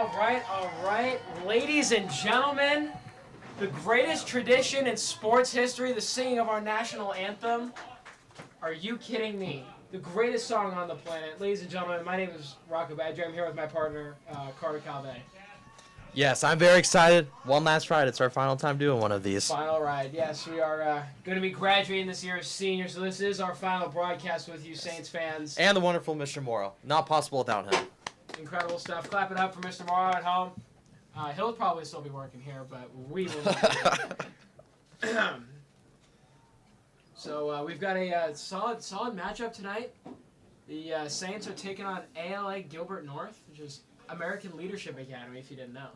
All right. Ladies and gentlemen, the greatest tradition in sports history, the singing of our national anthem. Are you kidding me? The greatest song on the planet. Ladies and gentlemen, my name is Rocco Badger. I'm here with my partner, Carter Calve. Yes, I'm very excited. One last ride. It's our final time doing one of these. Final ride. Yes, we are going to be graduating this year as seniors, so this is our final broadcast with you, Saints fans. And the wonderful Mr. Morrow. Not possible without him. Incredible stuff. Clap it up for Mr. Morrow at home. He'll probably still be working here, but we will not. So we've got a solid matchup tonight. The Saints are taking on ALA Gilbert North, which is American Leadership Academy, if you didn't know.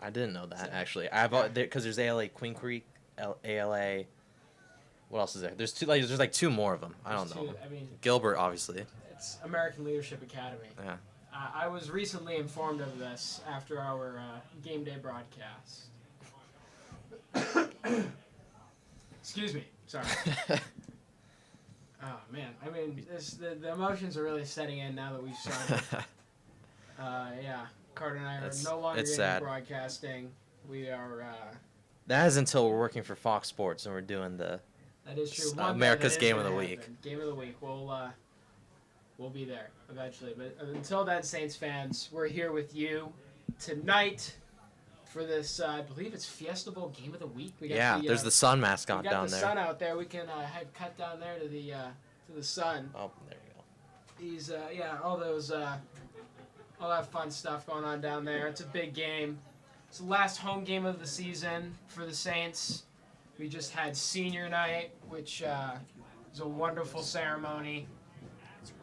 I didn't know that, actually. Because there's ALA Queen Creek, ALA... What else is there? There's like two more of them. I don't know. Gilbert, obviously. It's American Leadership Academy. Yeah. I was recently informed of this after our game day broadcast. Excuse me. Sorry. Oh, man. I mean, the emotions are really setting in now that we've started. Yeah. Carter and I are no longer in broadcasting. We are... That is until we're working for Fox Sports and we're doing the... That is true. America's Game of the Week. Game of the Week. We'll be there eventually. But until then, Saints fans, we're here with you tonight for this, I believe it's Fiesta Bowl Game of the Week. We got there's the sun mascot down there. We got the sun out there. We can head cut down there to the sun. Oh, there you go. He's, all that fun stuff going on down there. It's a big game. It's the last home game of the season for the Saints. We just had senior night, which was a wonderful ceremony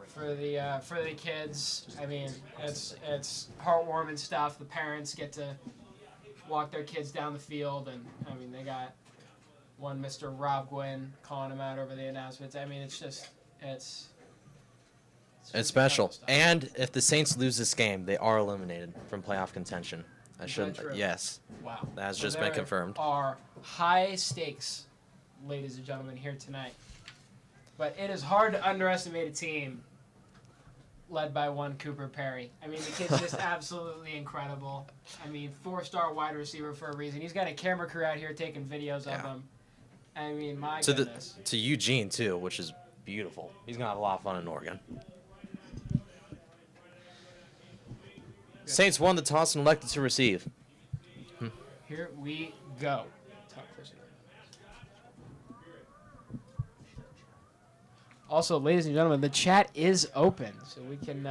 for the kids. I mean, it's heartwarming stuff. The parents get to walk their kids down the field, and I mean, they got one Mr. Rob Gwynn calling them out over the announcements. I mean, it's special. And if the Saints lose this game, they are eliminated from playoff contention. Yes. Wow. That has just been confirmed. There are high stakes, ladies and gentlemen, here tonight. But it is hard to underestimate a team led by one Cooper Perry. I mean, the kid's just absolutely incredible. I mean, 4-star wide receiver for a reason. He's got a camera crew out here taking videos of him. I mean, my goodness. To Eugene, too, which is beautiful. He's going to have a lot of fun in Oregon. Saints won the toss and elected to receive. Here we go. Also, ladies and gentlemen, the chat is open, so we can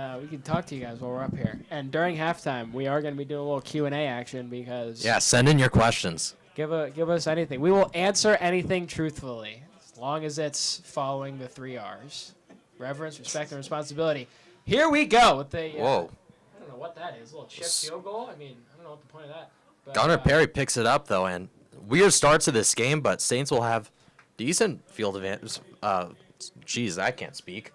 talk to you guys while we're up here. And during halftime, we are going to be doing a little Q&A action because send in your questions. Give us anything. We will answer anything truthfully, as long as it's following the 3 R's: reverence, respect, and responsibility. Here we go with the. Whoa. I don't know what that is. A little chip field goal. I mean, I don't know what the point of that. But, Gunnar Perry picks it up though, and weird start to this game, but Saints will have decent field advantage. Jeez, I can't speak.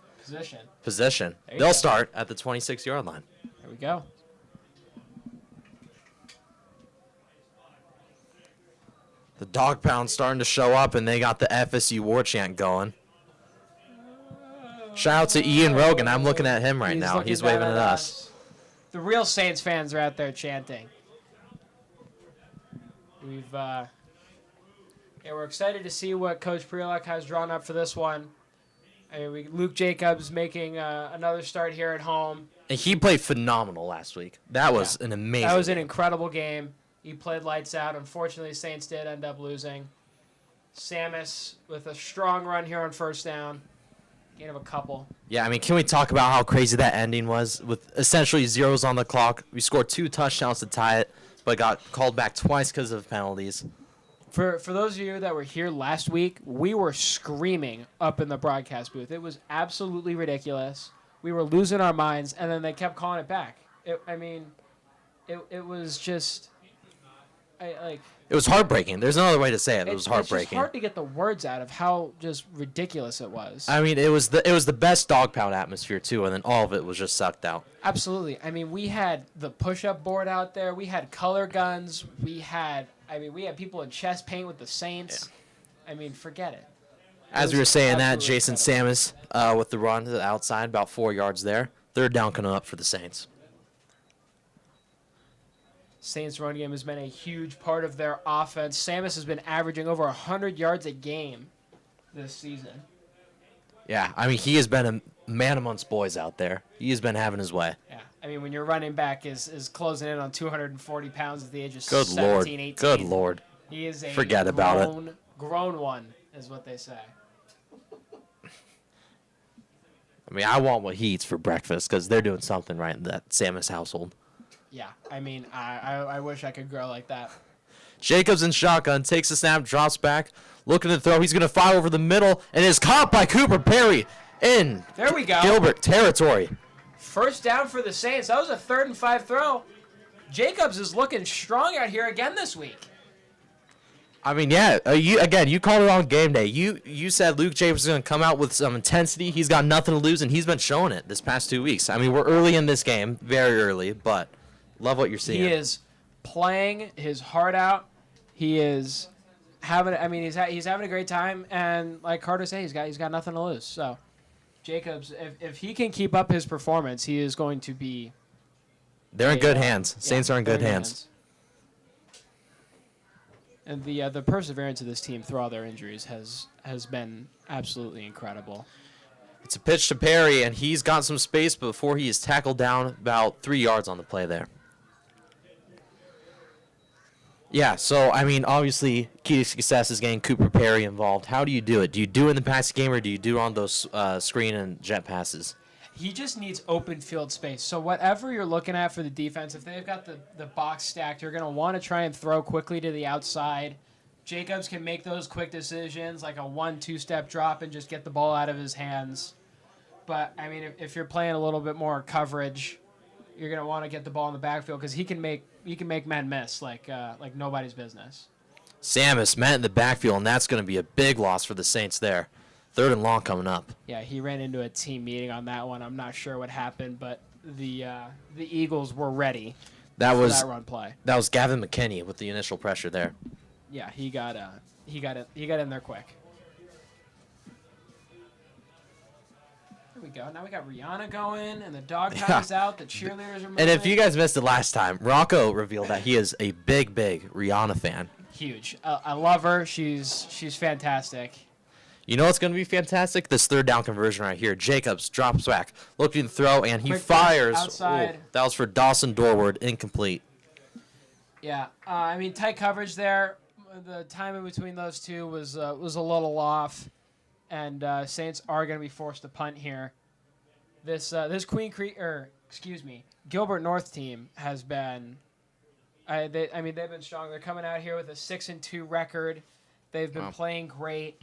Position. They'll start at the 26-yard line. There we go. The dog pound's starting to show up, and they got the FSU war chant going. Shout out to Ian Rogan. I'm looking at him right now. He's waving at us. The real Saints fans are out there chanting. We're excited to see what Coach Prielak has drawn up for this one. Luke Jacobs making another start here at home. And he played phenomenal last week. That was an amazing That was an incredible game. He played lights out. Unfortunately, Saints did end up losing. Samus with a strong run here on first down. Gain of a couple. Yeah, I mean, can we talk about how crazy that ending was? With essentially zeros on the clock. We scored 2 touchdowns to tie it, but got called back twice because of penalties. For those of you that were here last week, we were screaming up in the broadcast booth. It was absolutely ridiculous. We were losing our minds, and then they kept calling it back. It was just... It was heartbreaking. There's no other way to say it. It was heartbreaking. It's just hard to get the words out of how just ridiculous it was. I mean, it was the best dog pound atmosphere, too, and then all of it was just sucked out. Absolutely. I mean, we had the push-up board out there. We had color guns. We had people in chest paint with the Saints. Yeah. I mean, forget it. As we were saying that, Jason Samus with the run to the outside, about 4 yards there. 3rd down coming up for the Saints. Saints' run game has been a huge part of their offense. Samus has been averaging over 100 yards a game this season. Yeah, I mean, he has been a man amongst boys out there. He has been having his way. Yeah, I mean, when your running back is closing in on 240 pounds at the age of Good 17, Lord. 18. Good Lord. He is a Forget about it. Grown one, is what they say. I mean, I want what he eats for breakfast because they're doing something right in that Samus household. Yeah, I mean, I wish I could grow like that. Jacobs in shotgun, takes the snap, drops back, looking to throw. He's going to fire over the middle and is caught by Cooper Perry in there we go. Gilbert territory. First down for the Saints. That was a 3rd and 5 throw. Jacobs is looking strong out here again this week. I mean, yeah, you called it on game day. You said Luke Jacobs is going to come out with some intensity. He's got nothing to lose, and he's been showing it this past 2 weeks. I mean, we're early in this game, very early, but love what you're seeing. He is playing his heart out. He is having. I mean, he's having a great time, and like Carter said, he's got nothing to lose. So, Jacobs, if he can keep up his performance, he is going to be. They're in good hands. Saints are in good hands. And the perseverance of this team through all their injuries has been absolutely incredible. It's a pitch to Perry, and he's got some space before he is tackled down about 3 yards on the play there. Yeah, so, I mean, obviously, key to success is getting Cooper Perry involved. How do you do it? Do you do it in the passing game, or do you do it on those screen and jet passes? He just needs open field space. So whatever you're looking at for the defense, if they've got the box stacked, you're going to want to try and throw quickly to the outside. Jacobs can make those quick decisions, like a 1-2 step drop and just get the ball out of his hands. But, I mean, if you're playing a little bit more coverage, you're going to want to get the ball in the backfield because he can make men miss like nobody's business. Samus met in the backfield, and that's going to be a big loss for the Saints there. 3rd and long coming up. Yeah, he ran into a team meeting on that one. I'm not sure what happened, but the Eagles were ready for that run play. That was Gavin McKinney with the initial pressure there. Yeah, he got in there quick. Here we go. Now we got Rihanna going, and the dog pound is out. The cheerleaders are moving. And if you guys missed it last time, Rocco revealed that he is a big Rihanna fan. Huge. I love her. She's fantastic. You know what's going to be fantastic? This 3rd down conversion right here. Jacobs drops back, looking to throw, and he fires. Outside. That was for Dawson Dorward, incomplete. Yeah, I mean, tight coverage there. The timing between those two was a little off, and Saints are going to be forced to punt here. This Gilbert North team has been. They've been strong. They're coming out here with a 6-2 record. They've been playing great.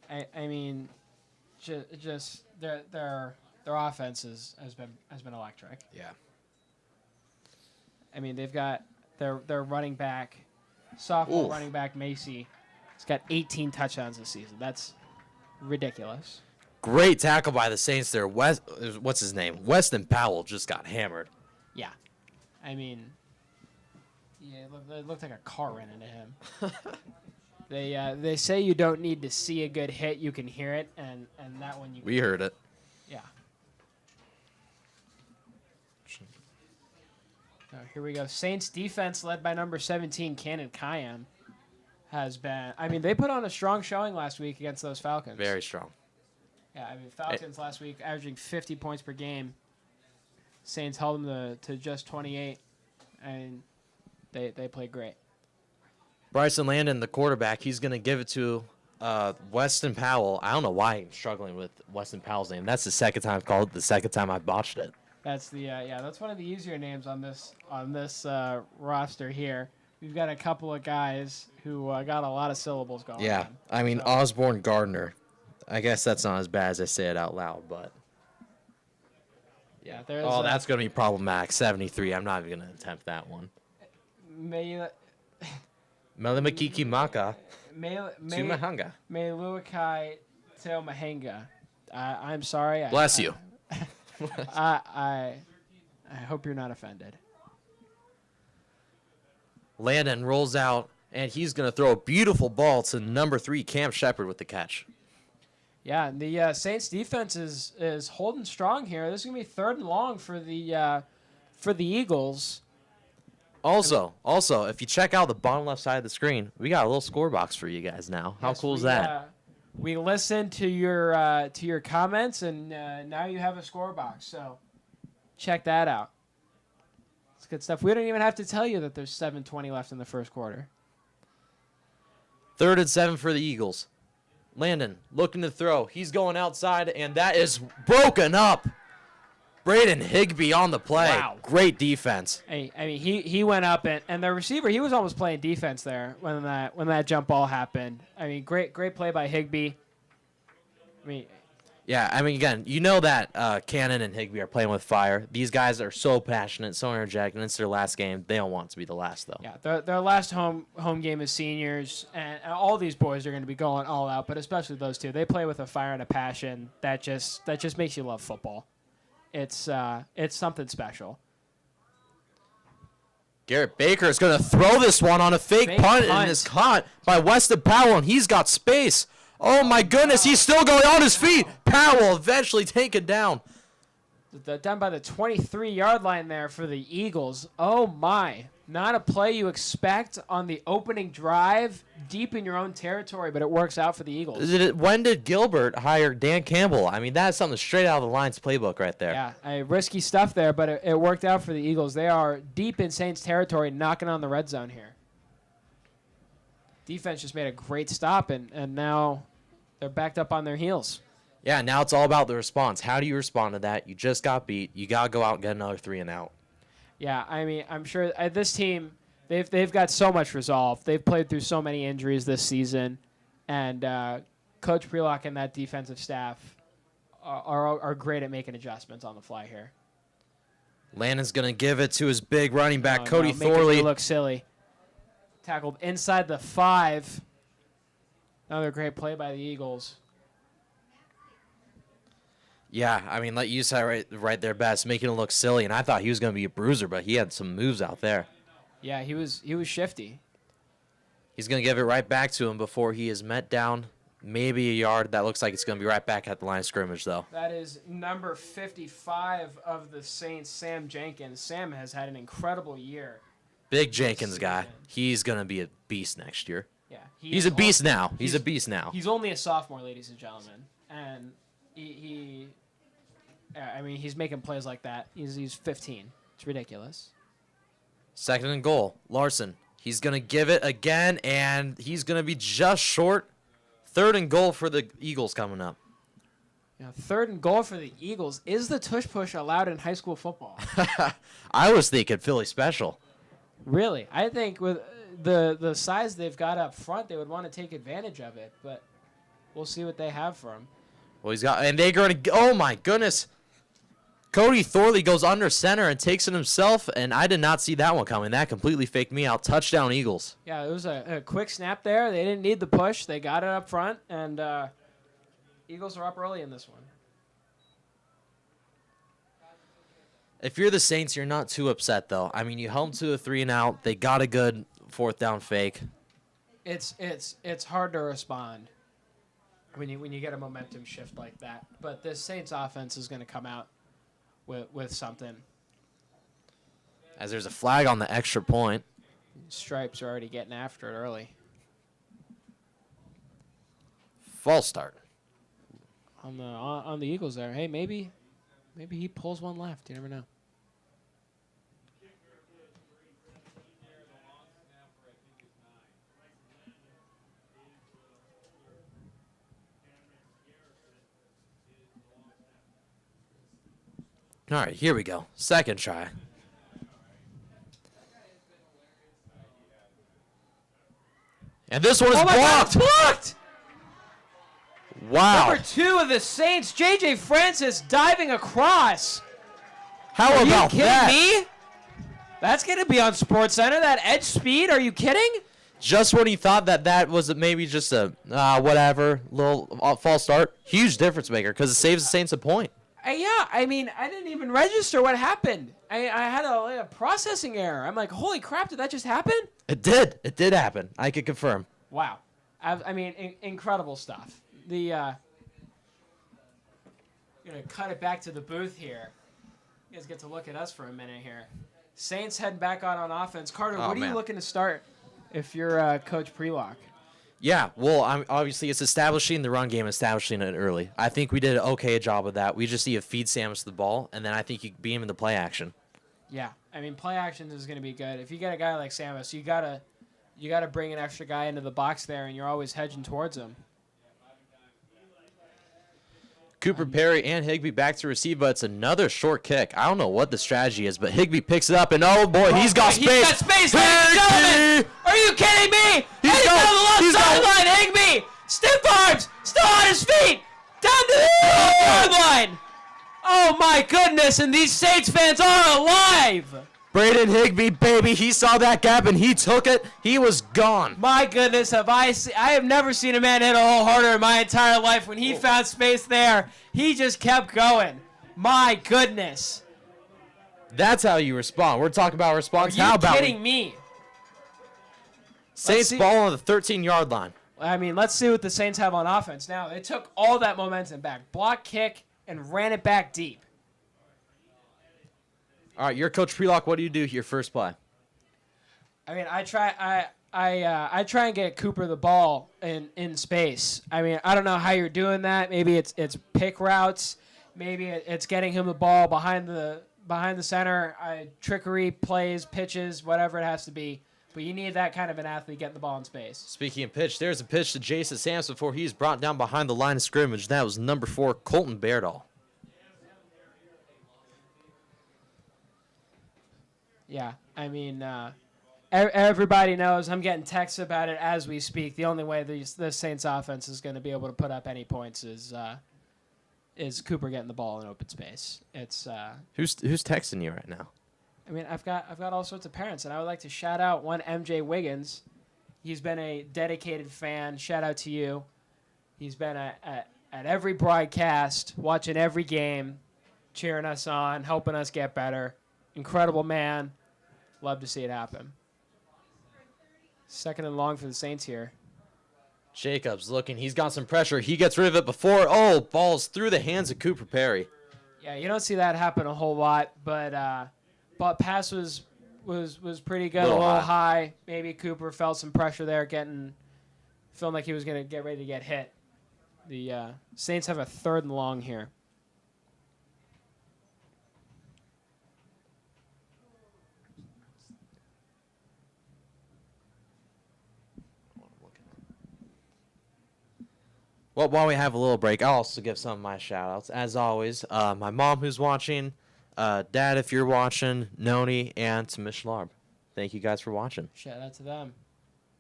I mean, just their offense has been electric. Yeah. I mean, they've got their running back, sophomore running back Macy. He's got 18 touchdowns this season. That's ridiculous. Great tackle by the Saints there. What's his name? Weston Powell just got hammered. Yeah. I mean, it looked like a car ran into him. They say you don't need to see a good hit, you can hear it, and that one we heard it. Yeah. So here we go. Saints defense led by number 17, Cannon Kayam, has been. I mean, they put on a strong showing last week against those Falcons. Very strong. Yeah, I mean, Falcons last week averaging 50 points per game. Saints held them to just 28, and they played great. Bryson Landon, the quarterback, he's going to give it to Weston Powell. I don't know why I'm struggling with Weston Powell's name. That's the second time I've called it, the second time I botched it. That's that's one of the easier names on this roster here. We've got a couple of guys who got a lot of syllables going on. Yeah, I mean, Osborne Gardner. I guess that's not as bad as I say it out loud, but yeah. That's going to be problematic. 73. I'm not even going to attempt that one. Melimakiki Maka. Tumahanga. Meluakai Teo Mahenga. I'm sorry. Bless you. I hope you're not offended. Landon rolls out, and he's going to throw a beautiful ball to number 3, Cam Shepard, with the catch. Yeah, and the Saints defense is holding strong here. This is going to be 3rd and long for the Eagles. Also, if you check out the bottom left side of the screen, we got a little score box for you guys now. How cool is that? We listened to your comments, and now you have a score box. So check that out. It's good stuff. We don't even have to tell you that there's 7:20 left in the first quarter. 3rd and 7 for the Eagles. Landon looking to throw. He's going outside, and that is broken up. Braden Higbee on the play. Wow. Great defense. I mean, he went up, and the receiver, he was almost playing defense there when that jump ball happened. I mean, great play by Higbee. I mean, yeah, I mean, again, you know that Cannon and Higbee are playing with fire. These guys are so passionate, so energetic, and it's their last game. They don't want it to be the last, though. Yeah, their last home game as seniors, and all these boys are going to be going all out, but especially those two. They play with a fire and a passion that just makes you love football. It's something special. Garrett Baker is going to throw this one on a fake punt, and is caught by Weston Powell, and he's got space. Oh, my goodness, he's still going on his feet. Powell eventually taken down. Down by the 23-yard line there for the Eagles. Oh, my. Not a play you expect on the opening drive deep in your own territory, but it works out for the Eagles. When did Gilbert hire Dan Campbell? I mean, that's something straight out of the Lions playbook right there. Yeah, risky stuff there, but it worked out for the Eagles. They are deep in Saints territory, knocking on the red zone here. Defense just made a great stop, and now they're backed up on their heels. Yeah, now it's all about the response. How do you respond to that? You just got beat. You got to go out and get another 3 and out. Yeah, I mean, I'm sure this team, they've got so much resolve. They've played through so many injuries this season, and Coach Prelock and that defensive staff are great at making adjustments on the fly here. Landon's going to give it to his big running back, Cody Thorley. Making it look silly. Tackled inside the 5. Another great play by the Eagles. Yeah, I mean, like you said right there best, making it look silly, and I thought he was going to be a bruiser, but he had some moves out there. Yeah, he was shifty. He's going to give it right back to him before he is met down maybe a yard. That looks like it's going to be right back at the line of scrimmage, though. That is number 55 of the Saints, Sam Jenkins. Sam has had an incredible year. Big Jenkins guy. He's going to be a beast next year. Yeah, he's a beast now. He's a beast now. He's only a sophomore, ladies and gentlemen, and I mean, he's making plays like that. He's 15. It's ridiculous. 2nd and goal. Larson. He's going to give it again, and he's going to be just short. 3rd and goal for the Eagles coming up. Yeah, 3rd and goal for the Eagles. Is the tush push allowed in high school football? I was thinking Philly special. Really? I think with the size they've got up front, they would want to take advantage of it, but we'll see what they have for him. Well, he's got, and they're going to, oh my goodness. Cody Thorley goes under center and takes it himself, and I did not see that one coming. That completely faked me out. Touchdown, Eagles. Yeah, it was a quick snap there. They didn't need the push. They got it up front, and Eagles are up early in this one. If you're the Saints, you're not too upset, though. I mean, you held to a 3 and out. They got a good 4th down fake. It's hard to respond when you get a momentum shift like that. But this Saints offense is going to come out with something. As there's a flag on the extra point. Stripes are already getting after it early. False start. On the Eagles there. Hey, maybe he pulls one left. You never know. All right, here we go. 2nd try. And this one is blocked. Blocked! Wow. Number 2 of the Saints, J.J. Francis diving across. How Are about you that? kidding me? That's going to be on SportsCenter, that edge speed. Are you kidding? Just when he thought that was maybe just a whatever, little false start, huge difference maker because it saves the Saints a point. Yeah, I mean, I didn't even register what happened. I had a processing error. I'm like, holy crap, did that just happen? It did. It did happen. I can confirm. Wow. I mean, incredible stuff. Going to cut it back to the booth here. You guys get to look at us for a minute here. Saints heading back out on offense. Carter, Oh, what are man. you looking to start if you're Coach Prelock? Yeah, well, obviously it's establishing the run game, establishing it early. I think we did an okay job of that. We just need to feed Samus the ball, and then I think you beat him into play action. Yeah, I mean, play action is going to be good. If you get a guy like Samus, you gotta bring an extra guy into the box there, and you're always hedging towards him. Cooper Perry and Higbee back to receive, but it's another short kick. I don't know what the strategy is, but Higbee picks it up, and oh boy, he's got space. He's got space, ladies and gentlemen. Are you kidding me? He's down the left sideline. Higbee, stiff arms, still on his feet, down to the sideline. Oh my goodness! And these Saints fans are alive. Braden Higbee, baby, he saw that gap and he took it. He was gone. My goodness, I have never seen a man hit a hole harder in my entire life. When he found space there, he just kept going. My goodness. That's how you respond. We're talking about response. Are you kidding me? Saints ball on the 13-yard line. I mean, let's see what the Saints have on offense now. They took all that momentum back. Block kick and ran it back deep. All right, you're Coach Prelock. What do you do your first play? I mean, I try and get Cooper the ball in space. I mean, I don't know how you're doing that. Maybe it's pick routes. Maybe it's getting him the ball behind the center. Trickery plays, pitches, whatever it has to be. But you need that kind of an athlete getting the ball in space. Speaking of pitch, there's a pitch to Jason Samson before he's brought down behind the line of scrimmage. That was number 4, Colton Beardall. Yeah, I mean, everybody knows. I'm getting texts about it as we speak. The only way the Saints offense is going to be able to put up any points is Cooper getting the ball in open space. It's who's texting you right now? I mean, I've got all sorts of parents, and I would like to shout out one MJ Wiggins. He's been a dedicated fan. Shout out to you. He's been at every broadcast, watching every game, cheering us on, helping us get better. Incredible man. Love to see it happen. 2nd and long for the Saints here. Jacobs looking. He's got some pressure. He gets rid of it before. Oh, ball's through the hands of Cooper Perry. Yeah, you don't see that happen a whole lot, but pass was pretty good, a little high. Maybe Cooper felt some pressure there, feeling like he was going to get ready to get hit. The Saints have a 3rd and long here. Well, while we have a little break, I'll also give some of my shout-outs. As always, my mom who's watching, Dad if you're watching, Noni, and to Miss Schlarb. Thank you guys for watching. Shout out to them.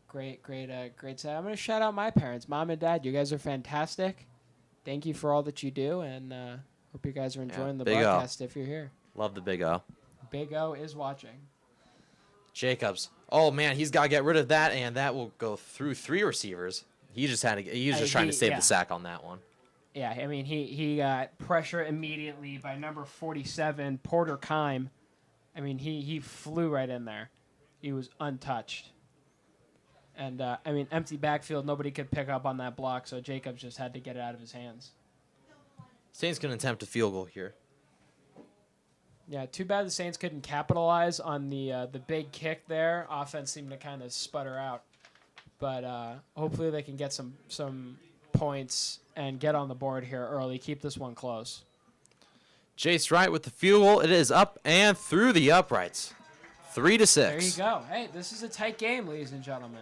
Great set. I'm going to shout out my parents, Mom and Dad. You guys are fantastic. Thank you for all that you do, and hope you guys are enjoying the broadcast if you're here. Love the Big O. Big O is watching. Jacobs. Oh, man, he's got to get rid of that, and that will go through 3 receivers. He was just trying to save the sack on that one. Yeah, I mean, he got pressure immediately by number 47, Porter Kime. I mean, he flew right in there. He was untouched. And, I mean, empty backfield, nobody could pick up on that block, so Jacobs just had to get it out of his hands. Saints going to attempt a field goal here. Yeah, too bad the Saints couldn't capitalize on the big kick there. Offense seemed to kind of sputter out. But hopefully they can get some points and get on the board here early. Keep this one close. Jace Wright with the field goal. It is up and through the uprights. 3-6. There you go. Hey, this is a tight game, ladies and gentlemen.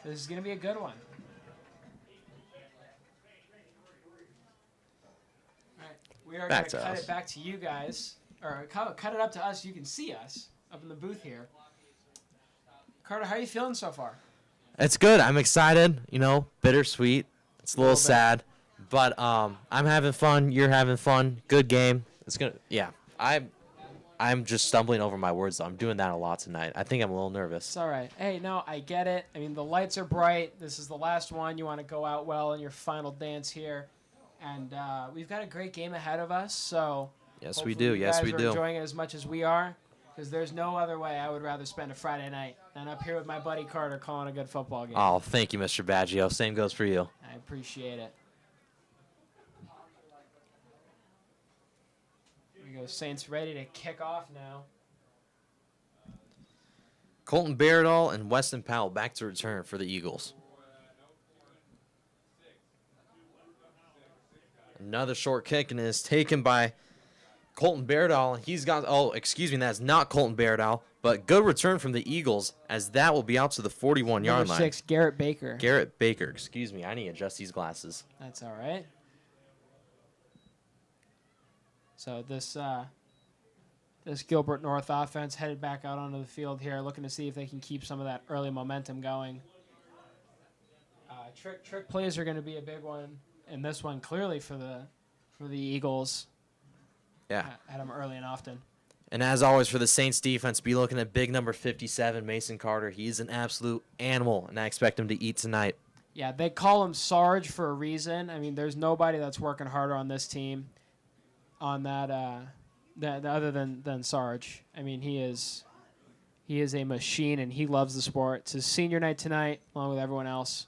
This is going to be a good one. All right, we are going to cut it back to you guys. Or cut it up to us. You can see us up in the booth here. Carter, how are you feeling so far? It's good. I'm excited. Bittersweet. It's a little sad, but I'm having fun. You're having fun. Good game. It's gonna. Yeah. I'm just stumbling over my words. Though. I'm doing that a lot tonight. I think I'm a little nervous. It's all right. Hey, no, I get it. I mean, the lights are bright. This is the last one. You want to go out well in your final dance here, and we've got a great game ahead of us. So yes, we do. Yes, we do. Enjoying it as much as we are. Because there's no other way I would rather spend a Friday night than up here with my buddy Carter calling a good football game. Oh, thank you, Mr. Baggio. Same goes for you. I appreciate it. Here we go. Saints ready to kick off now. Colton Baradall and Weston Powell back to return for the Eagles. Another short kick, and it is taken by Colton Baradall. He's got, that's not Colton Baradall, but good return from the Eagles, as that will be out to the 41-yard line. Number 6, Garrett Baker. Garrett Baker, I need to adjust these glasses. That's all right. So this Gilbert North offense headed back out onto the field here, looking to see if they can keep some of that early momentum going. Trick plays are going to be a big one in this one, clearly for the Eagles. Yeah. At them early and often. And as always for the Saints defense, be looking at big number 57, Mason Carter. He's an absolute animal, and I expect him to eat tonight. Yeah, they call him Sarge for a reason. I mean, there's nobody that's working harder on this team on that other than Sarge. I mean, he is a machine, and he loves the sport. It's his senior night tonight, along with everyone else.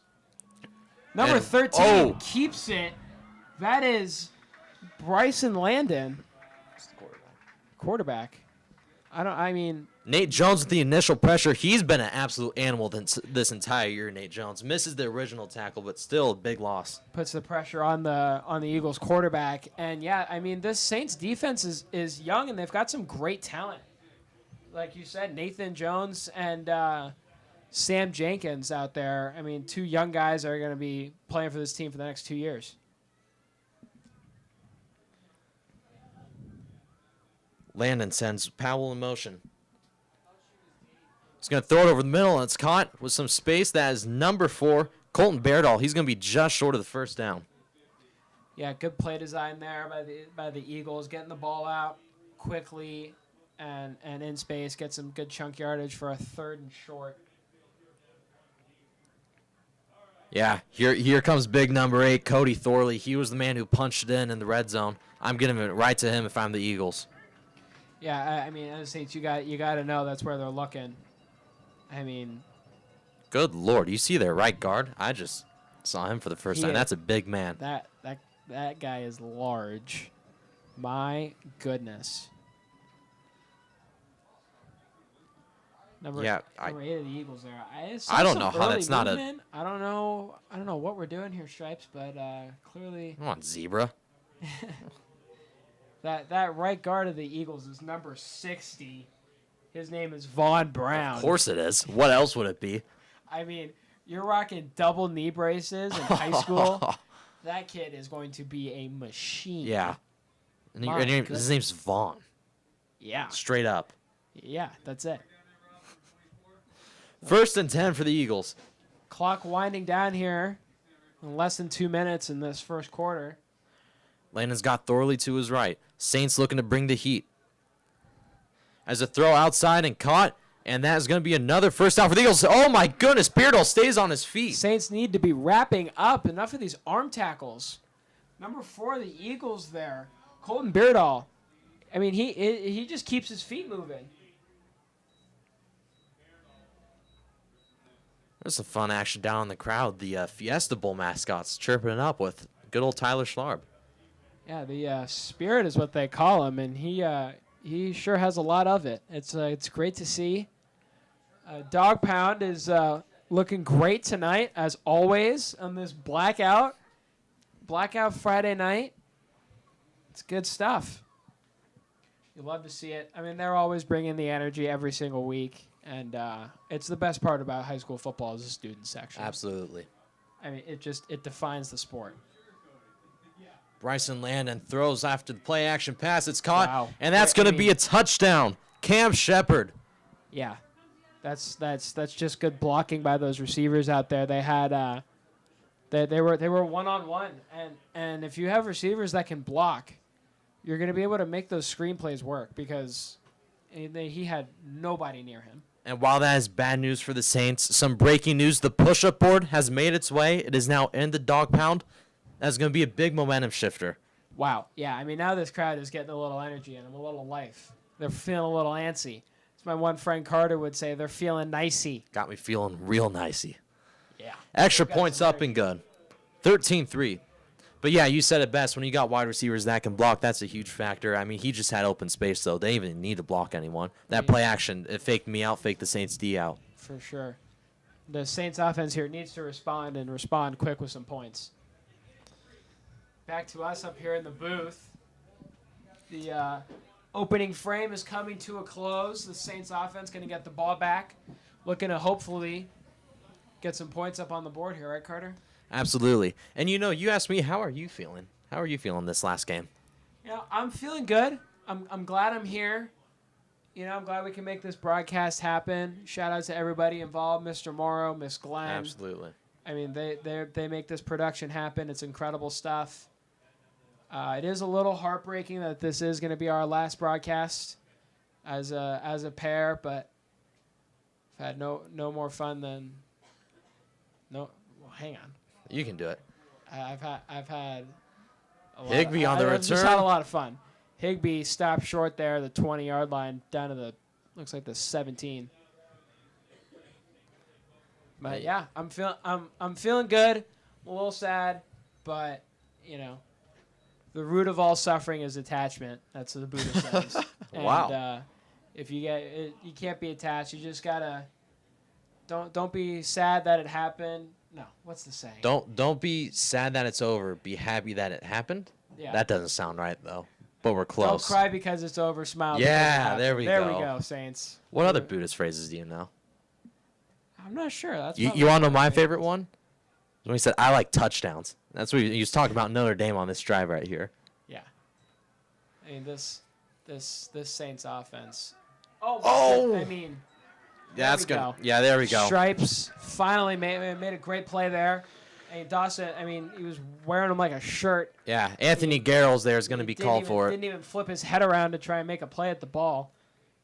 Number 13 keeps it. That is Bryson Landon. Quarterback. Nate Jones with the initial pressure. He's been an absolute animal this entire year. Nate Jones misses the original tackle, but still a big loss. Puts the pressure on the Eagles quarterback, and yeah, I mean, this Saints defense is young, and they've got some great talent. Like you said, Nathan Jones and Sam Jenkins out there. I mean, 2 young guys are going to be playing for this team for the next 2 years. Landon sends Powell in motion. He's going to throw it over the middle, and it's caught with some space. That is number 4, Colton Baradall. He's going to be just short of the first down. Yeah, good play design there by the Eagles, getting the ball out quickly and in space, get some good chunk yardage for a 3rd and short. Yeah, here comes big number 8, Cody Thorley. He was the man who punched it in the red zone. I'm giving it right to him if I'm the Eagles. Yeah, I mean, as Saints, you got to know that's where they're looking. I mean, good Lord, you see their right guard? I just saw him for the first time. That's a big man. That guy is large. My goodness. Number 8 of the Eagles there. I don't know how that's not a. I don't know what we're doing here, Stripes, but clearly. Come on, zebra. That right guard of the Eagles is number 60. His name is Vaughn Brown. Of course it is. What else would it be? I mean, you're rocking double knee braces in high school. That kid is going to be a machine. Yeah. And his name's Vaughn. Yeah. Straight up. Yeah, that's it. 1st and 10 for the Eagles. Clock winding down here in less than 2 minutes in this first quarter. Landon's got Thorley to his right. Saints looking to bring the heat. As a throw outside and caught, and that is going to be another first down for the Eagles. Oh, my goodness. Beardall stays on his feet. Saints need to be wrapping up. Enough of these arm tackles. Number 4, the Eagles there. Colton Beardall. I mean, he just keeps his feet moving. There's some fun action down in the crowd. The Fiesta Bowl mascots chirping it up with good old Tyler Schlarb. Yeah, the Spirit is what they call him, and he sure has a lot of it. It's great to see. Dog Pound is looking great tonight, as always, on this blackout Friday night. It's good stuff. You love to see it. I mean, they're always bringing the energy every single week, and it's the best part about high school football is the student section. Absolutely. I mean, it defines the sport. Bryson Landon throws after the play action pass. It's caught, wow. And that's going to be a touchdown. Cam Shepard. Yeah, that's just good blocking by those receivers out there. They had they were one-on-one, and if you have receivers that can block, you're going to be able to make those screenplays work because he had nobody near him. And while that is bad news for the Saints, some breaking news: the push-up board has made its way. It is now in the dog pound. That's going to be a big momentum shifter. Wow. Yeah, I mean, now this crowd is getting a little energy in them, a little life. They're feeling a little antsy. As my one friend Carter would say, they're feeling nicey. Got me feeling real nicey. Yeah. Extra points up and good. 13-3. But, yeah, you said it best. When you got wide receivers that can block, that's a huge factor. I mean, he just had open space, though. They didn't even need to block anyone. That play action, it faked me out, faked the Saints D out. For sure. The Saints offense here needs to respond and respond quick with some points. Back to us up here in the booth. The opening frame is coming to a close. The Saints offense going to get the ball back. Looking to hopefully get some points up on the board here, right, Carter? Absolutely. And, you asked me, how are you feeling? How are you feeling this last game? I'm feeling good. I'm glad I'm here. I'm glad we can make this broadcast happen. Shout out to everybody involved, Mr. Morrow, Miss Glenn. Absolutely. I mean, they make this production happen. It's incredible stuff. It is a little heartbreaking that this is going to be our last broadcast as a pair, but I've had no more fun than no. Well, hang on. You can do it. I've had a lot Higbee on the return. I've just had a lot of fun. Higbee stopped short there, the 20-yard line, down to looks like the 17. But yeah, I'm feeling good. I'm a little sad, but the root of all suffering is attachment. That's what the Buddha says. Wow. And if you can't be attached. You just gotta don't be sad that it happened. No, what's the saying? Don't be sad that it's over. Be happy that it happened. Yeah. That doesn't sound right though. But we're close. Don't cry because it's over. Smile. Yeah, there we go. There we go, Saints. What other Buddhist phrases do you know? I'm not sure. That's you want to know my favorite one? When he said, "I like touchdowns." That's what he was talking about Notre Dame on this drive right here. Yeah. I mean this Saints offense. Oh. I mean. That's good. Yeah, there we go. Stripes finally made a great play there. And Dawson, I mean, he was wearing him like a shirt. Yeah, Anthony Garrels there is going to be called for it. Didn't even flip his head around to try and make a play at the ball.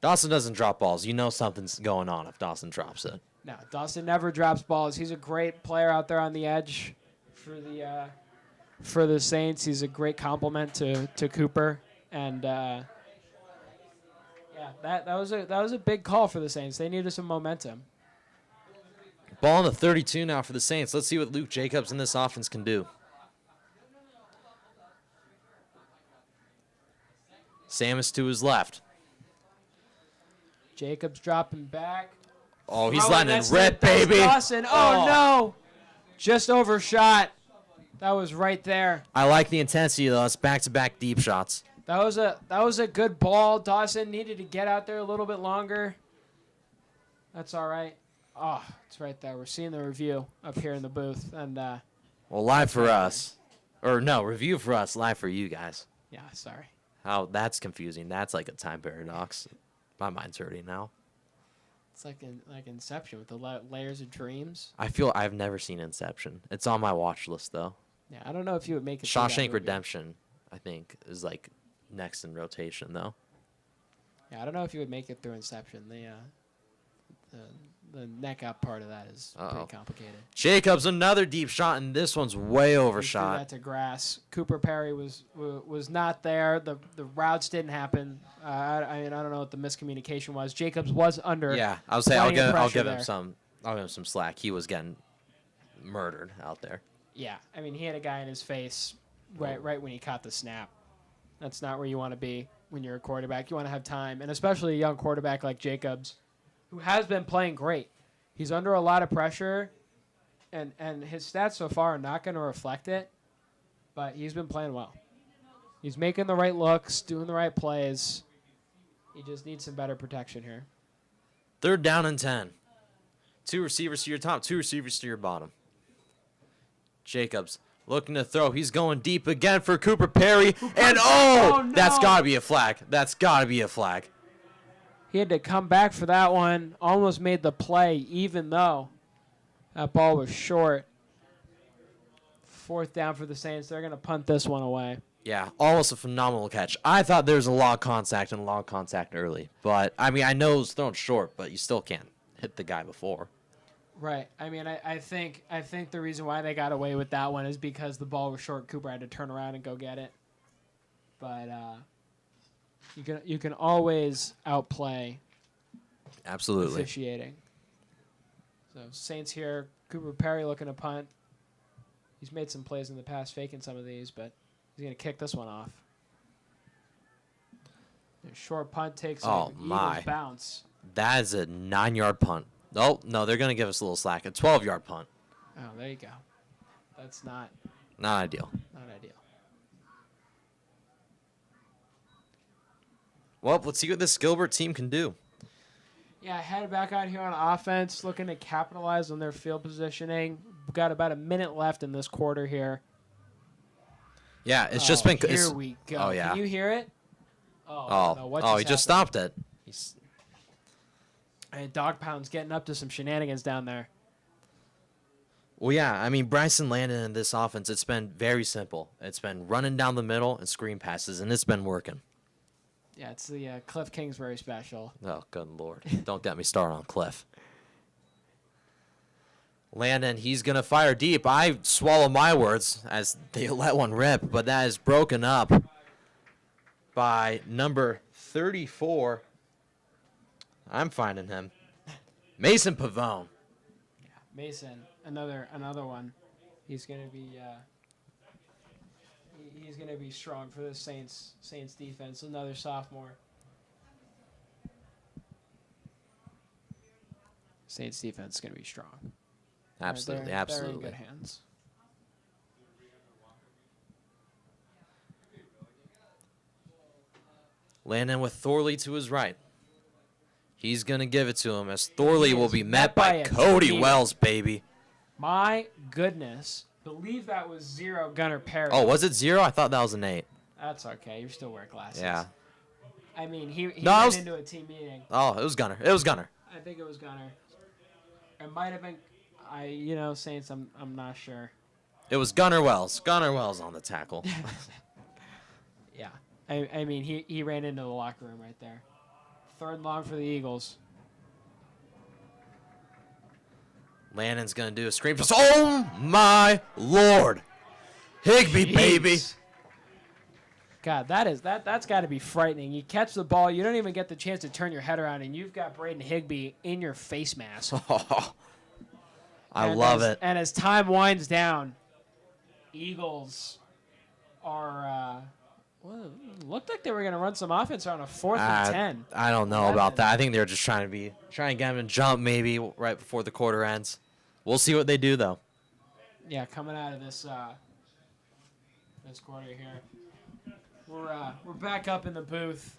Dawson doesn't drop balls. You know something's going on if Dawson drops it. No, Dawson never drops balls. He's a great player out there on the edge for the Saints. He's a great compliment to Cooper, and that was a big call for the Saints. They needed some momentum. Ball on the 32 now for the Saints. Let's see what Luke Jacobs and this offense can do. Samus to his left. Jacobs dropping back. Oh, he's letting it rip, baby. Dawson. Oh, no. Just overshot. That was right there. I like the intensity, though. It's back-to-back deep shots. That was a good ball. Dawson needed to get out there a little bit longer. That's all right. Oh, it's right there. We're seeing the review up here in the booth. And well, live for us. Or no, review for us, live for you guys. Yeah, sorry. How that's confusing. That's like a time paradox. My mind's hurting now. It's like Inception with the layers of dreams. I feel I've never seen Inception. It's on my watch list, though. Yeah, I don't know if you would make it. Shawshank Redemption, I think, is like next in rotation, though. Yeah, I don't know if you would make it through Inception. The neck up part of that is pretty complicated. Jacobs, another deep shot, and this one's way overshot. He threw that to grass. Cooper Perry was not there. The routes didn't happen. I don't know what the miscommunication was. Jacobs was under. Yeah, I'll give him some slack. He was getting murdered out there. Yeah, I mean he had a guy in his face right when he caught the snap. That's not where you want to be when you're a quarterback. You want to have time, and especially a young quarterback like Jacobs, who has been playing great. He's under a lot of pressure, and his stats so far are not going to reflect it, but he's been playing well. He's making the right looks, doing the right plays. He just needs some better protection here. 3rd down and 10. 2 receivers to your top, 2 receivers to your bottom. Jacobs looking to throw. He's going deep again for Cooper Perry. And, no. That's got to be a flag. That's got to be a flag. He had to come back for that one. Almost made the play, even though that ball was short. 4th down for the Saints. They're going to punt this one away. Yeah, almost a phenomenal catch. I thought there was a lot of contact early. But, I mean, I know it was thrown short, but you still can't hit the guy before. Right. I mean, I think the reason why they got away with that one is because the ball was short. Cooper had to turn around and go get it. But you can always outplay absolutely officiating. So Saints here. Cooper Perry looking to punt. He's made some plays in the past faking some of these, but he's going to kick this one off. The short punt takes an Eagles bounce. That is a 9-yard punt. Oh, no, they're going to give us a little slack. A 12-yard punt. Oh, there you go. That's not ideal. Not ideal. Well, let's see what this Gilbert team can do. Yeah, headed back out here on offense, looking to capitalize on their field positioning. We've got about a minute left in this quarter here. Yeah, it's just been. Here we go. Oh, yeah. Can you hear it? He just stopped it. And Dog Pound's getting up to some shenanigans down there. Well, yeah, I mean, Bryson Landon in this offense, it's been very simple. It's been running down the middle and screen passes, and it's been working. Yeah, it's the Cliff Kingsbury special. Oh, good Lord. Don't get me started on Cliff. Landon, he's going to fire deep. I swallow my words as they let one rip, but that is broken up by number 34. I'm finding him. Mason Pavone. Yeah, Mason, another one. He's going to be strong for the Saints defense. Another sophomore. Saints defense is going to be strong. Absolutely, they're absolutely. in good hands. Landon with Thorley to his right. He's going to give it to him as Thorley will be met by Cody Wells, baby. My goodness. Believe that was 0 Gunnar Perry. Oh, was it 0? I thought that was an 8. That's okay. You still wear glasses. Yeah. I mean, he went into a team meeting. Oh, it was Gunnar. It was Gunnar. I think it was Gunnar. It might have been, Saints, I'm not sure. It was Gunnar Wells. Gunnar Wells on the tackle. Yeah. I mean, he ran into the locker room right there. 3rd and long for the Eagles. Landon's going to do a screen pass. Oh, my Lord. Higbee, baby. God, that's got to be frightening. You catch the ball, you don't even get the chance to turn your head around, and you've got Braden Higbee in your face mask. I love it. And as time winds down, Eagles are looked like they were going to run some offense on a 4th and 10. I don't know about that. I think they're just trying to get him to jump maybe right before the quarter ends. We'll see what they do, though. Yeah, coming out of this quarter here. We're back up in the booth.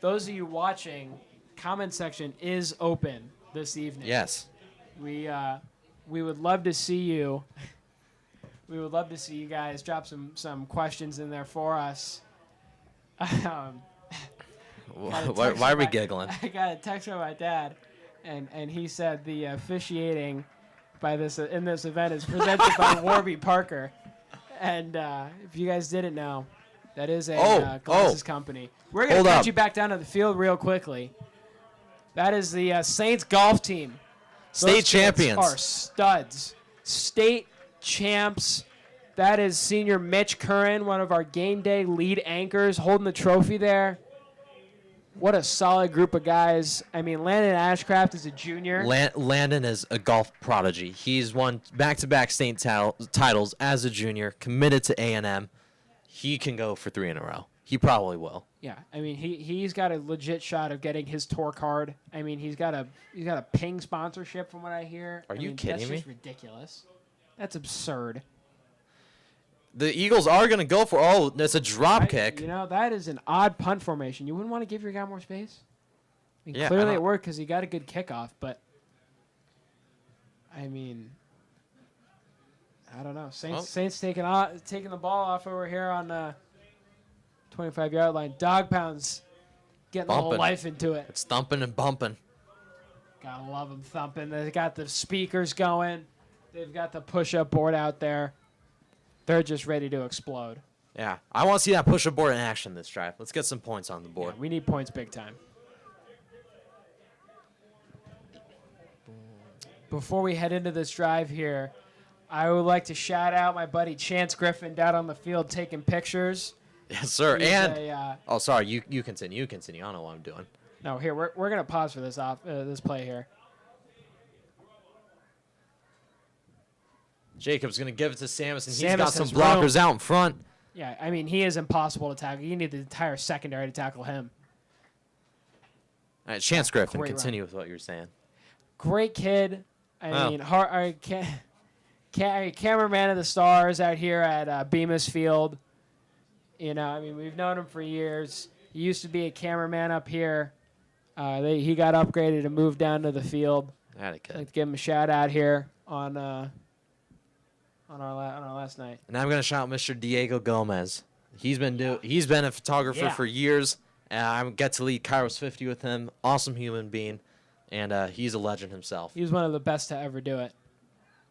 Those of you watching, comment section is open this evening. Yes. We would love to see you. We would love to see you guys drop some questions in there for us. Why are we giggling? I got a text from my dad, and he said the officiating in this event is presented by Warby Parker. And if you guys didn't know, that is a glasses company. We're going to cut you back down to the field real quickly. That is the Saints golf team. State champions. Are studs. State champs. That is senior Mitch Curran, one of our game day lead anchors, holding the trophy there. What a solid group of guys. I mean, Landon Ashcraft is a junior. Landon is a golf prodigy. He's won back-to-back state titles as a junior, committed to A&M. He can go for 3 in a row. He probably will. Yeah, I mean, he's got a legit shot of getting his tour card. I mean, he's got a Ping sponsorship from what I hear. Are you kidding me? That's just ridiculous. That's absurd. The Eagles are going to go for, that's a drop kick. You know, that is an odd punt formation. You wouldn't want to give your guy more space? I mean, clearly it worked because he got a good kickoff, but, I mean, I don't know. Saints taking the ball off over here on the 25-yard line. Dog Pound's getting a little life into it. It's thumping and bumping. Gotta love them thumping. They got the speakers going. They've got the push-up board out there. They're just ready to explode. Yeah, I want to see that push-up board in action this drive. Let's get some points on the board. Yeah, we need points big time. Before we head into this drive here, I would like to shout out my buddy Chance Griffin down on the field taking pictures. Yes, sir. Sorry, you continue. You continue. I don't know what I'm doing. No, here, we're going to pause for this play here. Jacobs going to give it to Samus, and he's Samus got some has blockers out in front. Yeah, I mean, he is impossible to tackle. You need the entire secondary to tackle him. All right, Chance Griffin, Great continue with what you were saying. Great kid. I mean, cameraman of the stars out here at Bemis Field. You know, I mean, we've known him for years. He used to be a cameraman up here. He got upgraded and moved down to the field. I'd like to give him a shout out here on our last night. And I'm gonna shout Mr. Diego Gomez. He's been a photographer for years. And I get to lead Kairos 50 with him. Awesome human being, and he's a legend himself. He was one of the best to ever do it.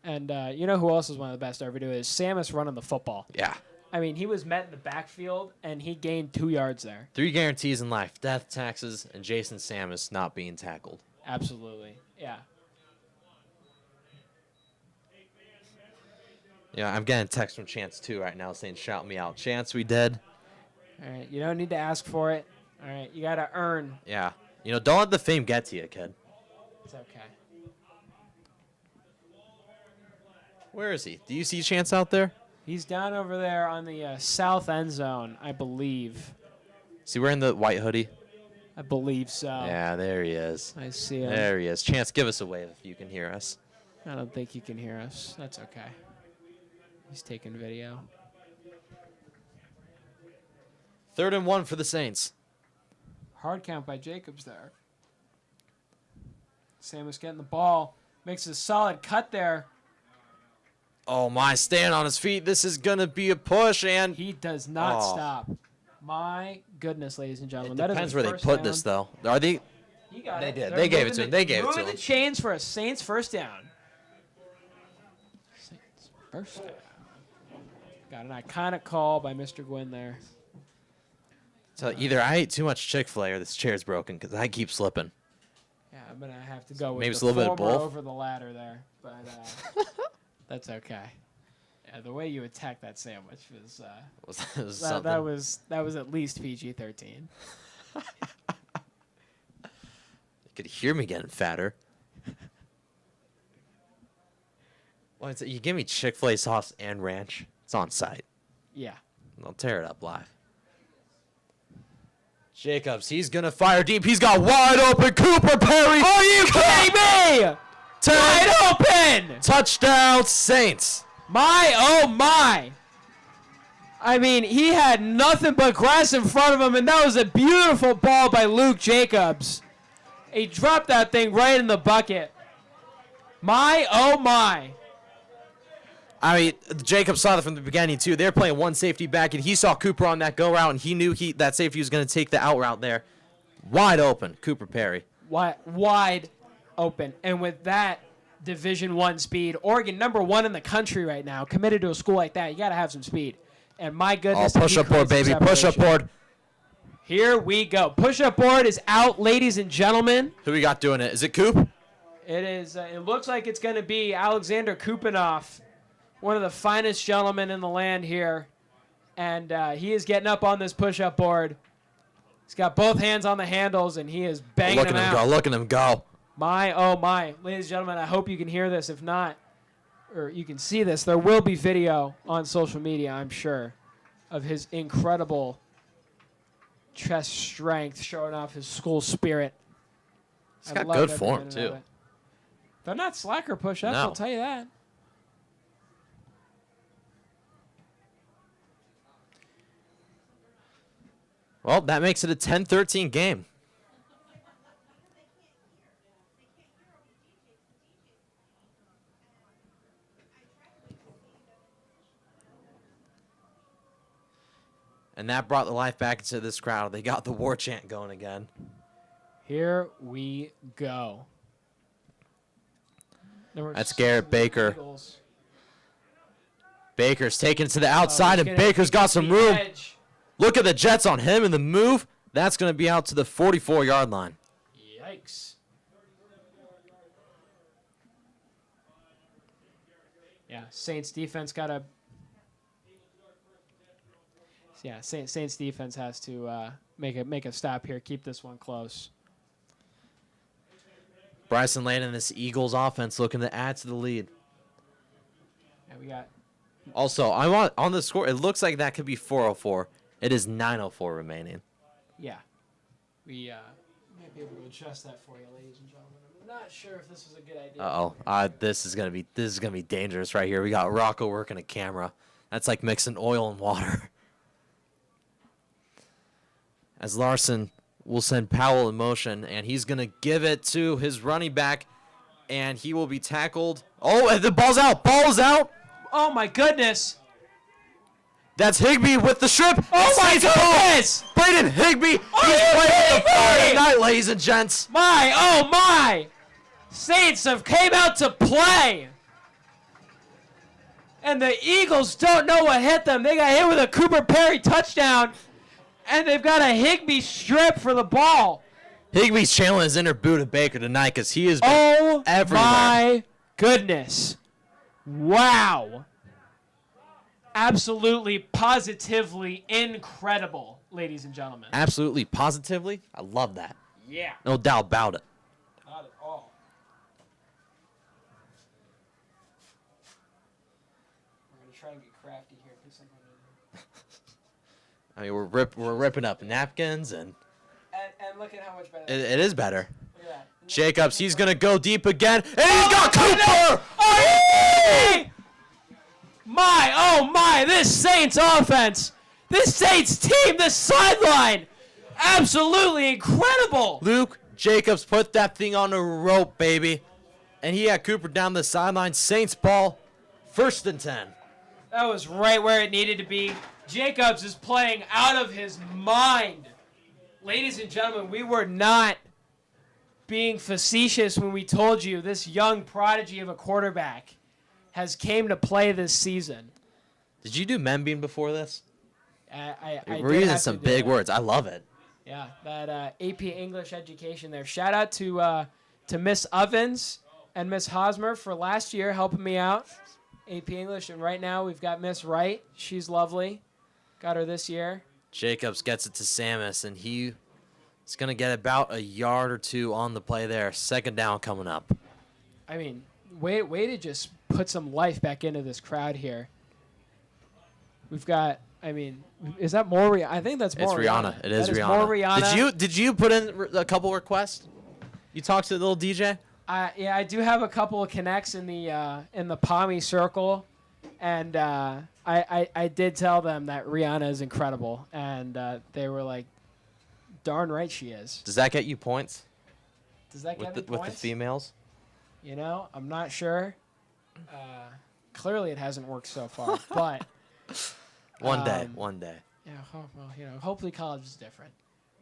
And you know who else was one of the best to ever do it? Is Samus running the football. Yeah. I mean, he was met in the backfield, and he gained 2 yards there. 3 guarantees in life: death, taxes, and Jason Samus not being tackled. Absolutely. Yeah. Yeah, I'm getting a text from Chance, too, right now saying, shout me out. Chance, we did. All right, you don't need to ask for it. All right, you got to earn. Yeah. You know, don't let the fame get to you, kid. It's okay. Where is he? Do you see Chance out there? He's down over there on the south end zone, I believe. Is he wearing the white hoodie? I believe so. Yeah, there he is. I see him. There he is. Chance, give us a wave if you can hear us. I don't think he can hear us. That's okay. He's taking video. 3rd and 1 for the Saints. Hard count by Jacobs there. Samus getting the ball. Makes a solid cut there. Oh, my, staying on his feet. This is going to be a push, and he does not stop. My goodness, ladies and gentlemen. It depends where they put this, though. Are they? He got they it. did. They gave it to him. They gave it to him. Moving the chains for a Saints first down. Saints first down. Got an iconic call by Mr. Gwynn there. So either I ate too much Chick-fil-A or this chair's broken because I keep slipping. Yeah, I'm going to have to go with maybe it's a little bit of both over the ladder there. But that's okay. Yeah, the way you attacked that sandwich was that was at least PG-13. You could hear me getting fatter. Well, you give me Chick-fil-A sauce and ranch. It's on site. Yeah. I'll tear it up live. Jacobs, he's going to fire deep. He's got wide open Cooper Perry. Are you kidding me? Wide open. Touchdown, Saints. My, oh my. I mean, he had nothing but grass in front of him, and that was a beautiful ball by Luke Jacobs. He dropped that thing right in the bucket. My, oh my. I mean, Jacob saw that from the beginning, too. They were playing one safety back, and he saw Cooper on that go route, and he knew that safety was going to take the out route there. Wide open, Cooper Perry. Wide open. And with that Division I speed, Oregon #1 in the country right now, committed to a school like that, you got to have some speed. And my goodness. Oh, push-up board, baby. Push-up board. Here we go. Push-up board is out, ladies and gentlemen. Who we got doing it? Is it Coop? It is. It looks like it's going to be Alexander Kupinoff, one of the finest gentlemen in the land here. And he is getting up on this push-up board. He's got both hands on the handles, and he is banging them out. Look at him go. My, oh my. Ladies and gentlemen, I hope you can hear this. If not, or you can see this, there will be video on social media, I'm sure, of his incredible chest strength, showing off his school spirit. He's got good form, too. They're not slacker push-ups, I'll tell you that. Well, that makes it a 10-13 game. And that brought the life back into this crowd. They got the war chant going again. Here we go. That's Garrett Baker. Baker's taken to the outside, and Baker's got some room. Look at the Jets on him in the move. That's going to be out to the 44-yard line. Yikes. Yeah, Saints defense got to... Yeah, Saints defense has to make a stop here, keep this one close. Bryson Lane and this Eagles offense looking to add to the lead. Yeah, we got. Also, I want on the score. It looks like that could be 4:04. It is 9:04 remaining. Yeah, we might be able to adjust that for you, ladies and gentlemen. I'm not sure if this is a good idea. This is gonna be dangerous right here. We got Rocco working a camera. That's like mixing oil and water. As Larson will send Powell in motion, and he's gonna give it to his running back, and he will be tackled. Oh, and the ball's out! Ball's out! Oh my goodness! That's Higbee with the strip. Oh my goodness! Braden Higbee. He's playing the Friday night, ladies and gents. My, oh my! Saints have came out to play. And the Eagles don't know what hit them. They got hit with a Cooper Perry touchdown. And they've got a Higbee strip for the ball. Higbee's channeling his inner Buda Baker tonight because he is everywhere. My goodness. Wow. Absolutely, positively incredible, ladies and gentlemen. Absolutely, positively. I love that. Yeah. No doubt about it. Not at all. We're going to try and get crafty here. I mean, we're ripping up napkins and look at how much better it is better. Look at that. Jacobs, he's going to go deep again. And he's got Cooper! My, this Saints offense, this Saints team, this sideline, absolutely incredible. Luke Jacobs put that thing on a rope, baby. And he had Cooper down the sideline. Saints ball, 1st and 10. That was right where it needed to be. Jacobs is playing out of his mind. Ladies and gentlemen, we were not being facetious when we told you this young prodigy of a quarterback has came to play this season. Did you do Membean before this? We're using some big words. I love it. Yeah, that AP English education there. Shout out to Miss Ovens and Miss Hosmer for last year helping me out. AP English, and right now we've got Miss Wright. She's lovely. Got her this year. Jacobs gets it to Samus, and he is going to get about a yard or two on the play there. 2nd down coming up. I mean, way to just put some life back into this crowd here. We've got, I mean, is that more Rihanna? I think that's more Rihanna. It is that Rihanna. More Rihanna. Did you put in a couple requests? You talked to the little DJ? Yeah, I do have a couple of connects in the Palmy circle, and I did tell them that Rihanna is incredible, and they were like, "Darn right she is." Does that get you points? Does that get me points? With the females? You know, I'm not sure. Clearly, it hasn't worked so far, but one day. Yeah, well, you know, hopefully college is different.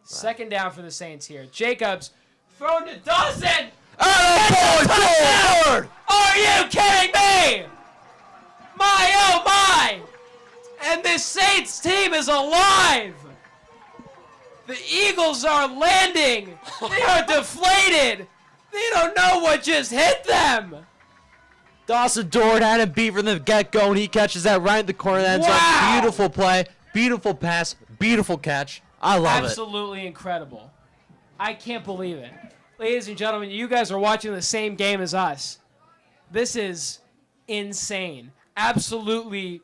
Right. 2nd down for the Saints here. Jacobs thrown to Dawson. Oh, are you kidding me? My, oh my! And this Saints team is alive. The Eagles are landing. They are deflated. They don't know what just hit them. Dawson Dord had him beat from the get-go, and he catches that right in the corner of the end zone. Wow. Beautiful play, beautiful pass, beautiful catch. I love it. Absolutely incredible. I can't believe it. Ladies and gentlemen, you guys are watching the same game as us. This is insane. Absolutely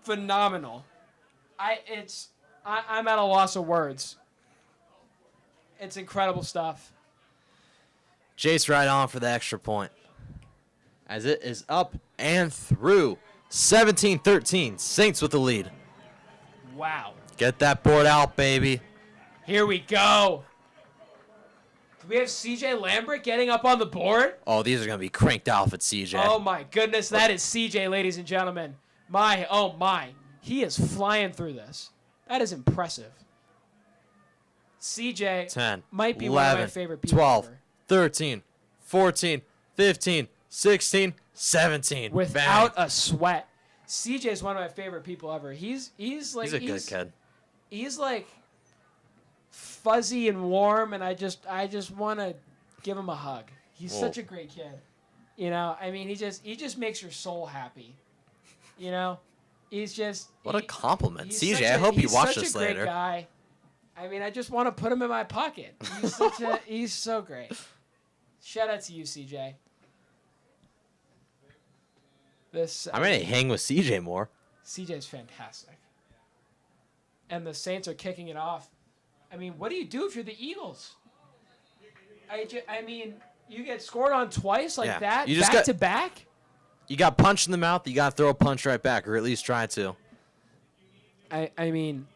phenomenal. I'm at a loss of words. It's incredible stuff. Jace right on for the extra point. As it is up and through. 17-13. Saints with the lead. Wow. Get that board out, baby. Here we go. Do we have CJ Lambert getting up on the board? Oh, these are going to be cranked off at CJ. Oh, my goodness. That is CJ, ladies and gentlemen. Oh, my. He is flying through this. That is impressive. CJ 10, might be 11, one of my favorite people 12, ever. 13, 14, 15, 16, 17. Without Bang. a sweat. CJ is one of my favorite people ever. He's a good kid. He's like fuzzy and warm, and I just want to give him a hug. He's such a great kid. You know, I mean, he just makes your soul happy. You know, he's just what a compliment, CJ. I hope you watch this later. He's such a great guy. I mean, I just want to put him in my pocket. He's so great. Shout out to you, CJ. I'm going to hang with CJ more. CJ's fantastic. And the Saints are kicking it off. I mean, what do you do if you're the Eagles? I mean, you get scored on twice like that, you just back to back? You got punched in the mouth, you got to throw a punch right back, or at least try to. I mean,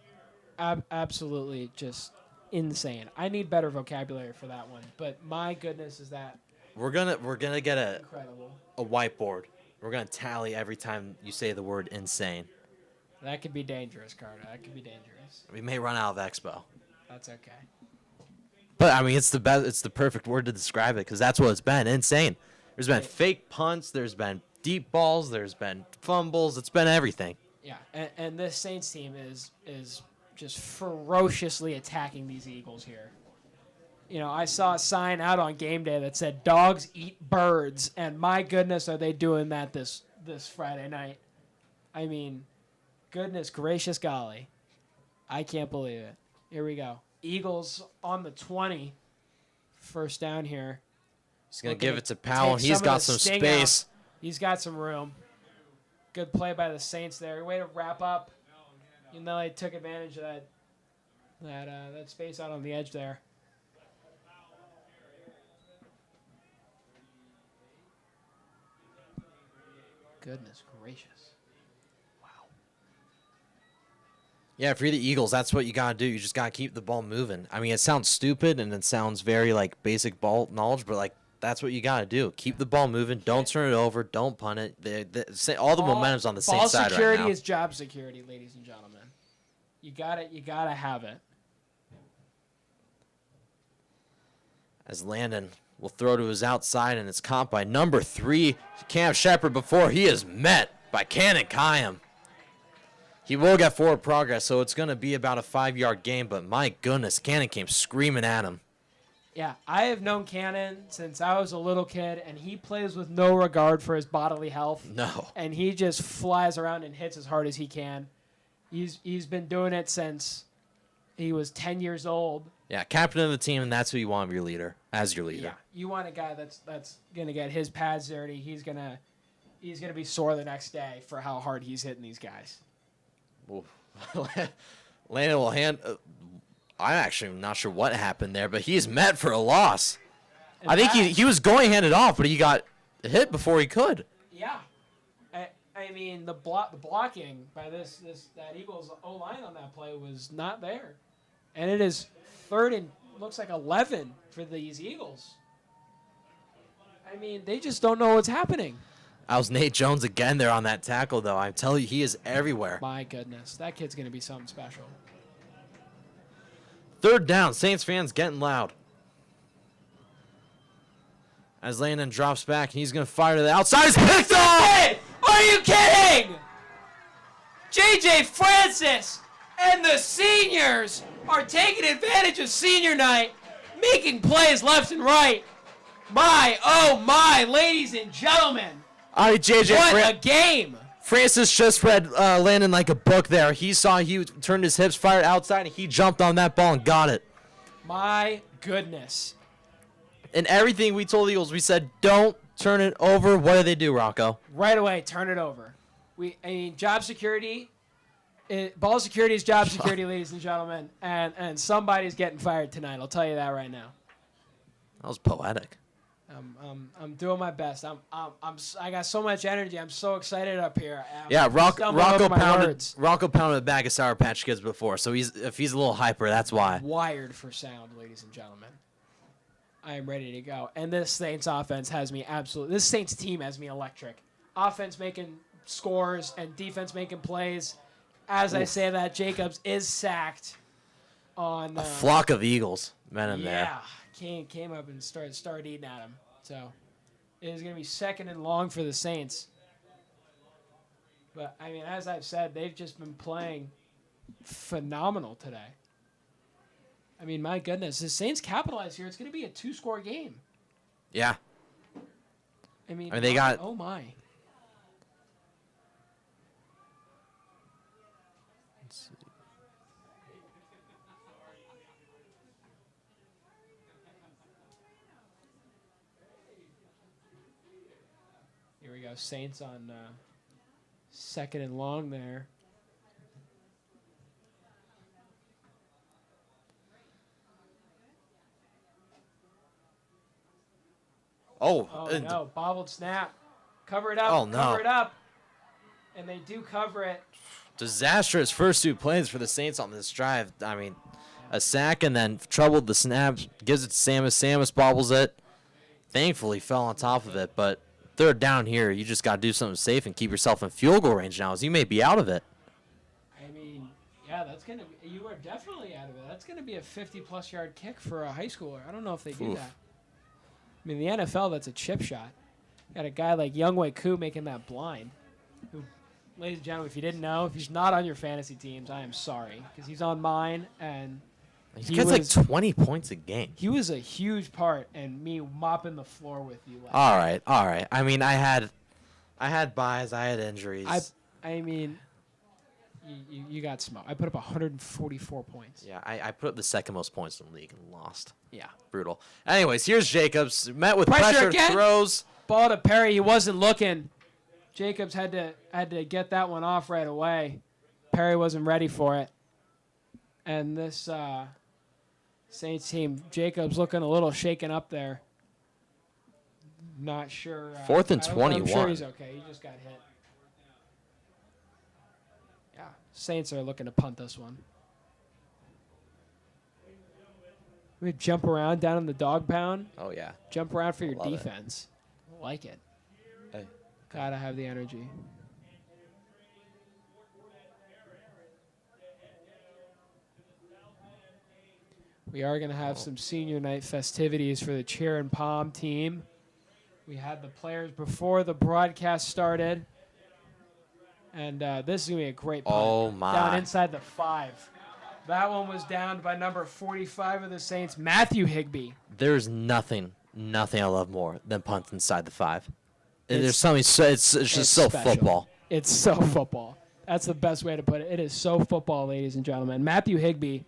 absolutely just insane. I need better vocabulary for that one, but my goodness is that we're gonna get incredible. A whiteboard. We're gonna tally every time you say the word insane. That could be dangerous, Carter. That could be dangerous. We may run out of expo. That's okay. But I mean, it's the best. It's the perfect word to describe it because that's what it's been. Insane. There's been fake punts. There's been deep balls. There's been fumbles. It's been everything. Yeah, and this Saints team is just ferociously attacking these Eagles here. You know, I saw a sign out on game day that said "Dogs eat birds," and my goodness, are they doing that this Friday night? I mean, goodness gracious golly, I can't believe it. Here we go. Eagles on the 20. First down here. He's going to give it to Powell. He's got some space. He's got some room. Good play by the Saints there. Way to wrap up. You know, they took advantage of that space out on the edge there. Goodness gracious. Yeah, if you're the Eagles, that's what you got to do. You just got to keep the ball moving. I mean, it sounds stupid and it sounds very, like, basic ball knowledge, but, like, that's what you got to do. Keep the ball moving. Don't turn it over. Don't punt it. All the momentum's on the same side right now. Ball security is job security, ladies and gentlemen. You got it. You got to have it. As Landon will throw to his outside, and it's caught by number 3, Cam Shepard, before he is met by Cannon Kayam. He will get forward progress, so it's going to be about a 5-yard gain, but my goodness, Cannon came screaming at him. Yeah, I have known Cannon since I was a little kid, and he plays with no regard for his bodily health. No. And he just flies around and hits as hard as he can. He's been doing it since he was 10 years old. Yeah, captain of the team, and that's who you want as your leader. Yeah, you want a guy that's going to get his pads dirty. He's gonna be sore the next day for how hard he's hitting these guys. Landon will hand. I'm actually not sure what happened there, but he's met for a loss. I think he was going to hand it off, but he got hit before he could. Yeah, I mean the blocking by that Eagles O-line on that play was not there, and it is 3rd and looks like 11 for these Eagles. I mean, they just don't know what's happening. I was Nate Jones again there on that tackle, though. I tell you, he is everywhere. My goodness, that kid's going to be something special. 3rd down, Saints fans getting loud. As Landon drops back, and he's going to fire to the outside. It's picked off! Are you kidding? J.J. Francis and the seniors are taking advantage of senior night, making plays left and right. My, oh my, ladies and gentlemen. What a game! Francis just read Landon like a book there. He saw he turned his hips, fired outside, and he jumped on that ball and got it. My goodness. And everything we told the Eagles, we said, don't turn it over. What do, Rocco? Right away, turn it over. Job security, ball security is job security, ladies and gentlemen. And somebody's getting fired tonight. I'll tell you that right now. That was poetic. I'm doing my best. I got so much energy. I'm so excited up here. Rocco pounded a bag of Sour Patch Kids before, so if he's a little hyper, that's why. Wired for sound, ladies and gentlemen. I am ready to go. And this Saints offense has me this Saints team has me electric. Offense making scores and defense making plays. As I say that, Jacobs is sacked on a flock of Eagles men in there. Yeah, came up and started eating at him. So it is going to be 2nd and long for the Saints. But, I mean, as I've said, they've just been playing phenomenal today. I mean, my goodness. The Saints capitalize here. It's going to be a 2-score game. Yeah. I mean they got... Oh, my. Let's see. Here we go. Saints on Second and long there. Oh no, bobbled snap. Cover it up. Oh, no. Cover it up. And they do cover it. Disastrous first 2 plays for the Saints on this drive. I mean, a sack and then troubled the snap. Gives it to Samus. Samus bobbles it. Thankfully fell on top of it, but third down here, you just got to do something safe and keep yourself in field goal range now, as you may be out of it. I mean, yeah, that's going to be, you are definitely out of it. That's going to be a 50-plus yard kick for a high schooler. I don't know if they do that. I mean, the NFL, that's a chip shot. Got a guy like Younghoe Koo making that blind. Who, ladies and gentlemen, if you didn't know, if he's not on your fantasy teams, I am sorry. Because he's on mine, and he gets like 20 points a game. He was a huge part in me mopping the floor with you. All right. I mean, I had buys. I had injuries. I mean, you got smoked. I put up 144 points. Yeah, I put up the second most points in the league and lost. Yeah. Brutal. Anyways, here's Jacobs. Met with Pressure pressure, again. throws. Ball to Perry. He wasn't looking. Jacobs had to get that one off right away. Perry wasn't ready for it. And this Saints team, Jacobs looking a little shaken up there. Not sure. 4th and 21. I'm sure he's okay. He just got hit. Yeah, Saints are looking to punt this one. We jump around down in the dog pound. Oh, yeah. Jump around for your Love defense. I like it. Hey. Gotta have the energy. We are going to have some senior night festivities for the cheer and palm team. We had the players before the broadcast started. And this is going to be a great punt. Oh, my. Down inside the 5. That one was downed by number 45 of the Saints, Matthew Higbee. There's nothing I love more than punts inside the 5. There's something it's just so special. football. It's so football. That's the best way to put it. It is so football, ladies and gentlemen. Matthew Higbee,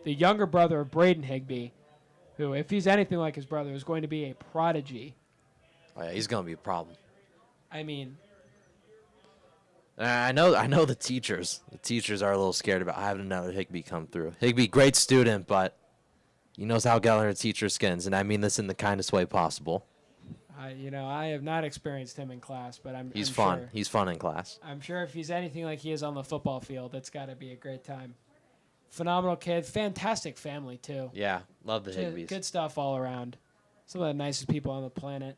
the younger brother of Braden Higbee, who, if he's anything like his brother, is going to be a prodigy. Oh, yeah, he's going to be a problem. I mean, I know the teachers. The teachers are a little scared about having another Higbee come through. Higbee, great student, but he knows how to get under a teacher's skins, and I mean this in the kindest way possible. I have not experienced him in class, but He's I'm fun. Sure, He's fun in class. I'm sure if he's anything like he is on the football field, it's got to be a great time. Phenomenal kid. Fantastic family, too. Yeah, love the Higbees. Good stuff all around. Some of the nicest people on the planet.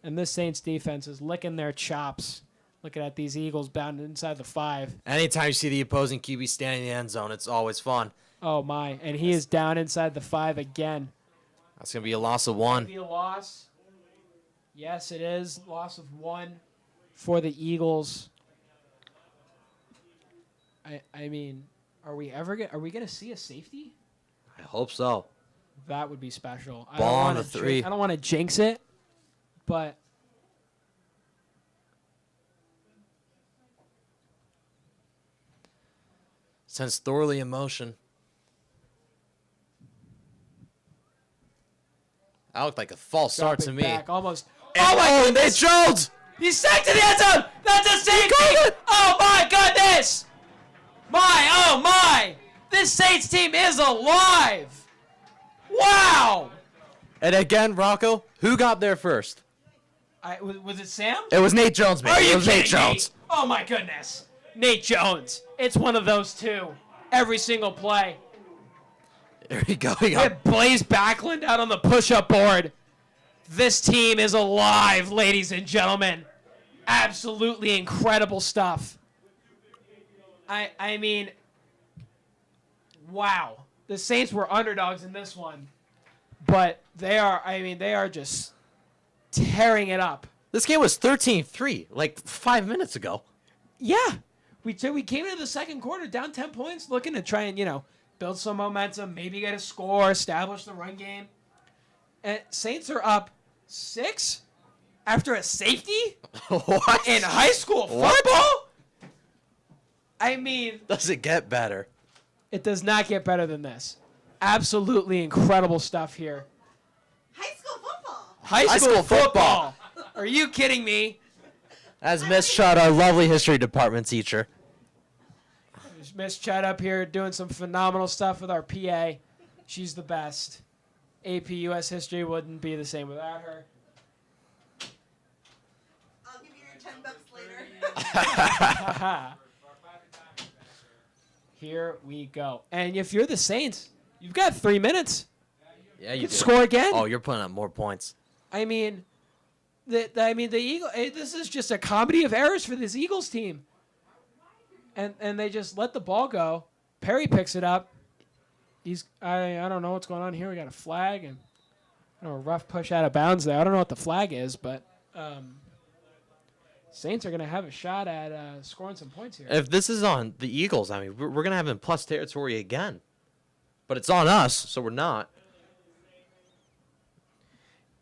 And this Saints defense is licking their chops looking at these Eagles bound inside the 5. Anytime you see the opposing QB standing in the end zone, it's always fun. Oh, my. And he is down inside the 5 again. That's going to be a loss of 1. Be a loss. Yes, it is. Loss of 1 for the Eagles. I mean, are we going to see a safety? I hope so. That would be special. Ball on the 3. I don't want to jinx it, but Sense thoroughly in motion. That looked like a false start to me. back, almost. Oh, Nate Jones! He's sacked to the end zone. That's a safety. Oh my goodness! Oh my! This Saints team is alive. Wow! And again, Rocco, who got there first? Was it Sam? It was Nate Jones, man. Are you It was Nate kidding me? Jones. Oh my goodness! Nate Jones. It's one of those two. Every single play. There we go. We have Blaze Backlund out on the push-up board. This team is alive, ladies and gentlemen. Absolutely incredible stuff. I mean, wow. The Saints were underdogs in this one. But they are just tearing it up. This game was 13-3, like 5 minutes ago. Yeah. We came into the second quarter down 10 points, looking to try and, build some momentum, maybe get a score, establish the run game. And Saints are up 6 after a safety? What? In high school football? I mean, Does it get better? it does not get better than this. Absolutely incredible stuff here. High school football. High school football. Are you kidding me? As Miss Chud, our lovely history department teacher. There's Miss Chud up here doing some phenomenal stuff with our PA. She's the best. AP US History wouldn't be the same without her. I'll give you your $10 later. Here we go. And if you're the Saints, you've got 3 minutes. Yeah, you can do. score again. Oh, you're putting up more points. I mean, the Eagle. This is just a comedy of errors for this Eagles team. And they just let the ball go. Perry picks it up. I don't know what's going on here. We got a flag and a rough push out of bounds there. I don't know what the flag is, but Saints are going to have a shot at scoring some points here. If this is on the Eagles, I mean, we're going to have them in plus territory again. But it's on us, so we're not.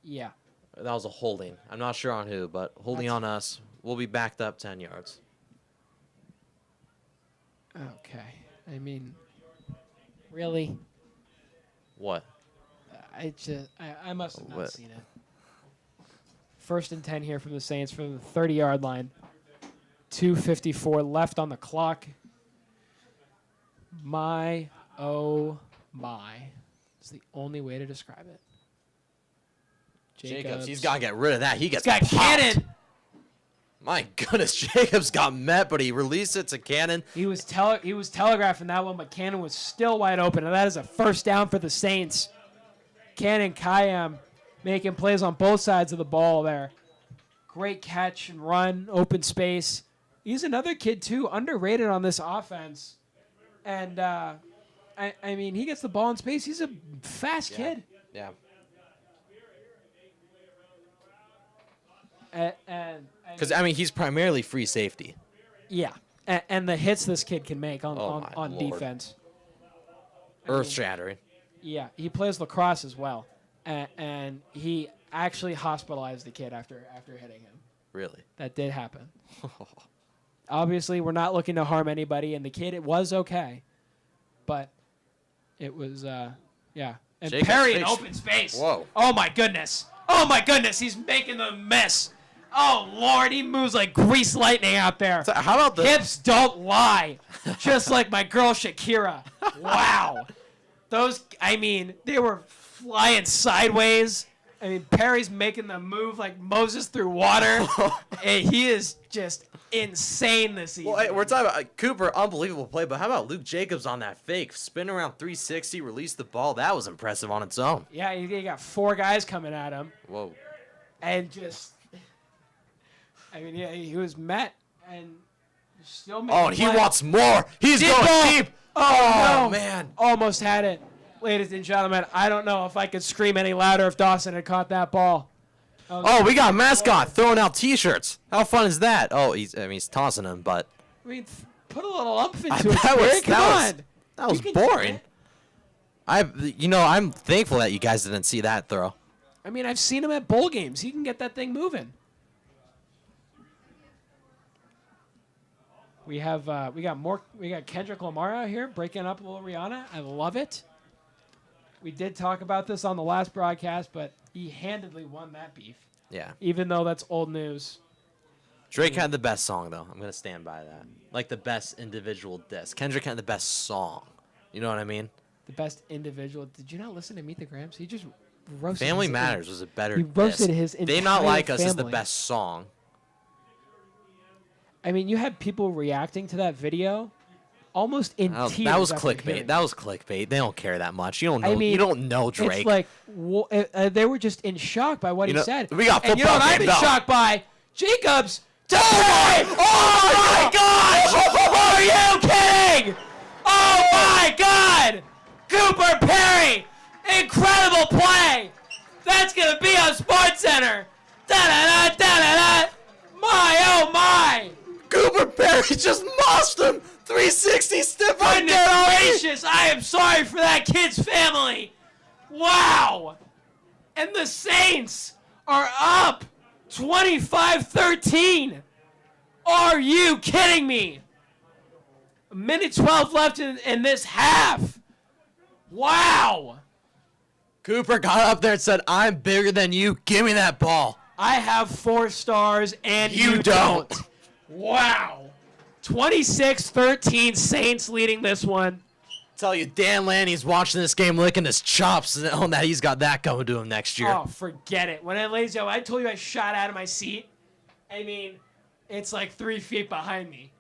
Yeah. That was a holding. I'm not sure on who, but holding on us. We'll be backed up 10 yards. Okay. I mean, really? What? I must have not seen it. 1st and 10 here from the Saints from the 30-yard line. 2:54 left on the clock. My, oh my. It's the only way to describe it. Jacobs, he's got to get rid of that. He gets got popped. Cannon. My goodness, Jacobs got met, but he released it to Cannon. He was telegraphing that one, but Cannon was still wide open, and that is a first down for the Saints. Cannon Kayam making plays on both sides of the ball there. Great catch and run, open space. He's another kid, too, underrated on this offense. And, I mean, he gets the ball in space. He's a fast kid. Yeah. Because, I mean, he's primarily free safety. Yeah. And the hits this kid can make on defense. Earth-shattering. Yeah, he plays lacrosse as well. And he actually hospitalized the kid after hitting him. Really? That did happen. Obviously, we're not looking to harm anybody, and the kid, it was okay. But it was, yeah. And Jacobs Perry in open space. Whoa. Oh, my goodness. Oh, my goodness. He's making the miss. Oh, Lord. He moves like grease lightning out there. So how about the hips don't lie? Just like my girl Shakira. Wow. Those, I mean, they were flying sideways. I mean, Perry's making the move like Moses through water. And he is just insane this season. Well, hey, we're talking about Cooper, unbelievable play, but how about Luke Jacobs on that fake? Spin around 360, release the ball. That was impressive on its own. Yeah, he got 4 guys coming at him. Whoa. And just, I mean, yeah, he was met and still making Oh, and he wants more. He's Deep going ball. deep. Oh, no. Man. Almost had it. Ladies and gentlemen, I don't know if I could scream any louder if Dawson had caught that ball. Oh, we got a mascot throwing out T-shirts. How fun is that? Oh, he's tossing them, but I mean, put a little umph into it. That was boring. I'm thankful that you guys didn't see that throw. I mean, I've seen him at bowl games. He can get that thing moving. We got Kendrick Lamar out here breaking up a little Rihanna. I love it. We did talk about this on the last broadcast, but he handedly won that beef. Yeah. Even though that's old news. Drake had the best song, though. I'm going to stand by that. Like the best individual disc. Kendrick had the best song. You know what I mean? The best individual. Did you not listen to Meet the Grams? He just roasted Family Matters was a better disc. He roasted his entire They Not Like Us family. is the best song. I mean, you had people reacting to that video almost in tears. That was after clickbait. hearing That was clickbait. They don't care that much. You don't know. I mean, you don't know Drake. It's like they were just in shock by what he said. We got football. And you know what I'm in shock by? Jacobs. Oh my gosh! Are you kidding? Oh my God! Cooper Perry, incredible play. That's gonna be on SportsCenter. Da da da da da da. My oh my! Gilbert Perry just mossed him. 360 stiff on Goodness gracious, I am sorry for that kid's family. Wow. And the Saints are up 25-13. Are you kidding me? A minute 12 left in this half. Wow. Cooper got up there and said, "I'm bigger than you. Give me that ball." I have 4 stars, and You don't. Wow. 26-13, Saints leading this one. Tell you, Dan Lanny's watching this game licking his chops knowing that he's got that coming to him next year. Oh, forget it. When I told you I shot out of my seat, I mean, it's like 3 feet behind me.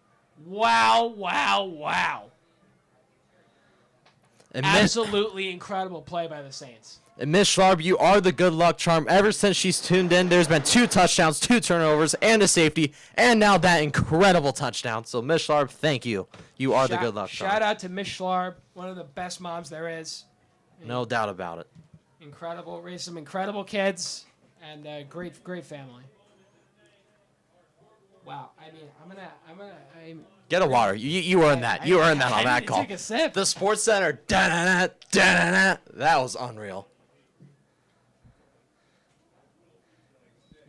Wow, wow, wow. Absolutely incredible play by the Saints. And Miss Schlarb, you are the good luck charm. Ever since she's tuned in, there's been 2 touchdowns, 2 turnovers, and a safety, and now that incredible touchdown. So, Miss Schlarb, thank you. You are the good luck charm. Shout out to Miss Schlarb, one of the best moms there is. No doubt about it. Incredible. Raised some incredible kids, and great family. Wow. I mean, I'm Get a water. You earned that. You earned that on that call. Take a sip. The Sports Center. Da-da-da, da-da-da. That was unreal.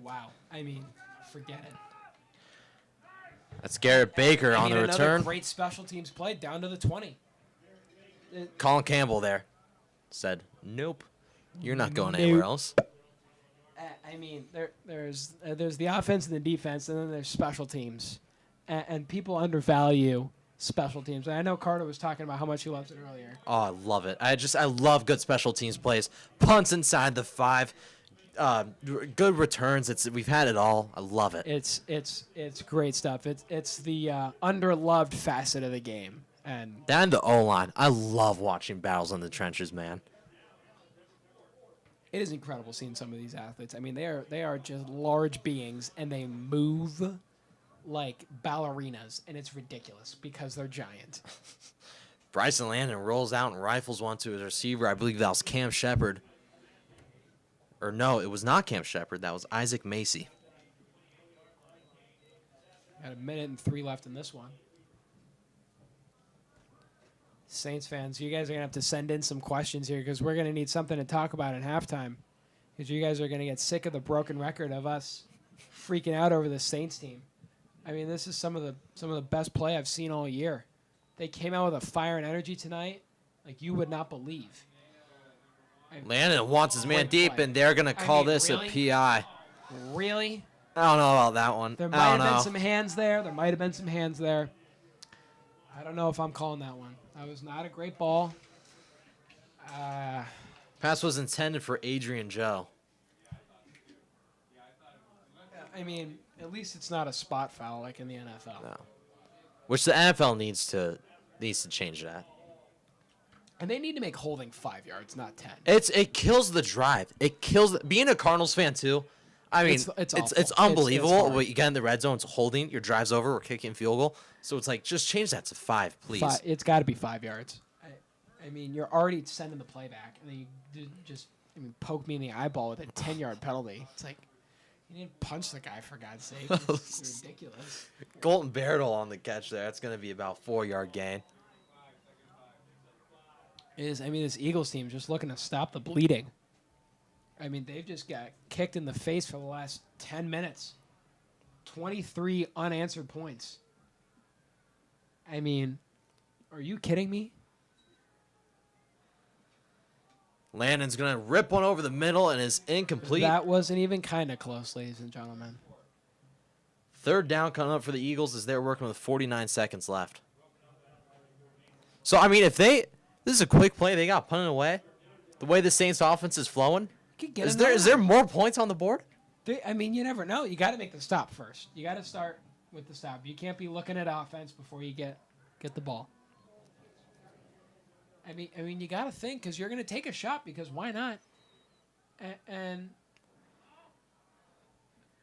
Wow. I mean, forget it. That's Garrett Baker on the return. Another great special teams play down to the 20. Colin Campbell there said, nope, you're not going anywhere else. I mean, there's the offense and the defense, and then there's special teams. And people undervalue special teams. And I know Carter was talking about how much he loves it earlier. Oh, I love it. I love good special teams plays. Punts inside the 5. Good returns. We've had it all. I love it. It's great stuff. It's the underloved facet of the game. And the O-line. I love watching battles in the trenches, man. It is incredible seeing some of these athletes. I mean, they are just large beings, and they move like ballerinas, and it's ridiculous because they're giant. Bryson Landon rolls out and rifles one to his receiver. I believe that was Cam Shepard. Or no, it was not Cam Shepard. That was Isaac Macy. Got 1 minute and 3 left in this one. Saints fans, you guys are going to have to send in some questions here because we're going to need something to talk about in halftime because you guys are going to get sick of the broken record of us freaking out over the Saints team. I mean, this is some of the best play I've seen all year. They came out with a fire and energy tonight like you would not believe. Landon wants his man deep, and they're going to call this really? a PI. Really? I don't know about that one. There might have been some hands there. I don't know if I'm calling that one. That was not a great ball. Pass was intended for Adrian Joe. I mean, at least it's not a spot foul like in the NFL. No. Which the NFL needs to change that. And they need to make holding 5 yards, not 10. It kills the drive. It kills being a Cardinals fan too. I mean, it's unbelievable. What you get in the red zone, it's holding. Your drive's over. We're kicking field goal. So it's like just change that to 5, please. It's got to be 5 yards. I mean, you're already sending the play back, and then you just poke me in the eyeball with a 10-yard penalty. It's like you didn't punch the guy for God's sake. It's ridiculous. Colton Bertle on the catch there. That's going to be about 4-yard gain. This Eagles team is just looking to stop the bleeding. I mean, they've just got kicked in the face for the last 10 minutes. 23 unanswered points. I mean, are you kidding me? Landon's going to rip one over the middle and is incomplete. That wasn't even kind of close, ladies and gentlemen. 3rd down coming up for the Eagles as they're working with 49 seconds left. So, I mean, this is a quick play. They got punted away. The way the Saints offense is flowing. Is there more points on the board? You never know. You got to make the stop first. You got to start with the stop. You can't be looking at offense before you get the ball. I mean, you got to think because you're going to take a shot because why not? And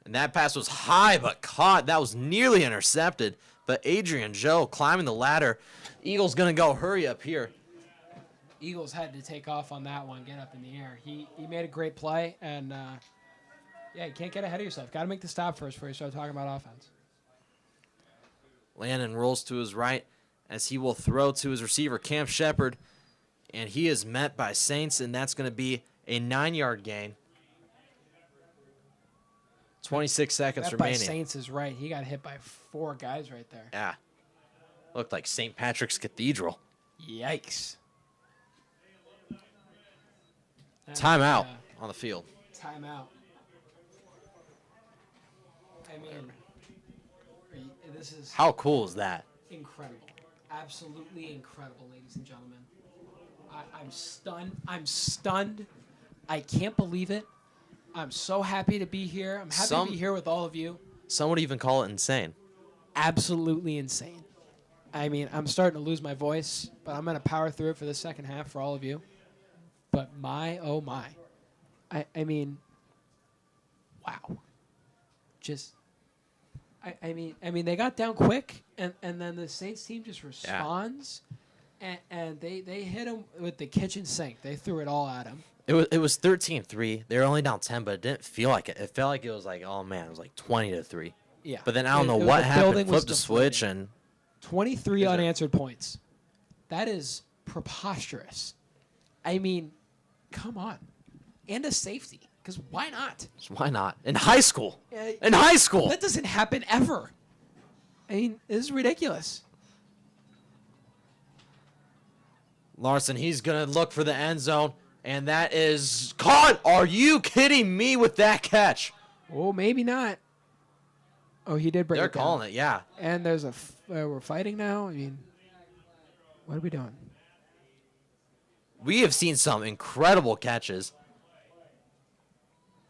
that pass was high but caught. That was nearly intercepted. But Adrian Joe climbing the ladder. Eagles going to go hurry up here. Eagles had to take off on that one, get up in the air. He made a great play, and, you can't get ahead of yourself. Got to make the stop first before you start talking about offense. Landon rolls to his right as he will throw to his receiver, Cam Shepard, and he is met by Saints, and that's going to be a 9-yard gain. 26 seconds remaining. By Saints is right. He got hit by 4 guys right there. Yeah. Looked like St. Patrick's Cathedral. Yikes. Timeout on the field. Timeout. I mean, this is How cool is that? incredible. Absolutely incredible, ladies and gentlemen. I'm stunned. I'm stunned. I can't believe it. I'm so happy to be here. I'm happy to be here with all of you. Some would even call it insane. Absolutely insane. I mean, I'm starting to lose my voice, but I'm going to power through it for the second half for all of you. But my, oh my. I mean, wow. Just, I mean, they got down quick, and then the Saints team just responds, and they hit him with the kitchen sink. They threw it all at him. It was 13-3. They were only down 10, but it didn't feel like it. It felt like it was like, oh man, it was like 20-3. Yeah. But then I don't know what happened. Flipped the switch deflating. and 23 unanswered points. That is preposterous. I mean, come on. And a safety, because why not? why not? In high school. In high school. That doesn't happen ever. I mean, this is ridiculous. Larson, he's going to look for the end zone, and that is caught. Are you kidding me with that catch? Oh, maybe not. Oh, he did bring They're it down. calling it, yeah. And there's we're fighting now. I mean, what are we doing? We have seen some incredible catches.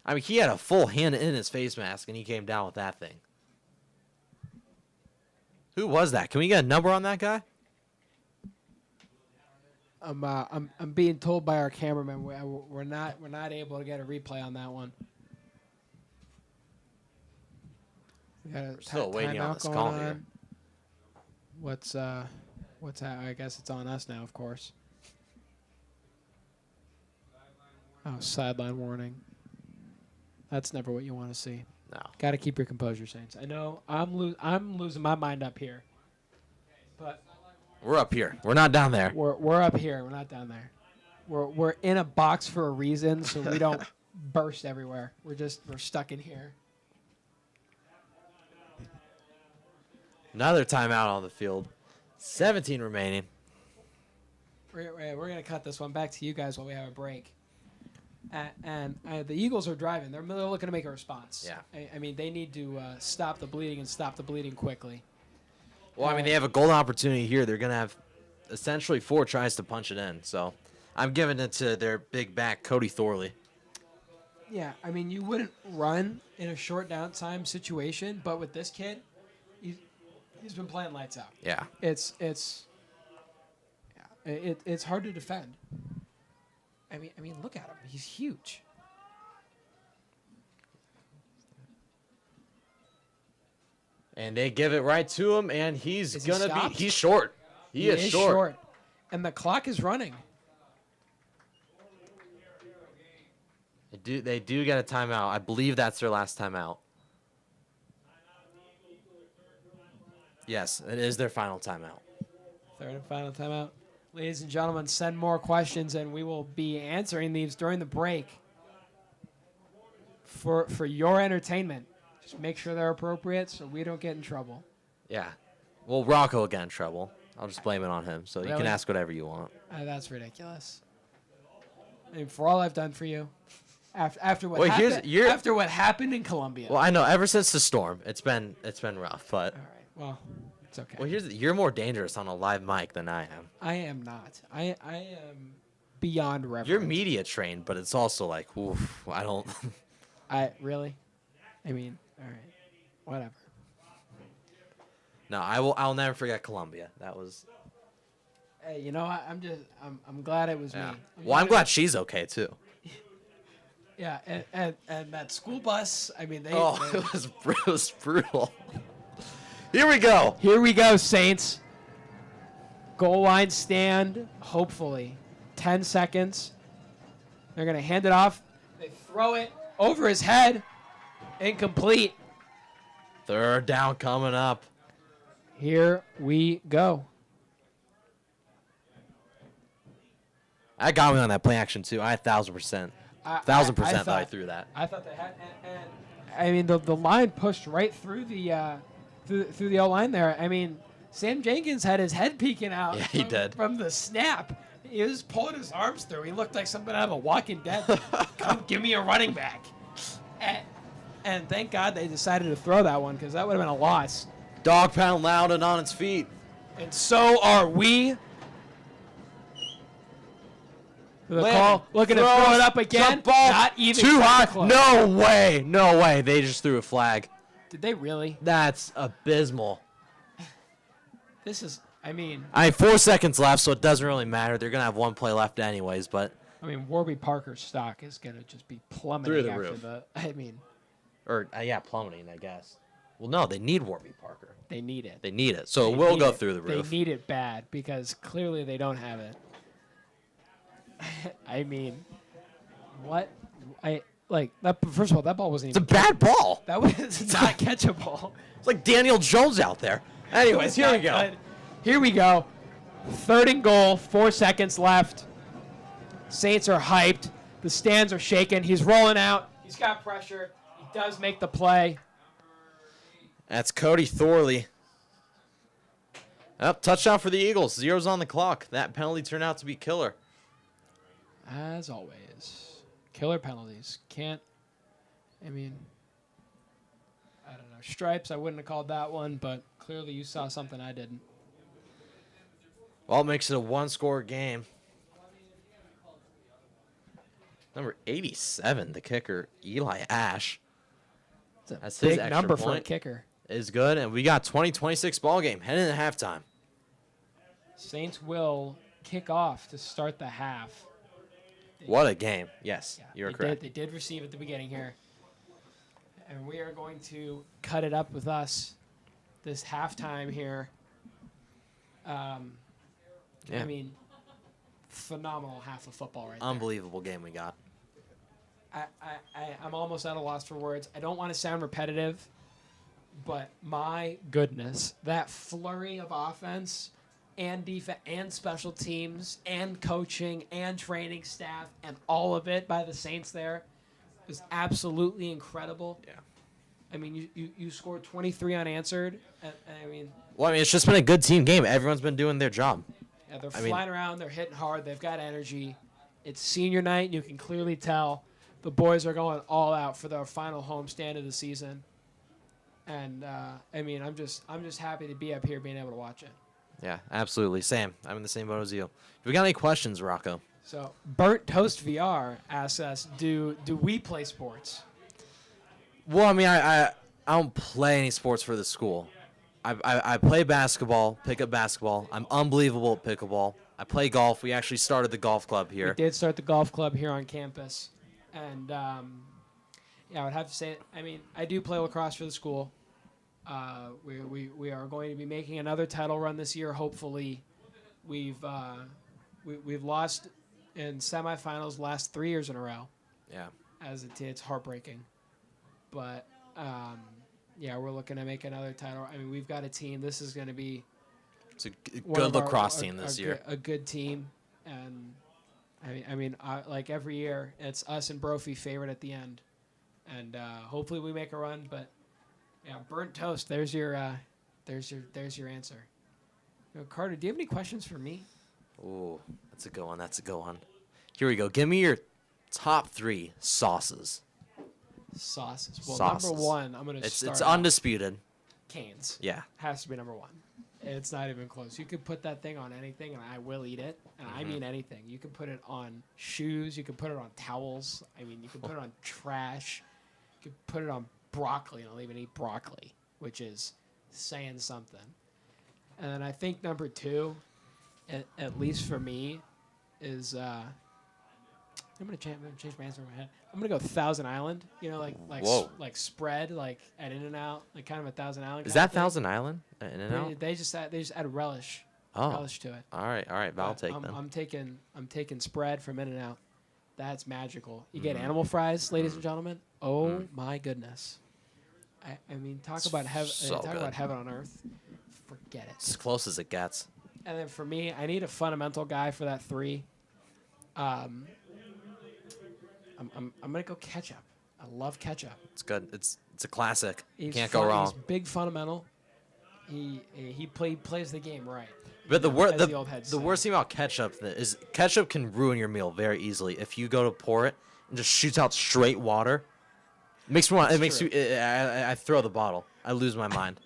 I mean, he had a full hand in his face mask, and he came down with that thing. Who was that? Can we get a number on that guy? I'm being told by our cameraman we're not able to get a replay on that one. We got a still waiting on timeout this going call on. here. What's that? I guess it's on us now, of course. Oh, sideline warning. That's never what you want to see. No. Got to keep your composure, Saints. I know I'm losing my mind up here, but We're up here. We're not down there. we're up here. We're not down there. We're in a box for a reason, so we don't burst everywhere. We're stuck in here. Another timeout on the field. 17 remaining. We're gonna cut this one back to you guys while we have a break. And the Eagles are driving. They're looking to make a response. Yeah. I mean, they need to stop the bleeding and stop the bleeding quickly. Well, I mean, they have a golden opportunity here. They're going to have essentially 4 tries to punch it in. So I'm giving it to their big back, Cody Thorley. Yeah, I mean, you wouldn't run in a short downtime situation, but with this kid, he's been playing lights out. Yeah. It's hard to defend. I mean, look at him. He's huge. And they give it right to him, and he's Is he going to stopped? be – he's short. He is short. And the clock is running. They do get a timeout. I believe that's their last timeout. Yes, it is their final timeout. Third and final timeout. Ladies and gentlemen, send more questions, and we will be answering these during the break for your entertainment. Just make sure they're appropriate so we don't get in trouble. Yeah. Well, Rocco will get in trouble. I'll just blame it on him. So you can Really? ask whatever you want. That's ridiculous. I mean, for all I've done for you, after what Wait, happened, after what happened in Columbia. Well, I know. Ever since the storm, it's been rough. But All right. Well, it's okay. well, you're more dangerous on a live mic than I am. I am not. I am beyond reverent. You're media trained, but it's also like, oof, I don't. Really? I mean, all right. Whatever. No, I'll never forget Columbia. That was. Hey, you know what? I'm glad it was Yeah. me. Well, I'm glad she's okay too. Yeah, and that school bus. I mean, It was brutal. Here we go. Here we go, Saints. Goal line stand. Hopefully, 10 seconds. They're gonna hand it off. They throw it over his head. Incomplete. Third down coming up. Here we go. I got me on that play action too. I 1,000%. 1,000% thought I threw that. I thought they had. And I mean, the line pushed right through the through the O line there. I mean, Sam Jenkins had his head peeking out. Yeah, he did. From the snap. He was pulling his arms through. He looked like something out of a Walking Dead. Come give me a running back. And thank God they decided to throw that one because that would have been a loss. Dog pound loud and on its feet. And so are we. The call, looking to throw it up again. Ball Not even too high. close. No way. No way. They just threw a flag. Did they really? That's abysmal. This is, I mean. 4 seconds left, so it doesn't really matter. They're going to have one play left anyways, but. I mean, Warby Parker's stock is going to just be plummeting Through the after roof. Plummeting, I guess. Well, no, they need Warby Parker. They need it. They need it, so it will go through the roof. They need it bad because clearly they don't have it. I mean, what? First of all, that ball wasn't It's a even. bad ball. That was not catchable. It's like Daniel Jones out there. Anyways, here we go. Here we go. 3rd and goal, 4 seconds left. Saints are hyped. The stands are shaking. He's rolling out. He's got pressure. He does make the play. That's Cody Thorley. Touchdown for the Eagles. 0's on the clock. That penalty turned out to be killer. As always. Killer penalties. I don't know. Stripes, I wouldn't have called that one, but clearly you saw something I didn't. Well, it makes it a 1-score game. Number 87, the kicker, Eli Ash. That's his big number for a point kicker. Is good, and we got 20-26 ball game heading into halftime. Saints will kick off to start the half. What a game. Yes, Yeah, you're correct. They did receive at the beginning here. And we are going to cut it up with us this halftime here. I mean, phenomenal half of football right there. Unbelievable game we got. I'm almost at a loss for words. I don't want to sound repetitive, but my goodness, that flurry of offense and defense and special teams and coaching and training staff and all of it by the Saints there was absolutely incredible. Yeah. I mean, you scored 23 unanswered. Well, it's just been a good team game. Everyone's been doing their job. Yeah, they're flying around. They're hitting hard. They've got energy. It's senior night, and you can clearly tell the boys are going all out for their final homestand of the season. And I'm just happy to be up here being able to watch it. Yeah, absolutely. Same. I'm in the same boat as you. If we got any questions, Rocco? So Burnt Toast VR asks us, do we play sports? Well, I don't play any sports for the school. I play basketball, pick up basketball. I'm unbelievable at pickleball. I play golf. We actually started the golf club here. We did start the golf club here on campus. And, I would have to say, I do play lacrosse for the school. We are going to be making another title run this year, hopefully. We've lost in semifinals last 3 years in a row. Yeah. It's heartbreaking. But, we're looking to make another title. We've got a team. This is going to be it's a good lacrosse team this year. A good team. And, like every year, it's us and Brophy favorite at the end. And hopefully we make a run. But, Burnt Toast, there's your answer. Carter, do you have any questions for me? Ooh, that's a good one. Here we go. Give me your top 3 sauces. Sauces. Well, Sauces. number one, I'm going to start. It's undisputed. Canes. Yeah. Has to be number one. It's not even close. You could put that thing on anything, and I will eat it. And I mean anything. You can put it on shoes. You can put it on towels. You can put it on trash. You can put it on broccoli, and I'll even eat broccoli, which is saying something. And then I think number 2, at least for me, is I'm gonna change my answer in my head. I'm gonna go Thousand Island. Like spread, like at In-N-Out, like kind of a Thousand Island. Is that Thousand Island? In-N-Out? They just add relish to it. All right. I'll take them. I'm taking spread from In-N-Out. That's magical. You get animal fries, ladies and gentlemen. Oh my goodness. Talk about heaven. Talk about heaven on earth. Forget it. It's as close as it gets. And then for me, I need a fundamental guy for that 3. I'm gonna go ketchup. I love ketchup. It's good. It's a classic. You He's can't go wrong. He's big fundamental. He plays the game right. But the the worst thing about ketchup is ketchup can ruin your meal very easily if you go to pour it and just shoots out straight water. Makes me want. It It's makes true. you. I throw the bottle. I lose my mind.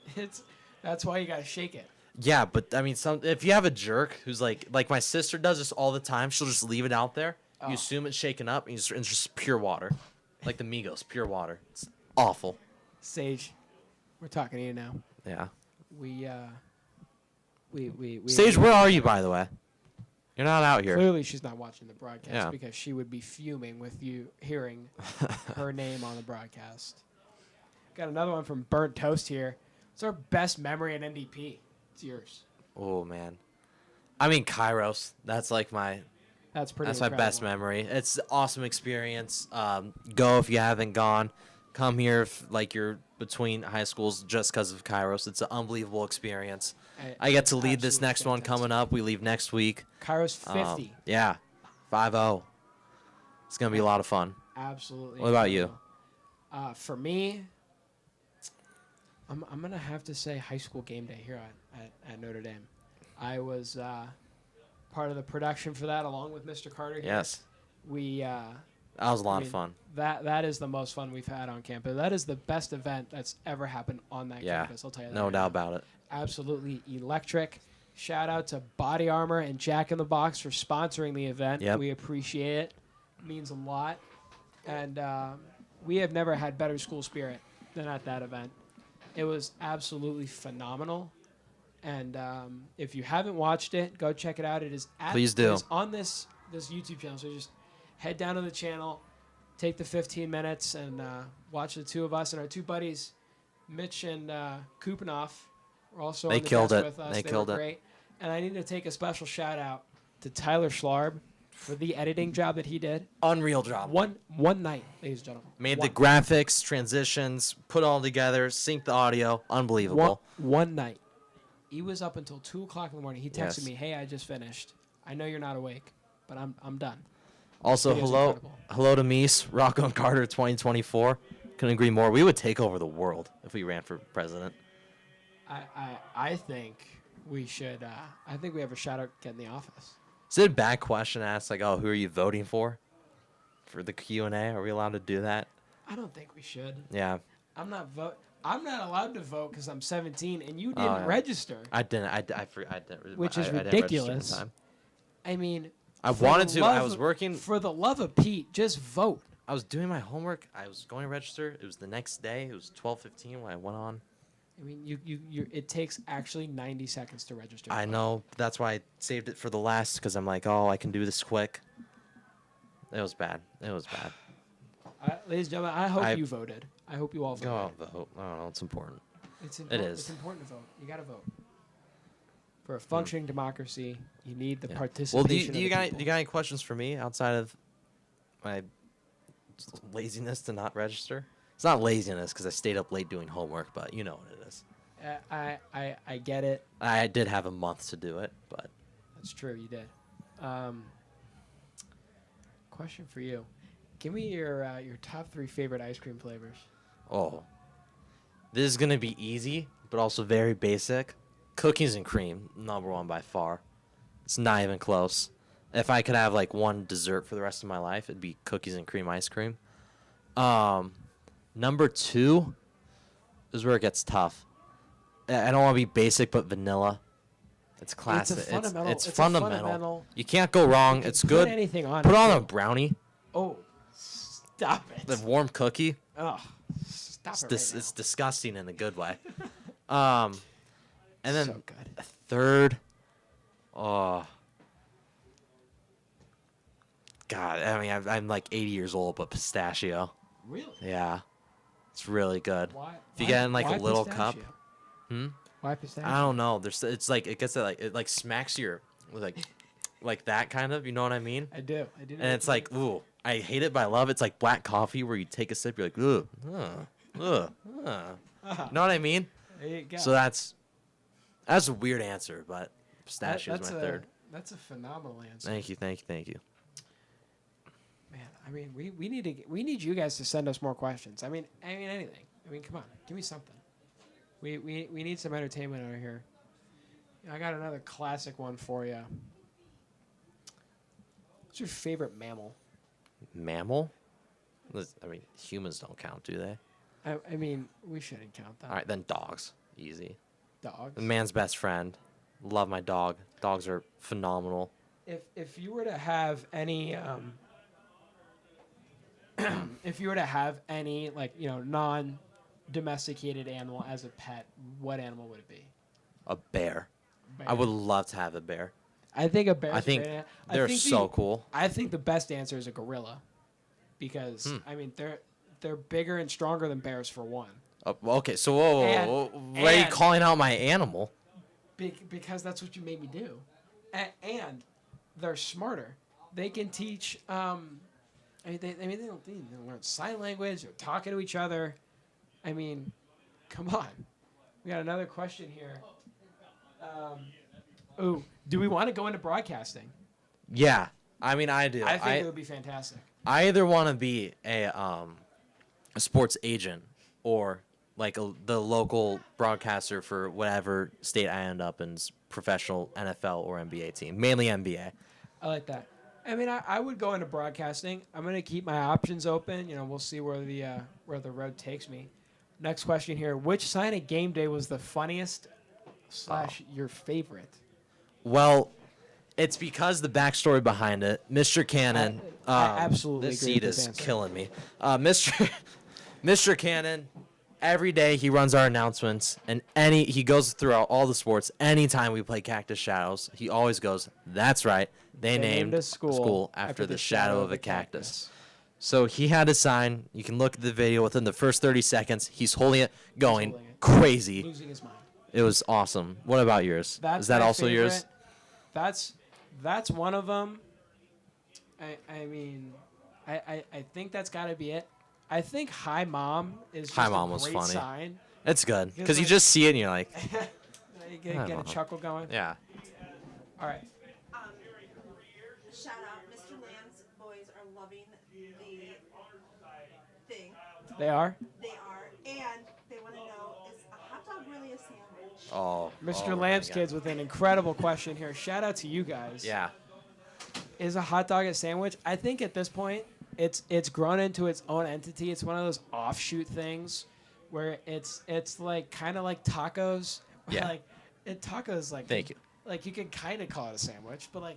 That's why you gotta shake it. Yeah, but I mean, if you have a jerk who's like my sister does this all the time, she'll just leave it out there. Oh. You assume it's shaken up, and it's just pure water, like the Migos, pure water. It's awful. Sage, we're talking to you now. Yeah. We Sage, where are you, by the way? You're not out here. Clearly, she's not watching the broadcast Yeah. because she would be fuming with you hearing her name on the broadcast. Got another one from Burnt Toast here. What's our best memory at NDP? It's yours. Oh man. I mean, Kairos. That's like my. That's pretty. That's my best memory. It's an awesome experience. Go if you haven't gone. Come here if like you're between high schools just because of Kairos. It's an unbelievable experience. I get to lead this Absolutely next one fantastic. coming up. We leave next week. Kairos 50. Yeah, 5-0. It's gonna be a lot of fun. Absolutely. What about you? For me, I'm gonna have to say high school game day here at Notre Dame. I was part of the production for that along with Mr. Carter here. Yes, We that was a lot of fun. That is the most fun we've had on campus. That is the best event that's ever happened on that Yeah, campus. I'll tell you that. no right doubt now. about it. Absolutely electric. Shout out to Body Armor and Jack in the Box for sponsoring the event. Yep. We appreciate it. It means a lot. And we have never had better school spirit than at that event. It was absolutely phenomenal. And if you haven't watched it, go check it out. It is Please do. It is on this YouTube channel. So just head down to the channel, take the 15 minutes, and watch the two of us and our two buddies, Mitch and Kupinoff. Were also They on the killed desk it. with us. They were killed it. great. And I need to take a special shout out to Tyler Schlarb for the editing job that he did. Unreal job. One night, ladies and gentlemen. Made One- the graphics, transitions, put it all together, synced the audio. Unbelievable. One night. He was up until 2 o'clock in the morning. He texted Yes. me, "Hey, I just finished. I know you're not awake, but I'm done." Also, Video's hello incredible. to Mies, Rocco and Carter 2024. Couldn't agree more. We would take over the world if we ran for president. I think we should. I think we have a shot at getting the office. Is it a bad question to ask, like, oh, who are you voting for the Q&A? Are we allowed to do that? I don't think we should. Yeah, I'm not allowed to vote because I'm 17 and you Oh, didn't yeah. register. I didn't. I didn't. Which is I didn't register in ridiculous. time. I mean, I for wanted the to. I love was of- working. For the love of Pete, just vote. I was doing my homework. I was going to register. It was the next day. It was 12:15 when I went on. I mean, you it takes actually 90 seconds to register. I know. That's why I saved it for the last because I'm like, oh, I can do this quick. It was bad. It was bad. Ladies and gentlemen, I hope I- you voted. I hope you all voted. Go out and vote. I don't know. It's important. It's It is. It's important to vote. You got to vote. For a functioning democracy, you need the Yeah. participation Well, of do the you got people. any questions for me outside of my laziness to not register? It's not laziness because I stayed up late doing homework, but you know what it is. I get it. I did have a month to do it, but That's true. You did. Question for you. Give me your top 3 favorite ice cream flavors. oh, this is gonna be easy, but also very basic. Cookies and cream, number one by far. It's not even close. If I could have like one dessert for the rest of my life, it'd be cookies and cream ice cream. Number 2 is where it gets tough. I don't want to be basic, but vanilla. It's classic. It's a fundamental. It's a fundamental. You can't go wrong. It's Put good. anything on Put it, on too. a brownie, Oh, stop it. the warm cookie. Oh, stop It's, it dis- right it's disgusting in a good way. And then So good. a third, oh, God. I mean, I'm like 80 years old, but pistachio. now. Really? Yeah, it's really good. Why? If you why- get in like why a little cup, pistachio? Why pistachio? I don't know. There's, it's like it gets that like it like smacks your like that kind of. You know what I mean? I do. And it's like, ooh, I hate it, but I love it. It's like black coffee where you take a sip, you're like, ugh, ugh. You know what I mean? There you go. So that's a weird answer, but pistachio is my third. That's a phenomenal answer. Thank you. Man, I mean, we need you guys to send us more questions. I mean anything. I mean, come on, give me something. We need some entertainment out here. I got another classic one for you. What's your favorite mammal? Mammal? I mean, humans don't count, do they? I mean, we shouldn't count that. All right, then dogs. Easy. Dogs. The man's best friend. Love my dog. Dogs are phenomenal. If you were to have any if you were to have any non-domesticated animal as a pet, what animal would it be? A bear. I would love to have a bear. I think a bear. I think they're so cool. I think the best answer is a gorilla, because I mean they're bigger and stronger than bears for one. Okay, so whoa, why are you calling out my animal? Because that's what you made me do, and they're smarter. They can teach. They don't learn sign language or talking to each other. I mean, come on. We got another question here. Do we want to go into broadcasting? Yeah, I mean I do. I think it would be fantastic. I either want to be a sports agent or like the local broadcaster for whatever state I end up in, professional NFL or NBA team, mainly NBA. I like that. I mean, I would go into broadcasting. I'm gonna keep my options open. We'll see where the road takes me. Next question here: which sign at game day was the funniest / your favorite? Well, it's because the backstory behind it. Mr. Cannon. I absolutely this agree seat with this is answer. killing me. Mr. Cannon. Every day he runs our announcements, and he goes throughout all the sports. Anytime we play Cactus Shadows, he always goes, "That's right. They named a school after the shadow of a cactus." So he had a sign. You can look at the video within the first 30 seconds. He's holding it, going crazy. Losing his mind. It was awesome. What about yours? That's Is that my also yours? favorite. That's one of them. I mean, I think that's got to be it. I think Hi Mom is just Hi Mom a was great funny. sign. It's good because you like- just see it and you're like, You get a Mom. chuckle going. yeah. All right. Shout out, Mr. Lamb's boys are loving the thing. They are. They are, and they want to know, is a hot dog really a sandwich? Oh, Mr. Lamb's kids with an incredible question here. Shout out to you guys. Yeah. Is a hot dog a sandwich? I think at this point, it's grown into its own entity. It's one of those offshoot things where it's like kind of like tacos. Yeah. Tacos like. Thank you. Like you can kind of call it a sandwich, but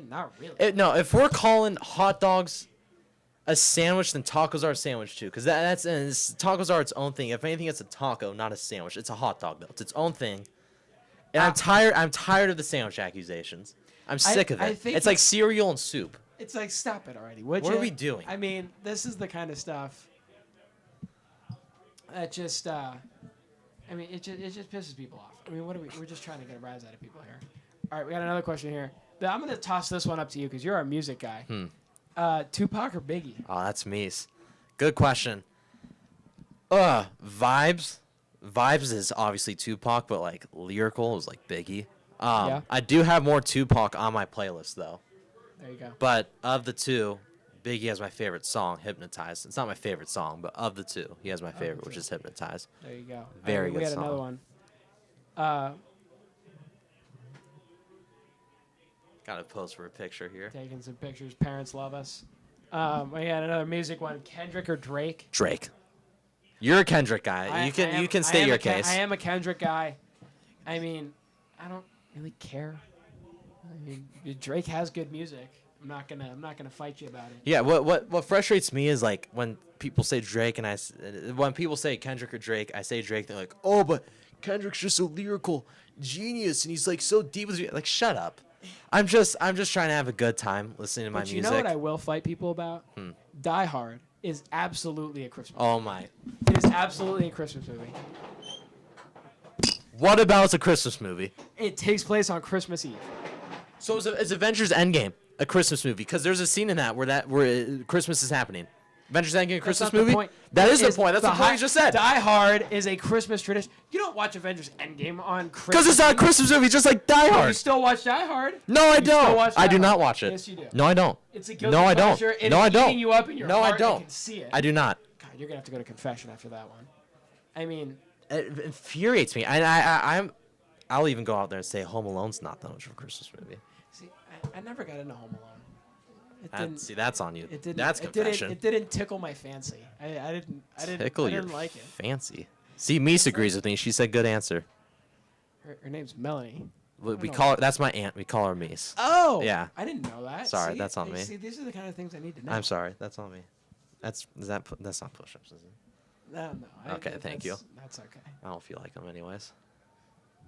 not really. No, if we're calling hot dogs a sandwich, then tacos are a sandwich too. Because tacos are its own thing. If anything, it's a taco, not a sandwich. It's a hot dog though. It's its own thing. And I'm tired of the sandwich accusations. I'm sick of I it. think It's like cereal and soup. It's like, stop it already. What are we doing? I mean, this is the kind of stuff that just, it just pisses people off. I mean, we're just trying to get a rise out of people here. All right, we got another question here. I'm going to toss this one up to you because you're our music guy. Tupac or Biggie? Oh, that's Mies. Good question. Vibes. Vibes is obviously Tupac, but like lyrical is like Biggie. Yeah. I do have more Tupac on my playlist though. There you go. But of the two, Biggie has my favorite song, Hypnotized. It's not my favorite song, but of the two, he has my favorite, which is Hypnotized. There you go. Very We good had song. another one. Gotta pose for a picture here. Taking some pictures. Parents love us. We had another music one. Kendrick or Drake? Drake. You're a Kendrick guy. You can state your case. I am a Kendrick guy. I mean, I don't really care. I mean, Drake has good music. I'm not gonna fight you about it. Yeah, what frustrates me is like when people say Drake and when people say Kendrick or Drake, I say Drake. They're like, oh, but Kendrick's just a lyrical genius and he's like so deep with you. Like, shut up. I'm just trying to have a good time listening to my But music. you know what I will fight people about? Die Hard is absolutely a Christmas. Oh my. It is absolutely a Christmas movie. What about it's a Christmas movie? It takes place on Christmas Eve. So is Avengers Endgame a Christmas movie? Because there's a scene in that where Christmas is happening. Avengers Endgame a Christmas That's not the movie? point. That is the It's point. That's the point you just said. Die Hard is a Christmas tradition. You don't watch Avengers Endgame on Christmas. Because it's not a Christmas movie, just like Die You Hard. still watch Die Hard? No, I You still don't. watch I Die do not Hard. watch it. Yes, you do. No, I don't. It's a guilty No, I don't. pleasure. It No, is I don't. eating you up in your No, I heart. don't. You can see it. I do not. God, you're gonna have to go to confession after that one. I mean, It infuriates me. I'll even go out there and say Home Alone's not that much of a Christmas movie. see, I never got into Home Alone. It didn't. See, that's on you. It didn't. That's confession. It didn't tickle my fancy. I didn't. Tickle I your didn't like it. fancy. See, Mies agrees with me. She said good answer. Her name's Melanie. We call her. That's my aunt. We call her Mies. Oh. Yeah. I didn't know that. Sorry, See? that's on me. See, these are the kind of things I need to know. I'm sorry. That's on me. That's not push-ups, is it? No. Okay, thank you. That's okay. I don't feel like them anyways.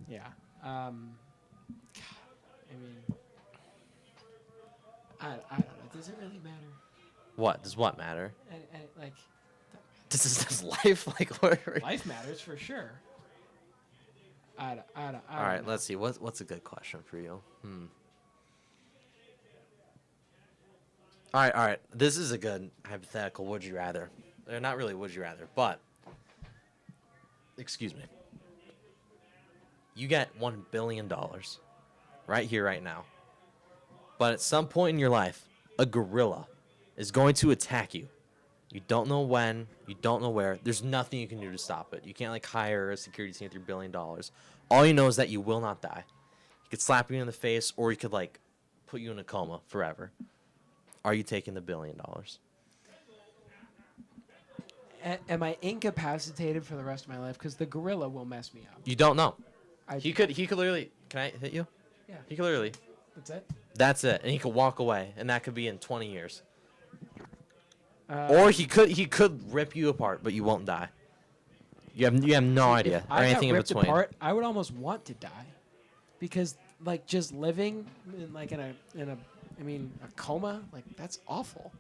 Yeah. God, I mean, I don't know. Does it really matter? What does what matter? And like, Does life like what? life matters for sure. I don't All right, know. let's see. What's a good question for you? All right. This is a good hypothetical. Would you rather? They're not really would you rather, but excuse me. You get $1 billion right here, right now. But at some point in your life, a gorilla is going to attack you. You don't know when. You don't know where. There's nothing you can do to stop it. You can't like hire a security team with your $1 billion. All you know is that you will not die. He could slap you in the face, or he could like put you in a coma forever. Are you taking the $1 billion? Am I incapacitated for the rest of my life? Because the gorilla will mess me up. You don't know. I, He could literally. Can I hit you? Yeah. He could literally. That's it. That's it, and he could walk away, and that could be in 20 years. Or he could rip you apart, but you won't die. You have no idea If or I anything got in ripped between. apart, I would almost want to die, because like just living in a coma, like that's awful.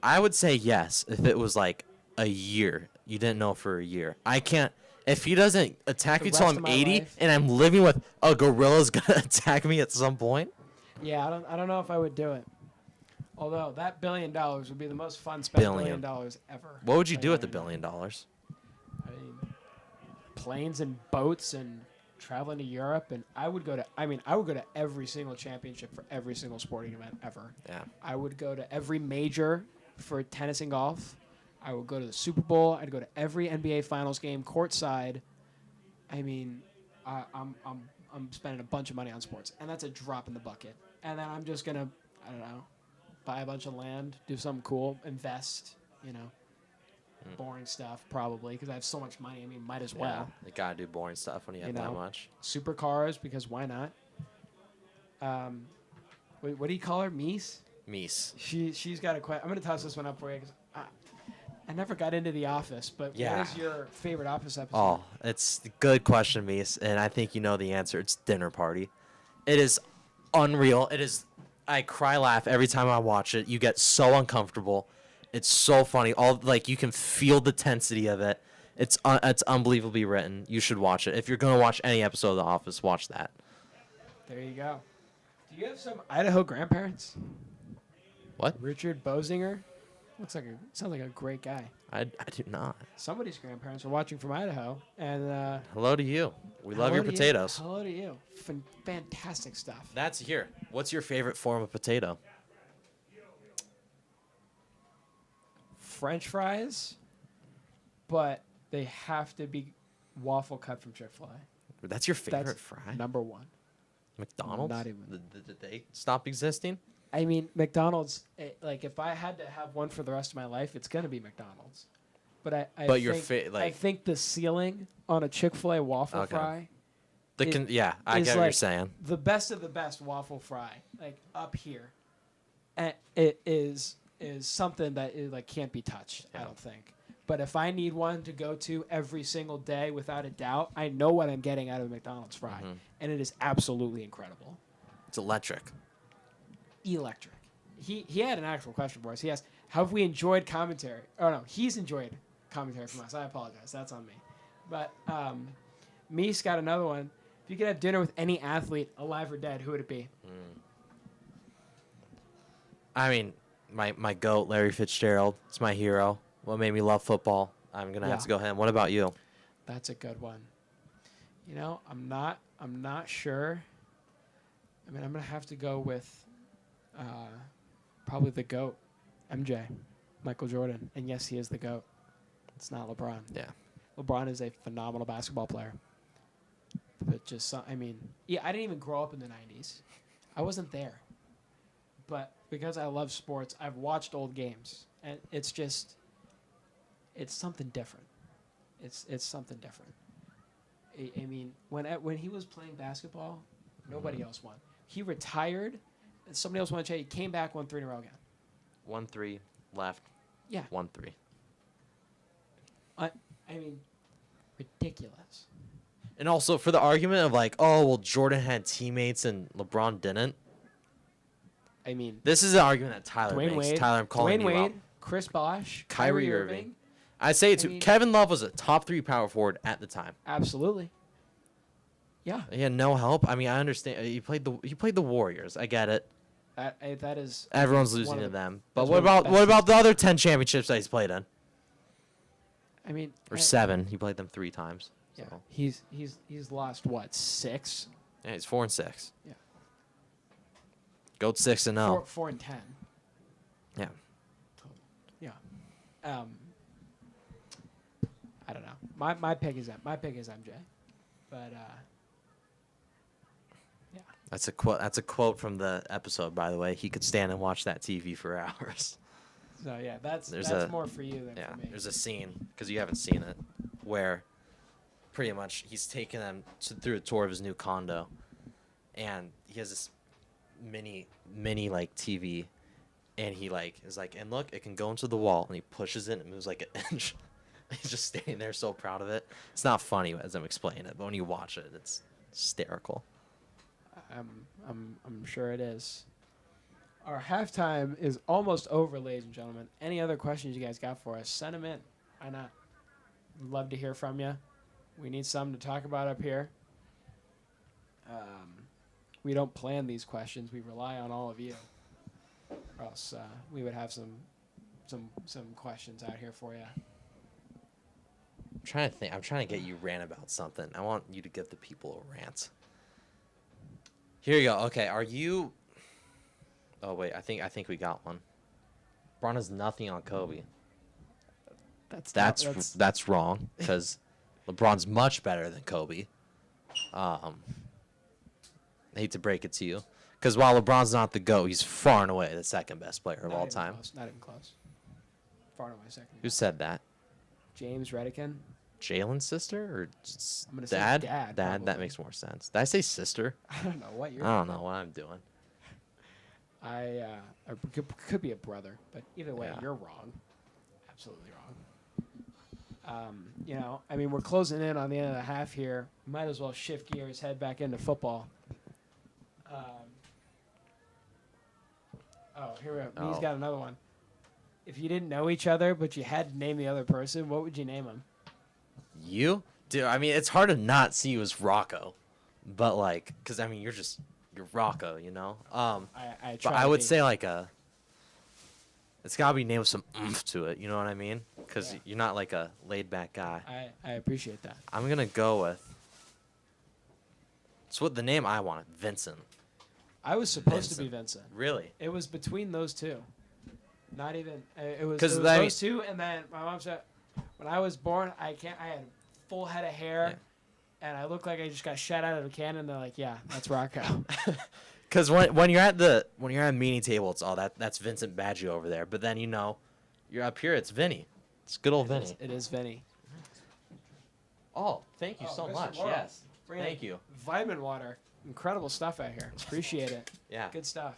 I would say yes if it was like a year. You didn't know for a year. I can't. If he doesn't attack The me till rest I'm of my 80 life? and I'm living with a gorilla's gonna attack me at some point. Yeah, I don't know if I would do it. Although that $1 billion would be the most fun spent $1 billion ever. What would you do with the $1 I billion? mean, planes and boats and traveling to Europe, and I would go to every single championship for every single sporting event ever. Yeah. I would go to every major for tennis and golf. I would go to the Super Bowl. I'd go to every NBA Finals game courtside. I mean, I'm spending a bunch of money on sports, and that's a drop in the bucket. And then I'm just gonna, I don't know, buy a bunch of land, do something cool, invest, boring stuff probably, because I have so much money. I mean, might as well. Yeah, you gotta do boring stuff when you have that much. Supercars, because why not? What do you call her? Mies? Mies. She's got a question. I'm gonna toss this one up for you, because I never got into The Office, but Yeah. what is your favorite Office episode? Oh, it's a good question, Mies, and I think you know the answer. It's Dinner Party. It is unreal. It is. I cry, laugh every time I watch it. You get so uncomfortable. It's so funny. You can feel the tensity of it. It's unbelievably written. You should watch it. If you're gonna watch any episode of The Office, watch that. There you go. Do you have some Idaho grandparents? What? Richard Bozinger? Sounds like a great guy. I do not. Somebody's grandparents are watching from Idaho, and Hello to you. We love hello your to you. potatoes. Hello to you. Fantastic stuff. That's here. What's your favorite form of potato? French fries, but they have to be waffle cut from Chick-fil-A. That's your favorite That's fry? number one. McDonald's? Not even. Did they stop existing? I mean, McDonald's. If I had to have one for the rest of my life, it's gonna be McDonald's. But I think the ceiling on a Chick-fil-A waffle fry. I get what you're saying. The best of the best waffle fry, like up here, and it is something that can't be touched. I don't think. But if I need one to go to every single day, without a doubt, I know what I'm getting out of a McDonald's fry, and it is absolutely incredible. It's electric. Electric. He had an actual question for us. He asked, "Have we enjoyed commentary?" Oh no, he's enjoyed commentary from us. I apologize. That's on me. But Mies got another one. If you could have dinner with any athlete, alive or dead, who would it be? I mean, my GOAT, Larry Fitzgerald. It's my hero. What made me love football. I'm gonna have to go him. What about you? That's a good one. I'm not sure. I mean, I'm gonna have to go with probably the GOAT, MJ, Michael Jordan. And yes, he is the GOAT. It's not LeBron. Yeah. LeBron is a phenomenal basketball player. But I didn't even grow up in the 90s. I wasn't there. But because I love sports, I've watched old games, and it's something different. It's something different. I mean, when he was playing basketball, nobody else won. He retired, and somebody else won a championship. He came back, won 3 in a row again. 1-3 left. Yeah. 1-3. I mean, ridiculous. And also for the argument of like, oh well, Jordan had teammates and LeBron didn't. I mean, this is an argument that Tyler Dwayne makes. Wade, Tyler, I'm calling Dwayne you Wade, out. Chris Bosh, Kyrie Irving. I say it too. Kevin Love was a top 3 power forward at the time. Absolutely. Yeah. He had no help. I mean, I understand. He played the Warriors. I get it. That is. Everyone's losing to them. But what about the other 10 championships that he's played in? I mean, or 7. He played them 3 times. Yeah. So. He's lost what, 6? Yeah, he's 4-6. Yeah. Goat 6-0. 4-10. Yeah. Yeah. I don't know. My pick is MJ, but yeah. That's a quote from the episode, by the way. He could stand and watch that TV for hours. So yeah, that's more for you than for me. There's a scene, because you haven't seen it, where pretty much he's taking them through a tour of his new condo, and he has this mini like TV, and he like is like, and look, it can go into the wall, and he pushes it and it moves like an inch. He's just standing there so proud of it. It's not funny as I'm explaining it, but when you watch it, it's hysterical. I'm sure it is. Our halftime is almost over, ladies and gentlemen. Any other questions you guys got for us? Send them in. Why not? We'd love to hear from you. We need something to talk about up here. We don't plan these questions. We rely on all of you. Or else we would have some questions out here for you. I'm trying to think. I'm trying to get you rant about something. I want you to give the people a rant. Here you go. Okay, are you? Oh wait, I think we got one. LeBron has nothing on Kobe. That's wrong, because LeBron's much better than Kobe. I hate to break it to you, because while LeBron's not the GOAT, he's far and away the second best player of all time. Not even close. Far and away second. Who said that? James Redican. Jalen's sister or I'm gonna dad? Say dad. Dad. That makes more sense. Did I say sister? I don't know what you're. I don't know what I'm doing. I could be a brother, but either way, Yeah. you're wrong. Absolutely wrong. You know, I mean, we're closing in on the end of the half here. Might as well shift gears, head back into football. Here we go. He's got another one. If you didn't know each other, but you had to name the other person, what would you name him? You? Dude, I mean, it's hard to not see you as Rocco. But, like, because, I mean, you're Rocco, you know? But I would say, like, it's got to be named with some oomph to it, you know what I mean? Because you're not, like, a laid-back guy. I appreciate that. I'm going to go with, it's what the name I wanted, Vincent. I was supposed to be Vincent. Really? It was between those two. Not even, it was I those two, and then my mom said, when I was born, I had a full head of hair, and I looked like I just got shot out of a cannon. They're like, yeah, that's Rocco. Because when you're at the meeting table, it's that's Vincent Baggio over there. But then you're up here, it's Vinny. It's good old Vinny. It is Vinny. Oh, thank you so much. Yes, thank you. Vitamin water, incredible stuff out here. Appreciate it. Yeah, good stuff.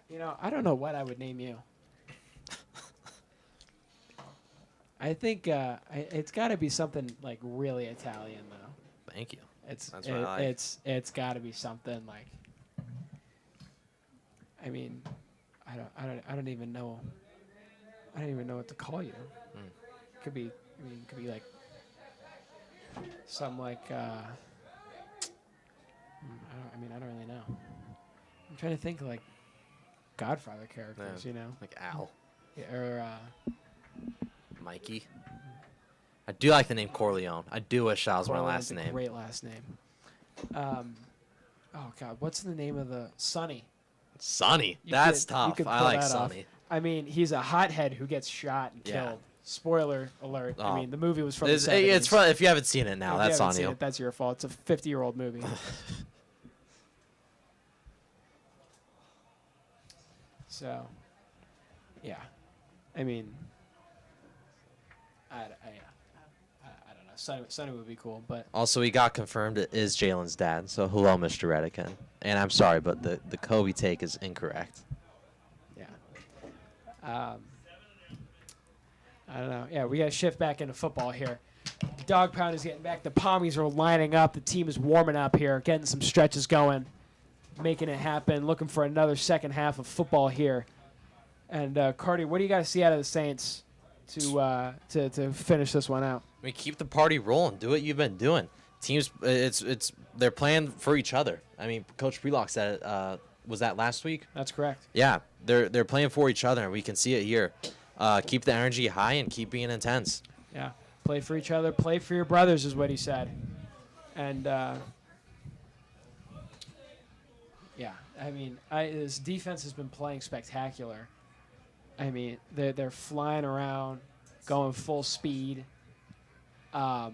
You know, I don't know what I would name you. I think it's got to be something like really Italian, though. Thank you. It's got to be something like. I mean, I don't even know. I don't even know what to call you. Could be like something like. I don't really know. I'm trying to think like. Godfather characters, you know, like Al, or Mikey. I do like the name Corleone. I do wish that was my last name. Great last name. Oh God, what's the name of the Sonny? Sonny, that's tough. I like Sonny. I mean, he's a hothead who gets shot and killed. Spoiler alert. I mean, the movie was from the 70s. It's from, if you haven't seen it now, that's on you. That's your fault. It's a 50-year-old movie. So, yeah. I mean, I don't know. Sonny would be cool, but Also, we got confirmed it is Jalen's dad. So hello, Mr. Redican. And I'm sorry, but the Kobe take is incorrect. yeah. I don't know. Yeah, we got to shift back into football here. The dog pound is getting back. The Pommies are lining up. The team is warming up here, getting some stretches going, making it happen, looking for another second half of football here. And, Cardi, what do you got to see out of the Saints to finish this one out? I mean, keep the party rolling. Do what you've been doing. Teams, they're playing for each other. I mean, Coach Prelock said it. Was that last week? That's correct. Yeah, they're playing for each other, and we can see it here. Keep the energy high and keep being intense. Yeah, play for each other, play for your brothers is what he said. And, yeah, I mean, this defense has been playing spectacular. I mean, they're flying around, going full speed. The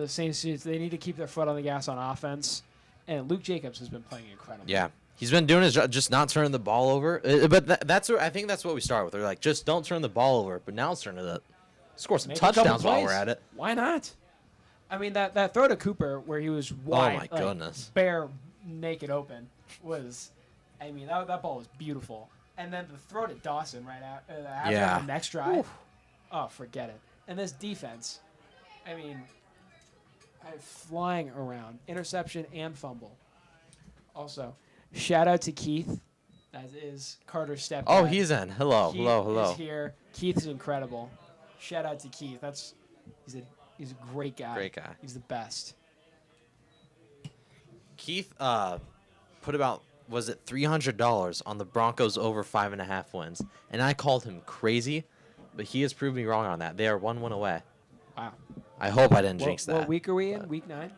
Saints, they need to keep their foot on the gas on offense. And Luke Jacobs has been playing incredible. Yeah, he's been doing his job, just not turning the ball over. But I think that's what we start with. They're like, just don't turn the ball over. But now it's turning to score some touchdowns while we're at it. Why not? I mean, that throw to Cooper where he was wide, oh my goodness, bare naked open was, I mean, that ball was beautiful. And then the throw to Dawson right after the next drive. Oof. Oh, forget it. And this defense, I mean, flying around, interception and fumble. Also, shout out to Keith. That is Carter's stepdad. Oh, he's in. Hello. Keith is here. Keith is incredible. Shout out to Keith. He's a great guy. Great guy. He's the best. Keith put about, was it $300 on the Broncos over 5.5 wins, and I called him crazy, but he has proved me wrong on that. They are 1 win away. Wow. I hope I didn't jinx that. What week are we in? Week 9?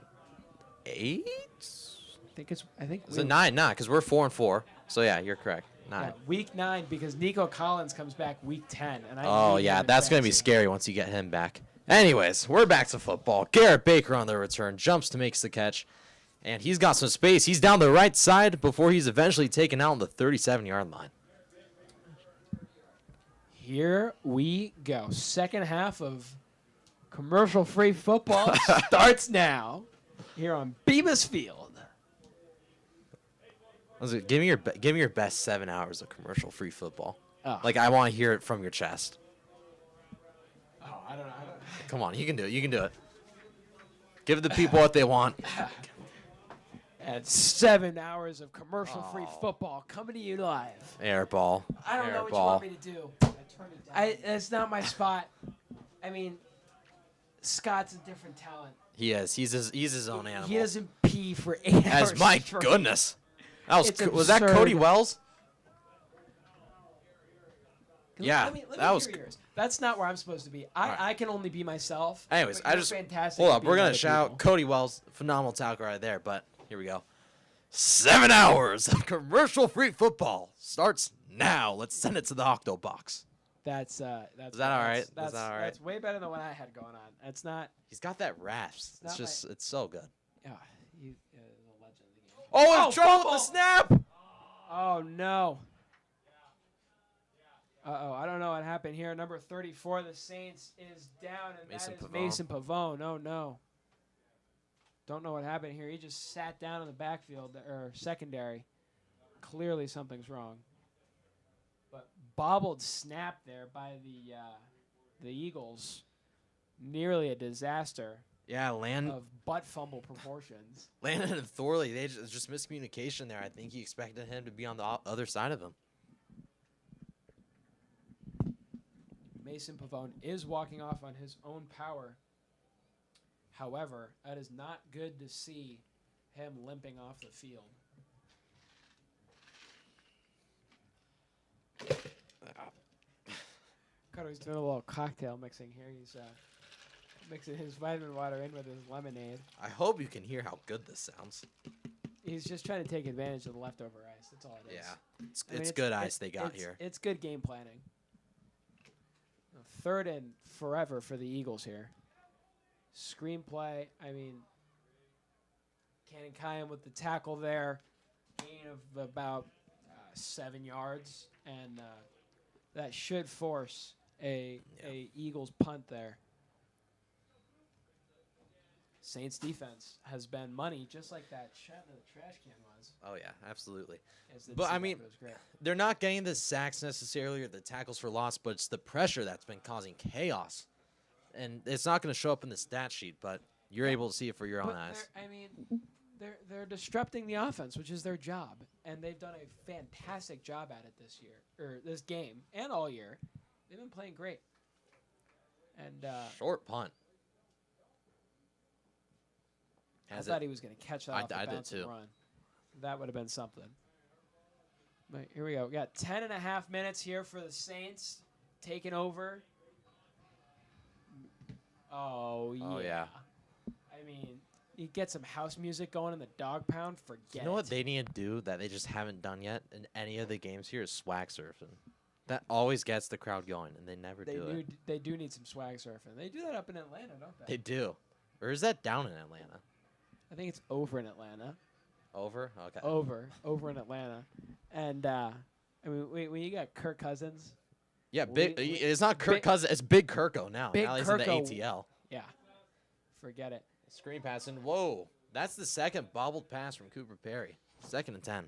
8? I think it's a 9, because we're 4-4. So yeah, you're correct. 9. Yeah, week 9 because Nico Collins comes back week 10, and that's gonna be scary once you get him back. Anyways, we're back to football. Garrett Baker on the return, jumps to makes the catch, and he's got some space. He's down the right side before he's eventually taken out on the 37-yard line. Here we go. Second half of commercial-free football starts now here on Bemis Field. Give me your best 7 hours of commercial-free football. Oh. Like, I want to hear it from your chest. Oh, I don't know. Come on, you can do it. You can do it. Give the people what they want. And 7 hours of commercial-free football coming to you live. Air ball. I don't know what you want me to do. It's not my spot. I mean, Scott's a different talent. He is. He's his own animal. He doesn't pee for 8 hours. My goodness. Was that Cody Wells? Let me hear yours. That's not where I'm supposed to be. I can only be myself. Anyways, fantastic. Hold up. We're gonna shout Cody Wells, phenomenal tackle right there. But here we go. 7 hours of commercial-free football starts now. Let's send it to the Octo Box. Is that all right? That's way better than what I had going on. That's not. He's got that rasp. It's so good. Yeah, he's a legend of the game. Oh, in trouble with the snap. Oh no. Uh-oh, I don't know what happened here. Number 34, the Saints, is down, and that is Mason Pavone. Oh, no. Don't know what happened here. He just sat down in the backfield, or secondary. Clearly something's wrong. But bobbled snap there by the Eagles. Nearly a disaster. Yeah, of butt fumble proportions. Landon and Thorley, they just miscommunication there. I think he expected him to be on the other side of him. Mason Pavone is walking off on his own power. However, that is not good to see him limping off the field. Carter's doing a little cocktail mixing here. He's mixing his vitamin water in with his lemonade. I hope you can hear how good this sounds. He's just trying to take advantage of the leftover ice. That's all it is. Yeah, it's good ice they got here. It's good game planning. 3rd and forever for the Eagles here. Screenplay, I mean, Cannon Kyan with the tackle there. Gain of about 7 yards, and that should force a Eagles punt there. Saints defense has been money, just like that shot in the trash can was. Oh, yeah, absolutely. But, I mean, they're not getting the sacks necessarily or the tackles for loss, but it's the pressure that's been causing chaos. And it's not going to show up in the stat sheet, but you're able to see it for your own eyes. I mean, they're disrupting the offense, which is their job, and they've done a fantastic job at it this year, or this game, and all year. They've been playing great. And short punt. I thought he was going to catch that off the bounce and run. That would have been something. But here we go. We got 10.5 minutes here for the Saints taking over. Oh, yeah. Oh, yeah. I mean, you get some house music going in the dog pound, forget it. You know what they need to do that they just haven't done yet in any of the games here is swag surfing. That always gets the crowd going, and they never do it. They do need some swag surfing. They do that up in Atlanta, don't they? They do. Or is that down in Atlanta? I think it's over in Atlanta. Over? Okay. Over in Atlanta. And, I mean, when you got Kirk Cousins. Yeah, it's not Kirk Cousins. It's Big Kirko now. Big now he's Kirko, in the ATL. Yeah. Forget it. Screen passing. Whoa. That's the second bobbled pass from Cooper Perry. 2nd and 10.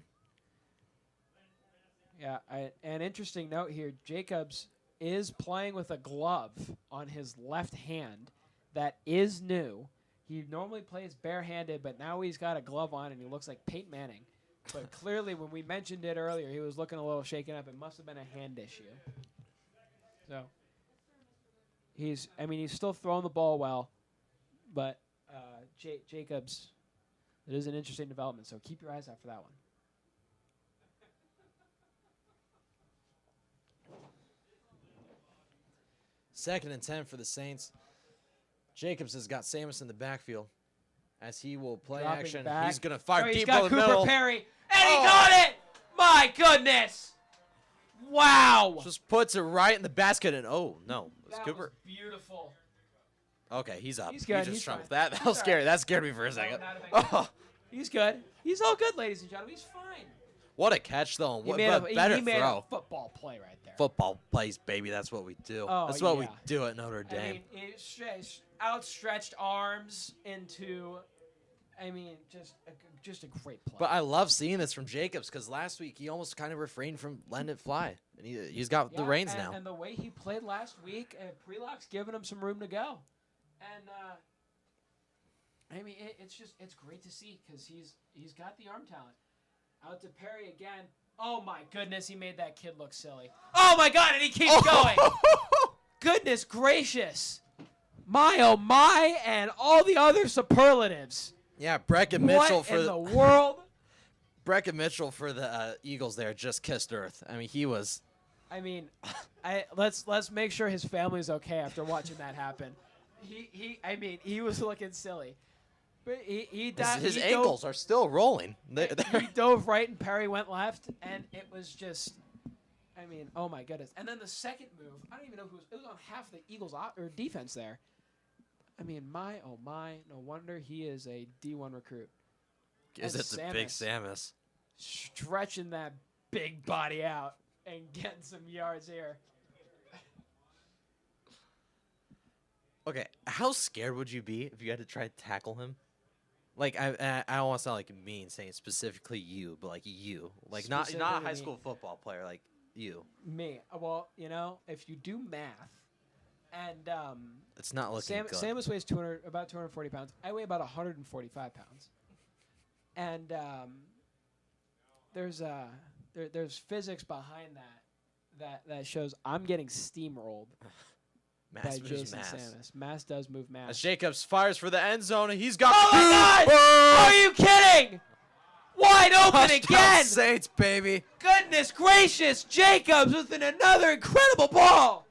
Yeah, an interesting note here. Jacobs is playing with a glove on his left hand that is new. He normally plays barehanded, but now he's got a glove on, and he looks like Peyton Manning. But clearly, when we mentioned it earlier, he was looking a little shaken up. It must have been a hand issue. So, he's still throwing the ball well, but Jacobs, it is an interesting development, so keep your eyes out for that one. Second and 10 for the Saints. Jacobs has got Samus in the backfield as he will play Dropping action. back. He's going to fire he's deep got over the Cooper middle. Perry, and he got it! My goodness! Wow! Just puts it right in the basket, and oh, no. It's That Cooper. was beautiful. Okay, he's up. He's good. He He's just fine. That was scary. That scared me for a second. not a big deal. He's good. He's all good, ladies and gentlemen. He's fine. What a catch, though. And He what made better he made throw. a football play right there. Football plays, baby. That's what we do. Oh, That's what yeah. we do at Notre Dame. I mean, outstretched arms into, just a great play. But I love seeing this from Jacobs because last week he almost kind of refrained from letting it fly. And he's got the reins now. And the way he played last week, Prelock's giving him some room to go. And, it's great to see because he's got the arm talent. Out to Perry again. Oh, my goodness, he made that kid look silly. Oh, my God, and he keeps going. Goodness gracious. My, oh, my, and all the other superlatives. Yeah, Breckin Mitchell for the world? Breckin Mitchell for the Eagles there just kissed earth. I mean, he was. Let's make sure his family's okay after watching that happen. He was looking silly. But his ankles are still rolling. He dove right and Perry went left, and it was just, oh my goodness. And then the second move, I don't even know it was on half the Eagles or defense there. My, oh my, no wonder he is a D1 recruit. Is it the big Samus? Stretching that big body out and getting some yards here. Okay, how scared would you be if you had to try to tackle him? Like, I don't want to sound like mean saying specifically you, but like you. Like, not a high school football player, like you. Me. Well, if you do math, and it's not looking good. Samus weighs about 240 pounds. I weigh about 145 pounds. And there's physics behind that shows I'm getting steamrolled. Mass by moves Jason mass. Samus. Mass does move mass. As Jacobs fires for the end zone, and he's got. Oh my God! Are you kidding? Wide open again! Saints, baby. Goodness gracious! Jacobs with another incredible ball.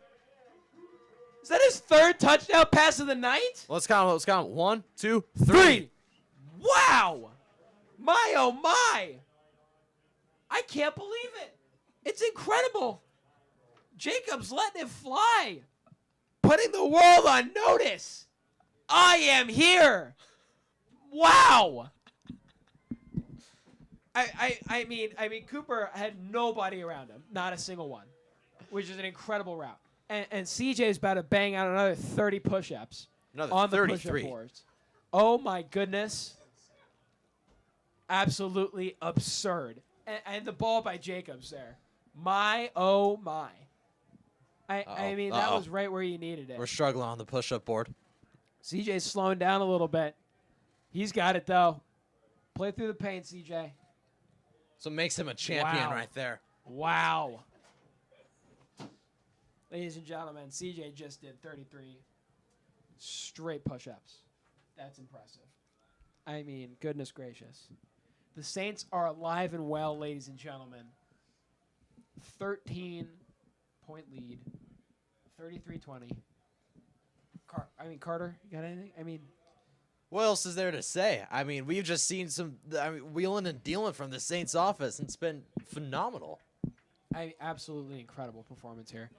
Is that his third touchdown pass of the night? Let's count. 1, 2, 3. Wow! My oh my! I can't believe it. It's incredible. Jacobs letting it fly. Putting the world on notice. I am here. Wow. I mean, Cooper had nobody around him, not a single one, which is an incredible route. And CJ is about to bang out another 30 push-ups Another on the 33. push-up boards. Oh my goodness! Absolutely absurd. And the ball by Jacobs there. My oh my. I mean, that was right where you needed it. We're struggling on the push-up board. CJ's slowing down a little bit. He's got it though. Play through the paint, CJ. So it makes him a champion Wow. right there. Wow. Ladies and gentlemen, CJ just did 33 straight push-ups. That's impressive. I mean, goodness gracious. The Saints are alive and well, ladies and gentlemen. 13-point lead. 33-20. Carter, you got anything? I mean, What else is there to say? I mean, we've just seen some wheeling and dealing from the Saints office, and it's been phenomenal. absolutely incredible performance here.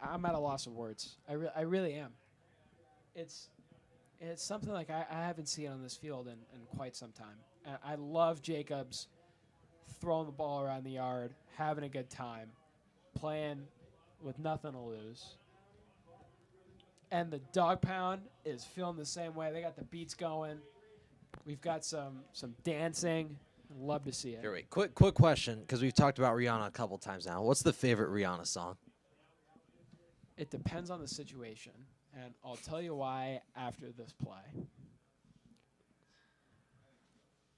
I'm at a loss of words. I really am. It's something like I haven't seen on this field in quite some time. I love Jacobs throwing the ball around the yard, having a good time, playing with nothing to lose. And the dog pound is feeling the same way. They got the beats going. We've got some dancing. Love to see it. Here, wait. Quick question, because we've talked about Rihanna a couple times now. What's the favorite Rihanna song? It depends on the situation, and I'll tell you why after this play.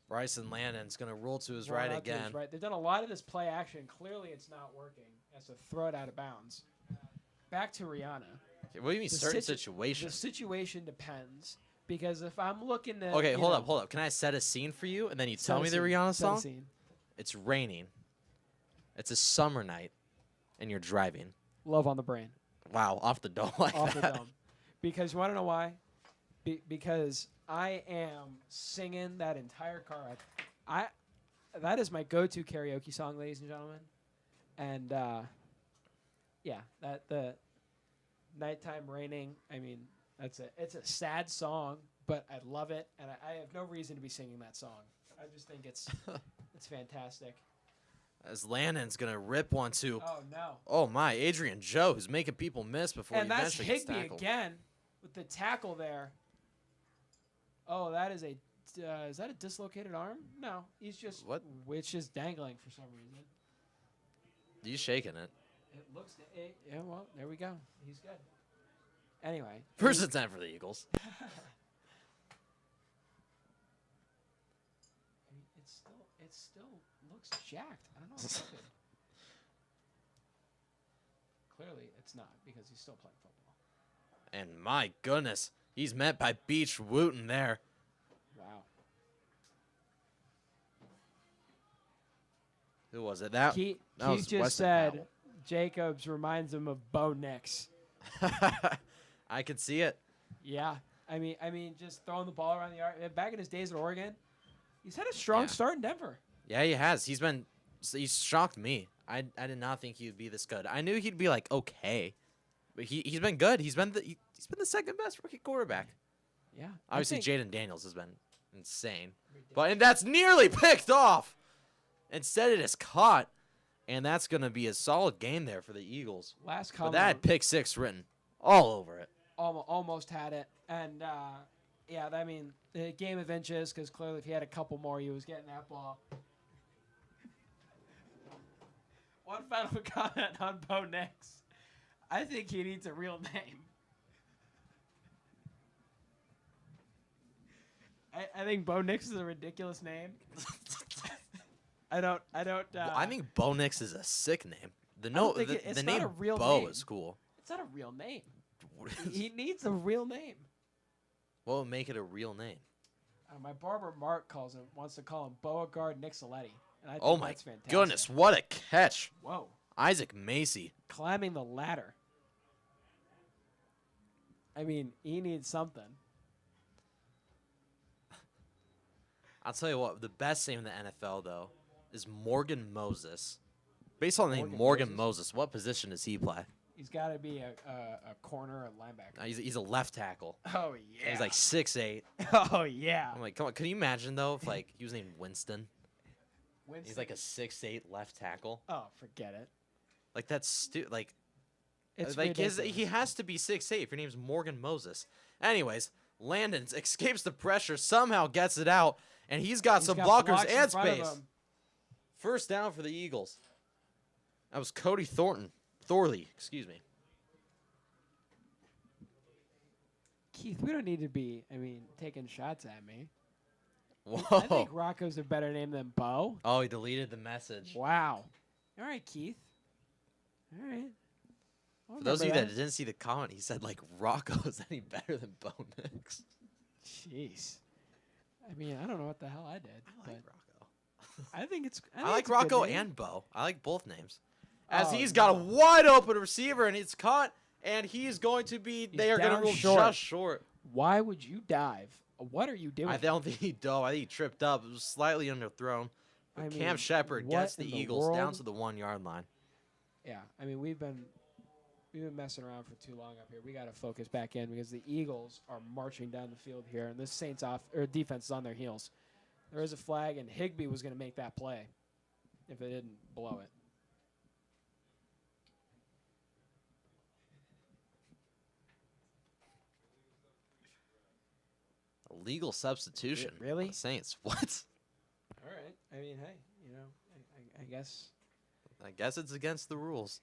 Bryson Lannon's going to roll to his Roll right out to his again. right. They've done a lot of this play action. Clearly, it's not working. Has to throw it out of bounds. Back to Rihanna. Okay, what do you mean, The certain The situation? situation depends, because if I'm looking at Okay, hold up. Can I set a scene for you, and then you tell me the Rihanna song? It's raining. It's a summer night, and you're driving. Love on the brain. Wow, off the dome like Off that. the dome. Because you want to know why? Because I am singing that entire car ride. That is my go-to karaoke song, ladies and gentlemen. And yeah, that the nighttime raining. I mean, it's a sad song, but I love it, and I have no reason to be singing that song. I just think it's fantastic. As Lannon's going to rip one, too. Oh no! Oh, my. Adrian Joe, who's making people miss before And he that's eventually gets Higbee tackled. again with the tackle there. Oh, that is is that a dislocated arm? No, he's just which is dangling for some reason. He's shaking it. It looks. Yeah, well, there we go. He's good. Anyway, First and 10 for the Eagles. I mean, it still looks jacked. I don't know. If it's good. Clearly, it's not, because he's still playing football. And my goodness, he's met by Beach Wooten there. Wow. Who was it? That Keith was just Weston said Powell. Jacobs reminds him of Bo Nix. I can see it. Yeah. I mean, just throwing the ball around the yard. Back in his days at Oregon, he's had a strong start in Denver. Yeah, he has. He's shocked me. I did not think he would be this good. I knew he'd be like okay, but he's been good. He's been the second best rookie quarterback. Yeah. Obviously, Jaden Daniels has been insane, and that's nearly picked off. Instead, it is caught, and that's going to be a solid game there for the Eagles. Last But comment. that had pick six written all over it. Almost had it, and yeah. I mean, the game of inches, because clearly, if he had a couple more, he was getting that ball. One final comment on Bo Nix. I think he needs a real name. I think Bo Nix is a ridiculous name. I don't. I think Bo Nix is a sick name. The it's not name a real Bo name. is cool. It's not a real name. He needs a real name. What would make it a real name? My barber Mark wants to call him Beauregard Nixoletti. And I think Oh my that's fantastic. goodness, what a catch. Whoa. Isaac Macy. Climbing the ladder. I mean, he needs something. I'll tell you what, the best name in the NFL, though, is Morgan Moses. Based on the name Morgan Moses, what position does he play? He's got to be a corner or linebacker. He's a left tackle. Oh, yeah. He's like 6'8". Oh, yeah. I'm like, come on. Can you imagine, though, if, like, he was named Winston? Winston. He's like a 6'8" left tackle. Oh, forget it. Like, that's like, It's like ridiculous. he has to be 6'8" if your name's Morgan Moses. Anyways, Landon escapes the pressure, somehow gets it out, and he's got some got blockers blocks in and front of space. him. First down for the Eagles. That was Cody Thorley, excuse me. Keith, we don't need to be, taking shots at me. Whoa. I think Rocco's a better name than Bo. Oh, he deleted the message. Wow. All right, Keith. All right. For those of you that didn't see the comment, he said, like, Rocco is any better than Bo Nix. Jeez. I don't know what the hell I did. I like Rocco. I think it's. I like it's a good Rocco name. and Bo. I like both names. As Oh, he's got a wide open receiver, and it's caught, and he's going to be, they are going to down rule short. just short. Why would you dive? What are you doing? I don't think he dove. I think he tripped up. It was slightly underthrown. But Cam Shepard what gets the in the Eagles down world? to the 1 yard line. Yeah, we've been messing around for too long up here. We got to focus back in because the Eagles are marching down the field here, and this Saints defense is on their heels. There is a flag, and Higbee was going to make that play if they didn't blow it. A legal substitution. Really? for the Saints. What? All right. Hey, I guess. I guess it's against the rules.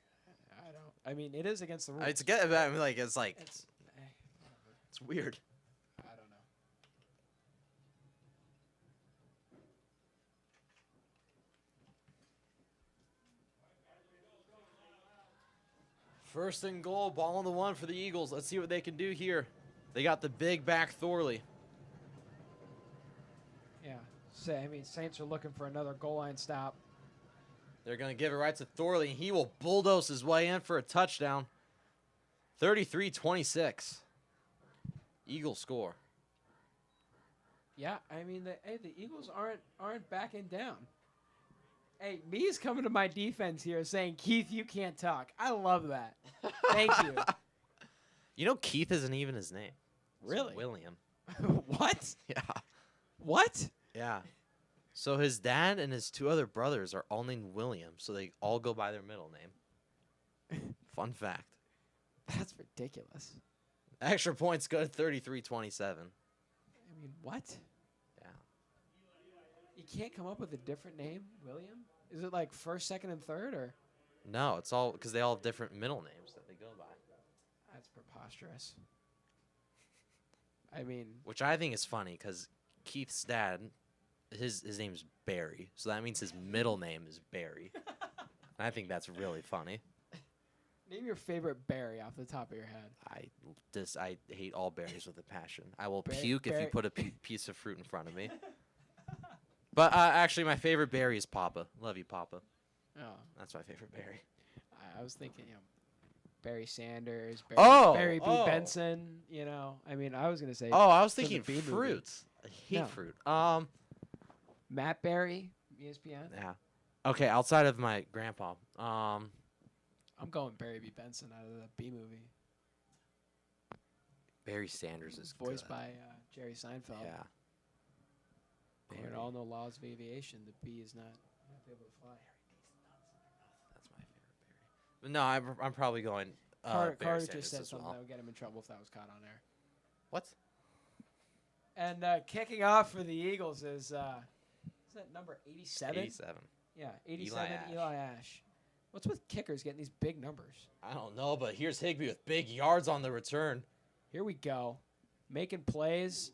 I don't. It is against the rules. It's against, It's it's weird. I don't know. First and goal, ball on the 1 for the Eagles. Let's see what they can do here. They got the big back Thorley. Yeah. Saints are looking for another goal line stop. They're going to give it right to Thorley, and he will bulldoze his way in for a touchdown. 33-26. Eagles score. Yeah, the Eagles aren't backing down. Hey, me's coming to my defense here saying, Keith, you can't talk. I love that. Thank you. You know, Keith isn't even his name. It's Really? William. What? Yeah. What? Yeah. So his dad and his 2 other brothers are all named William, so they all go by their middle name. Fun fact. That's ridiculous. Extra points go to 33-27. What? Yeah. You can't come up with a different name, William? Is it like first, second, and third, or? No, it's all because they all have different middle names that they go by. That's preposterous. Which I think is funny because Keith's dad, his name's Barry, so that means his middle name is Barry. And I think that's really funny. Name your favorite berry off the top of your head. I hate all berries with a passion. I will Berry- puke if you berry- put a piece of fruit in front of me. But actually, my favorite berry is Papa. Love you, Papa. Oh, That's my favorite berry. I was thinking, Barry Sanders, Oh, Barry B. oh. Benson. I was gonna say. Oh, I was from the thinking B movie. fruits. I hate No. fruit. Matt Barry, ESPN. Yeah. Okay, outside of my grandpa. I'm going Barry B. Benson out of the B movie, Barry Sanders is voiced good. by Jerry Seinfeld. Yeah. We all know laws of aviation. The bee is not able to fly. That's my favorite berry. But no, I'm probably going. Barry Carter Sanders just said as something well. that would get him in trouble if that was caught on air. What? And kicking off for the Eagles is that number 87? 87. Yeah, 87, Ash. Eli Ash. What's with kickers getting these big numbers? I don't know, but here's Higbee with big yards on the return. Here we go. Making plays.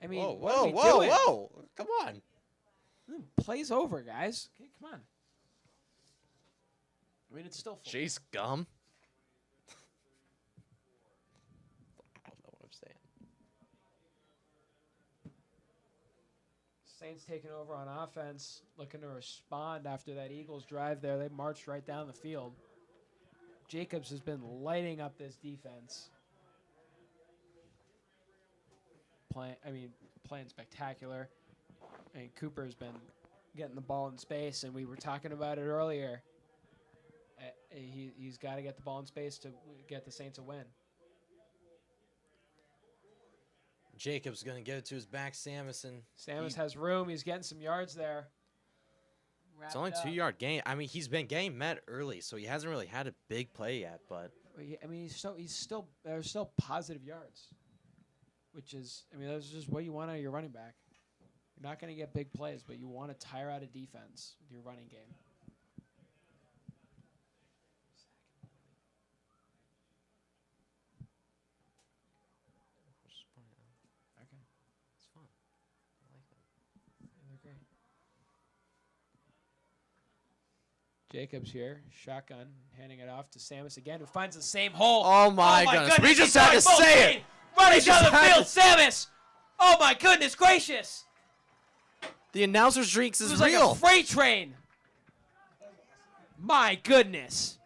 Whoa, what are we whoa, doing? whoa. Come on. Plays over, guys. Okay, come on. It's still full. Chase Gum. I don't know what I'm saying. Saints taking over on offense, looking to respond after that Eagles drive there. They marched right down the field. Jacobs has been lighting up this defense. Playing spectacular. And Cooper's been getting the ball in space, and we were talking about it earlier. He's got to get the ball in space to get the Saints a win. Jacobs going to give it to his back, Samus. Samus has room. He's getting some yards there. It's only 2-yard gain. I mean, he's been getting met early, so he hasn't really had a big play yet. But I mean, there's still positive yards, which is, I mean, that's just what you want out of your running back. You're not going to get big plays, but you want to tire out a defense with your running game. Okay. it's fun. I like that. Yeah, they're great. Jacobs here, shotgun, handing it off to Samus again, who finds the same hole. Oh my goodness. We just had to say it. Running down the field, Samus. Oh my goodness gracious. The announcer's drinks is It was real. like a freight train. My goodness.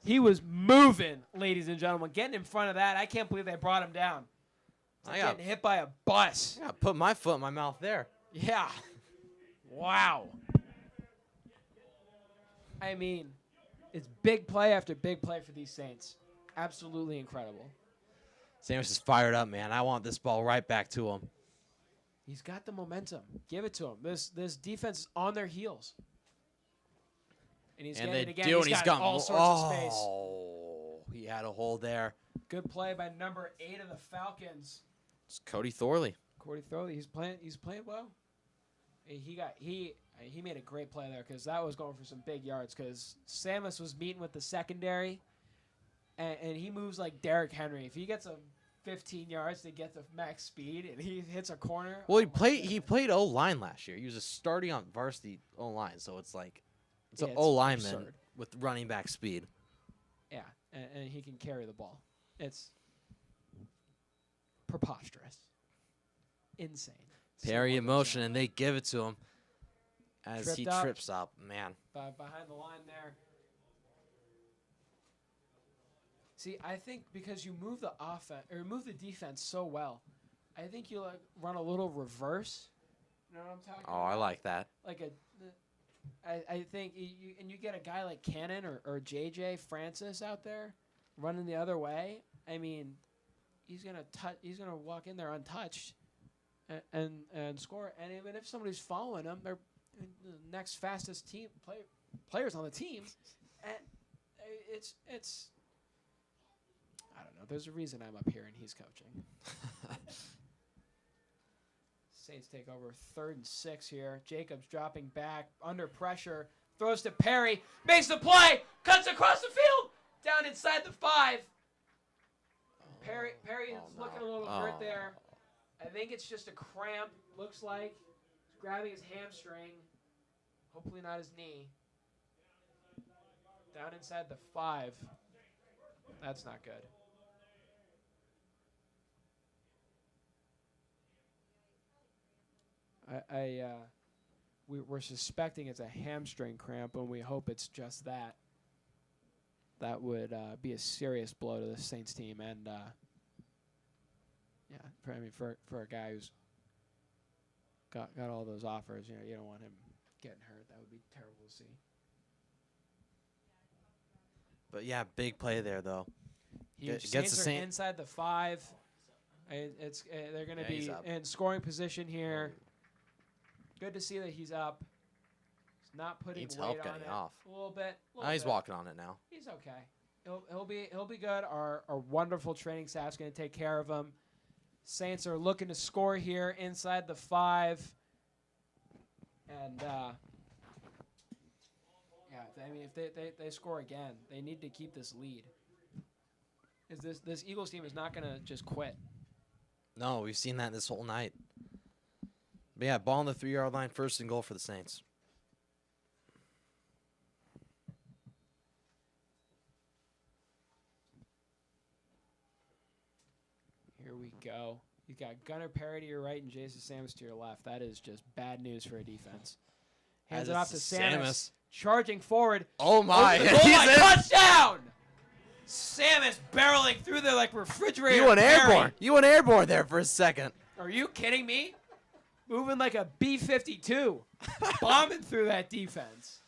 He was moving, ladies and gentlemen. Getting in front of that, I can't believe they brought him down. It's like getting hit by a bus. I put my foot in my mouth there. Yeah. Wow. I mean, it's big play after big play for these Saints. Absolutely incredible. Samus is fired up, man. I want this ball right back to him. He's got the momentum. Give it to him. This defense is on their heels. And he's getting it again. He's got all sorts of space. Oh, he had a hole there. Good play by number 8 of the Falcons. It's Cody Thorley. Cody Thorley. He's playing well. He made a great play there because that was going for some big yards because Samus was meeting with the secondary, and he moves like Derrick Henry. If he gets a 15 yards to get the max speed and he hits a corner. Well, he played O-line last year. He was starting on varsity O-line, so it's like it's an O-lineman absurd. with running back speed. Yeah, and he can carry the ball. It's preposterous, insane. Parry in motion, and they give it to him as he Tripped up. trips up. Man, Behind the line there. See, I think because you move the offense or move the defense so well, I think you like run a little reverse. You know what I'm talking about? oh, I like that. Like I think you get a guy like Cannon or JJ Francis out there running the other way. I mean, he's gonna walk in there untouched and score. And even if somebody's following him, they're the next fastest players on the team. And it's I don't know. There's a reason I'm up here and he's coaching. Saints take over 3rd and 6 here. Jacobs dropping back under pressure. Throws to Perry. Makes the play. Cuts across the field. Down inside the 5. Perry is looking a little hurt there. I think it's just a cramp. Looks like he's grabbing his hamstring. Hopefully not his knee. Down inside the 5. That's not good. We're suspecting it's a hamstring cramp, and we hope it's just that. That would be a serious blow to the Saints team, and for a guy who's got all those offers, you don't want him getting hurt. That would be terrible to see. But yeah, big play there though. Saints are inside the 5. They're going to be in scoring position here. Good to see that he's up. He's not putting weight on it. Off. A little bit. He's walking on it now. He's okay. He'll be good. Our wonderful training staff's going to take care of him. Saints are looking to score here inside the 5. And if they score again, they need to keep this lead. This Eagles team is not going to just quit. No, we've seen that this whole night. But yeah, ball on the 3-yard line, 1st and goal for the Saints. Here we go. You got Gunnar Perry to your right and Jason Samus to your left. That is just bad news for a defense. Hands it off to Samus. Charging forward. Oh my! Touchdown! Samus barreling through there like refrigerator. You went airborne. You went airborne there for a second. Are you kidding me? Moving like a B-52, bombing through that defense.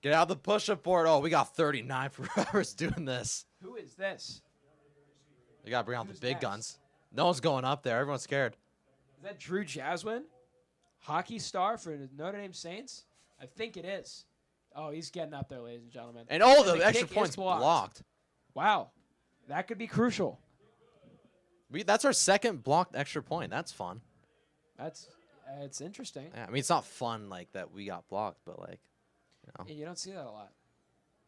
Get out the push-up board. Oh, we got 39 for whoever's doing this. Who is this? You got to bring out the Who's big next? guns. No one's going up there. Everyone's scared. Is that Drew Jaswin? Hockey star for Notre Dame Saints? I think it is. Oh, he's getting up there, ladies and gentlemen. And oh, the extra kick is point's blocked. Wow. That could be crucial. That's our second blocked extra point. That's fun. It's interesting. Yeah, I mean, it's not fun like that we got blocked, but like, you know. You don't see that a lot.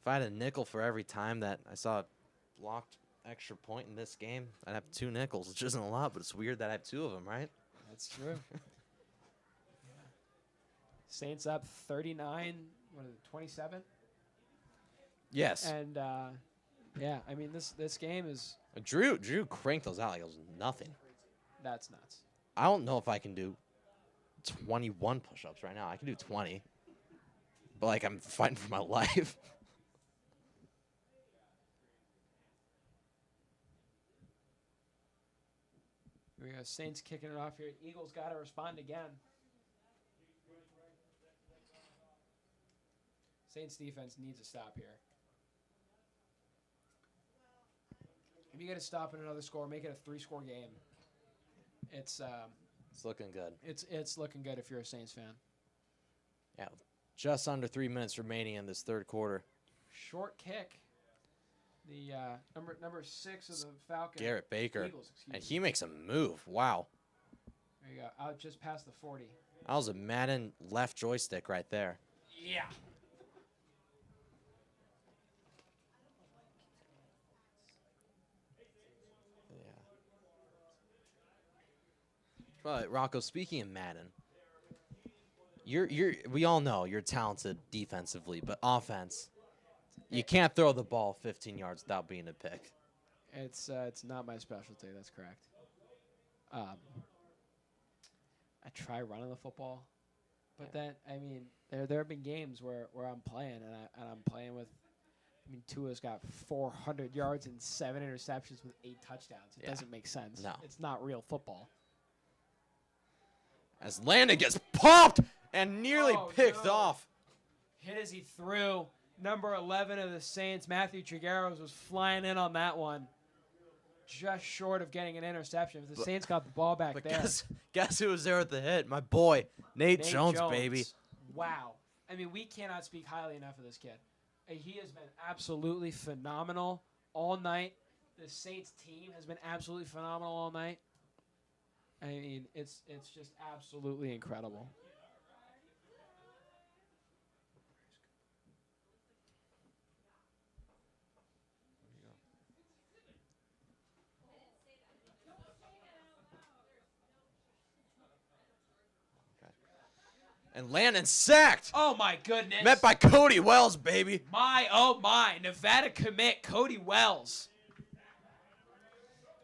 If I had a nickel for every time that I saw a blocked extra point in this game, I'd have 2 nickels, which isn't a lot, but it's weird that I have 2 of them, right? That's true. Saints up 39, 27? Yes. And, yeah, I mean, this game is... Drew cranked those out like it was nothing. That's nuts. I don't know if I can do 21 push-ups right now. I can do 20. But, like, I'm fighting for my life. Here we go. Saints kicking it off here. Eagles got to respond again. Saints defense needs to stop here. If you get a stop in another score, make it a 3-score game. It's looking good. It's looking good if you're a Saints fan. Yeah, just under 3 minutes remaining in this third quarter. Short kick. The number 6 of the Falcons. Garrett Baker. Eagles, And he makes a move. Wow. There you go. Out just past the 40. That was a Madden left joystick right there. Yeah. Yeah. But Rocco, speaking of Madden, we all know you're talented defensively, but offense, you can't throw the ball 15 yards without being a pick. It's not my specialty. That's correct. I try running the football, but then I mean there have been games where I'm playing and I'm playing with. I mean, Tua's got 400 yards and 7 interceptions with 8 touchdowns. It doesn't make sense. No. It's not real football. As Landon gets popped and nearly picked off. Hit as he threw. Number 11 of the Saints, Matthew Trigueros, was flying in on that one. Just short of getting an interception. If the Saints got the ball back there. Guess who was there with the hit? My boy, Nate Jones, baby. Wow. I mean, we cannot speak highly enough of this kid. He has been absolutely phenomenal all night. The Saints team has been absolutely phenomenal all night. I mean, it's just absolutely incredible. And Landon sacked. Oh, my goodness. Met by Cody Wells, baby. My. Nevada commit, Cody Wells.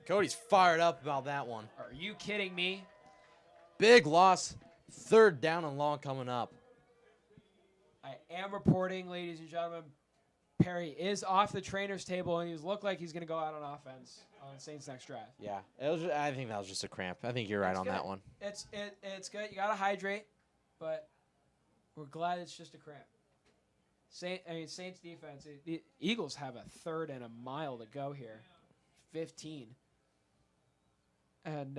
Cody's fired up about that one. Are you kidding me? Big loss. 3rd down and long coming up. I am reporting, ladies and gentlemen, Perry is off the trainer's table, and he's looked like he's going to go out on offense on Saints next drive. Yeah, I think that was just a cramp. I think you're right on that one. It's good. You got to hydrate, but we're glad it's just a cramp. Saints defense, the Eagles have a 3rd and a mile to go here. 15. And,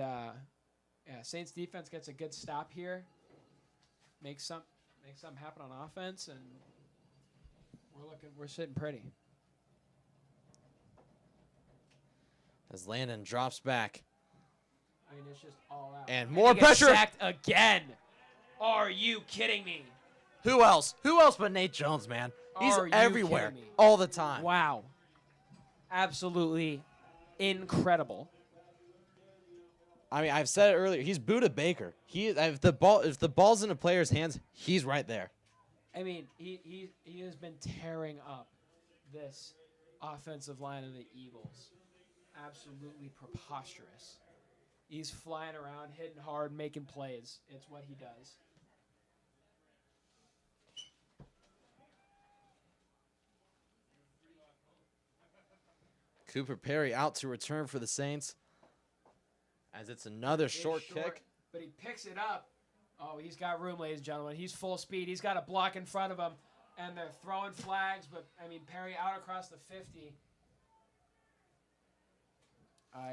Saints defense gets a good stop here. Makes something happen on offense, and we're sitting pretty. As Landon drops back. I mean, it's just all out. And more pressure. Sacked again. Are you kidding me? Who else? Who else but Nate Jones, man? He's Are you everywhere, kidding me? all the time. Wow. Absolutely incredible. I mean, I've said it earlier. He's Buda Baker. If the ball's in a player's hands, he's right there. I mean, he has been tearing up this offensive line of the Eagles. Absolutely preposterous. He's flying around, hitting hard, making plays. It's what he does. Cooper Perry out to return for the Saints. As it's another short kick. But he picks it up. Oh, he's got room, ladies and gentlemen. He's full speed. He's got a block in front of him. and they're throwing flags, but I mean Perry out across the 50.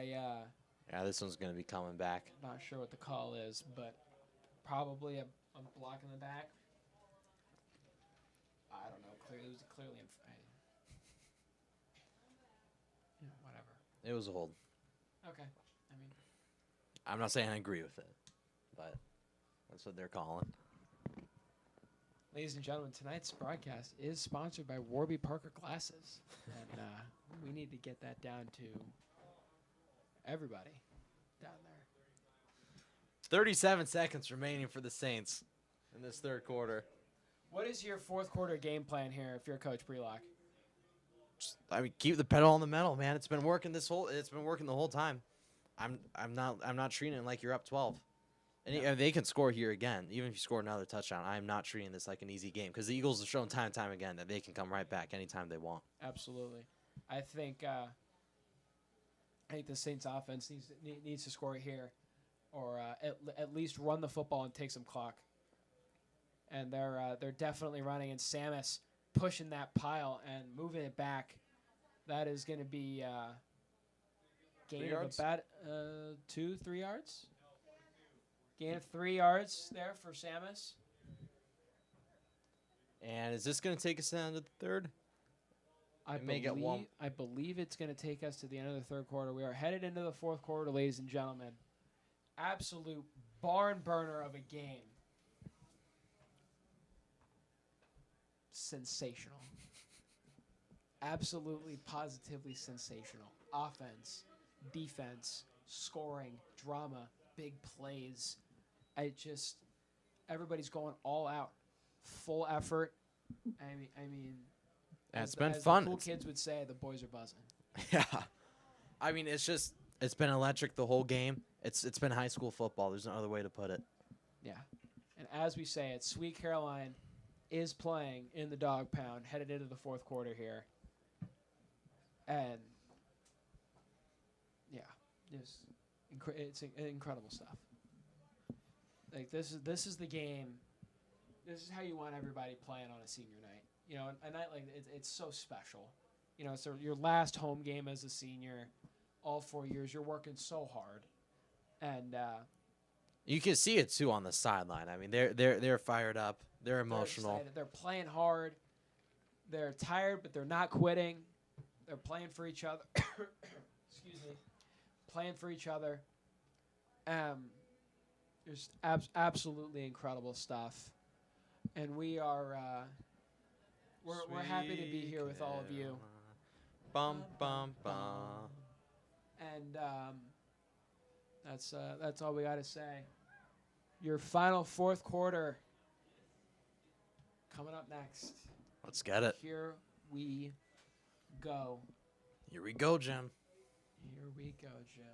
Yeah, this one's gonna be coming back. Not sure what the call is, but probably a block in the back. I don't know. It was clearly in. Whatever. It was a hold. Okay. I mean, I'm not saying I agree with it, but that's what they're calling. ladies and gentlemen, tonight's broadcast is sponsored by Warby Parker Glasses, and we need to get that down to everybody down there. 37 seconds remaining for the Saints in this third quarter. What is your fourth quarter game plan here if you're Coach Brelock? Keep the pedal on the metal, man. It's been working the whole time. I'm not treating it like you're up 12. And they can score here again. Even if you score another touchdown, I'm not treating this like an easy game because the Eagles have shown time and time again that they can come right back anytime they want. Absolutely. I think the Saints offense needs to score here, or at least run the football and take some clock. And they're definitely running, and Samus pushing that pile and moving it back. That is going to be gain of about 2-3 yards. Gain of 3 yards there for Samus. And is this going to take us down to the third? I believe it's going to take us to the end of the third quarter. We are headed into the fourth quarter, ladies and gentlemen. Absolute barn burner of a game. Sensational. Absolutely, positively sensational. Offense, defense, scoring, drama, big plays. Everybody's going all out, full effort. I mean, it's been fun. The cool kids would say, the boys are buzzing. Yeah, it's been electric the whole game. It's been high school football. There's no other way to put it. Yeah, and as we say it, Sweet Caroline is playing in the dog pound, headed into the fourth quarter here. And, yeah, it's incredible stuff. Like, this is the game. This is how you want everybody playing on a senior night. You know, a night like it's so special. You know, it's your last home game as a senior. All 4 years, you're working so hard. And you can see it, too, on the sideline. I mean, they're fired up. They're emotional. They're playing hard. They're tired, but they're not quitting. They're playing for each other. Excuse me. Playing for each other. Just absolutely incredible stuff. And we are we're happy to be here with all of you. Bum bum bum. And that's all we got to say. Your final fourth quarter coming up next. Let's get it. Here we go. Here we go, Jim. Here we go, Jim.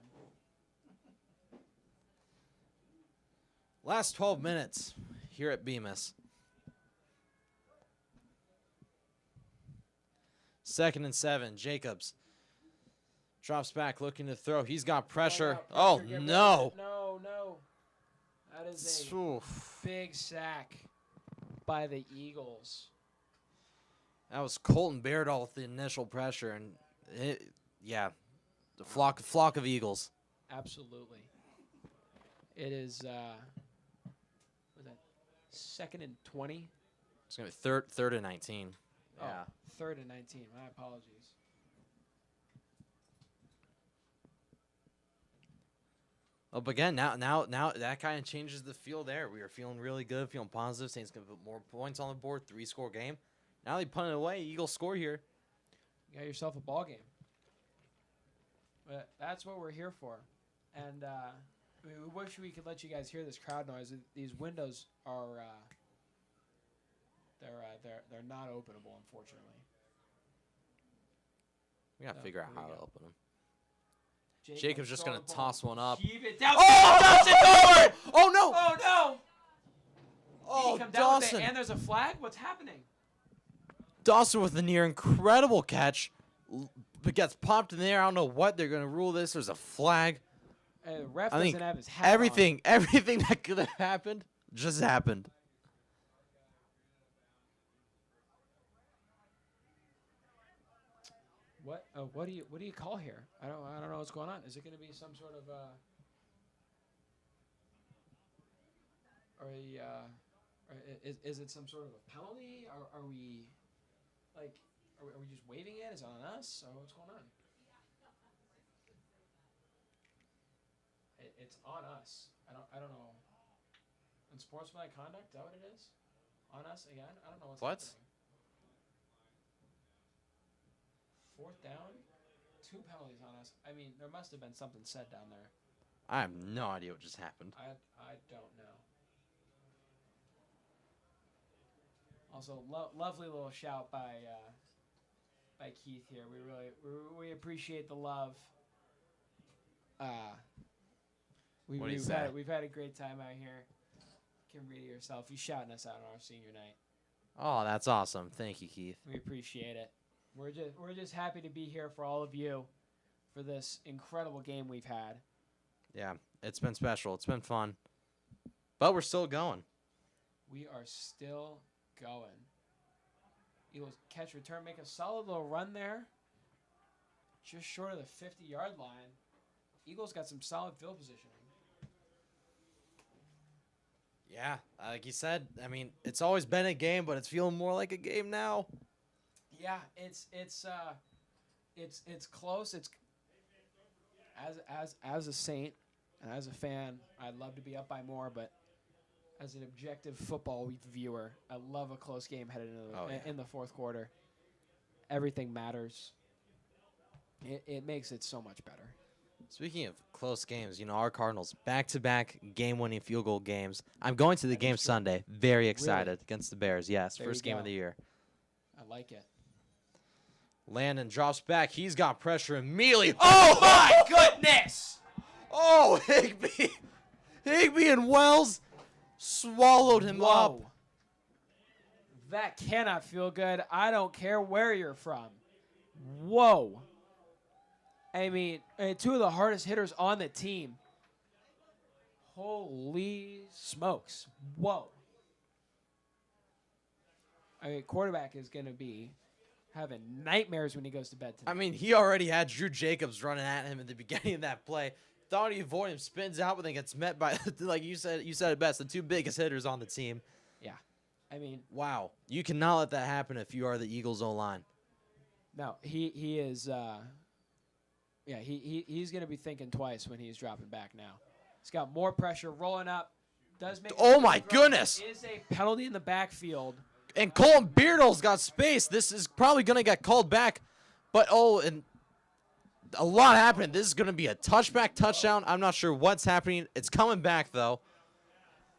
Last 12 minutes here at Bemis. 2nd and 7. Jacobs drops back looking to throw. He's got pressure. Oh, no. No. That is a big sack by the Eagles. That was Colton Beardall with the initial pressure. And, the flock of Eagles. Absolutely. It is, was that 2nd and 20? It's going to be third and 19. Yeah. 3rd and 19. My apologies. Oh, but again, now that kind of changes the feel there. We were feeling really good, feeling positive. Saints going to put more points on the board, 3-score game. Now they punt it away. Eagles score here. You got yourself a ball game. But that's what we're here for. And we wish we could let you guys hear this crowd noise. These windows are they're not openable, unfortunately. We got to figure out how to open them. Jacob's just going to toss one up. Keep it down. Oh, Dawson! Oh, no! Oh, no! Oh, Did he come down with Dawson. it and there's a flag? What's happening? Dawson with a near incredible catch. But gets popped in the air. I don't know what they're going to rule this. There's a flag. The ref I think doesn't have his hat everything that could have happened just happened. What do you call here? I don't know what's going on. Is it going to be some sort of is it some sort of a penalty? Are we like are we just waving it? Is it on us? Or what's going on? It's on us. I don't know. Unsportsmanlike conduct? Is that what it is? On us again? I don't know what's What? happening. Fourth down? 2 penalties on us. I mean, there must have been something said down there. I have no idea what just happened. I don't know. Also, lovely little shout by Keith here. We appreciate the love. We've had a great time out here. You can read it yourself. He's shouting us out on our senior night. Oh, that's awesome. Thank you, Keith. We appreciate it. We're just happy to be here for all of you for this incredible game we've had. Yeah, it's been special. It's been fun. But we're still going. We are still going. Eagles catch return, make a solid little run there. Just short of the 50-yard line. Eagles got some solid field positioning. Yeah, like you said, I mean, it's always been a game, but it's feeling more like a game now. Yeah, it's close. It's as a Saint and as a fan, I'd love to be up by more, but as an objective football viewer, I love a close game headed into in the fourth quarter. Everything matters. It makes it so much better. Speaking of close games, our Cardinals back-to-back game-winning field goal games. I'm going to the game Sunday. Very excited against the Bears. Yes, first game of the year. I like it. Landon drops back. He's got pressure immediately. Oh my goodness! Oh, Higbee and Wells swallowed him up. That cannot feel good. I don't care where you're from. Whoa. I mean, 2 of the hardest hitters on the team. Holy smokes. Whoa. I mean, quarterback is going to be having nightmares when he goes to bed tonight. I mean, he already had Drew Jacobs running at him at the beginning of that play. Thought he'd avoid him, spins out, but then gets met by, like you said it best, the 2 biggest hitters on the team. Yeah. I mean. Wow. You cannot let that happen if you are the Eagles' O-line. No, he is. Yeah, he's going to be thinking twice when he's dropping back now. He's got more pressure rolling up. Does make. Oh my goodness! Is a penalty in the backfield. And Colin Beardall's got space. This is probably going to get called back. But, and a lot happened. This is going to be a touchdown. I'm not sure what's happening. It's coming back, though.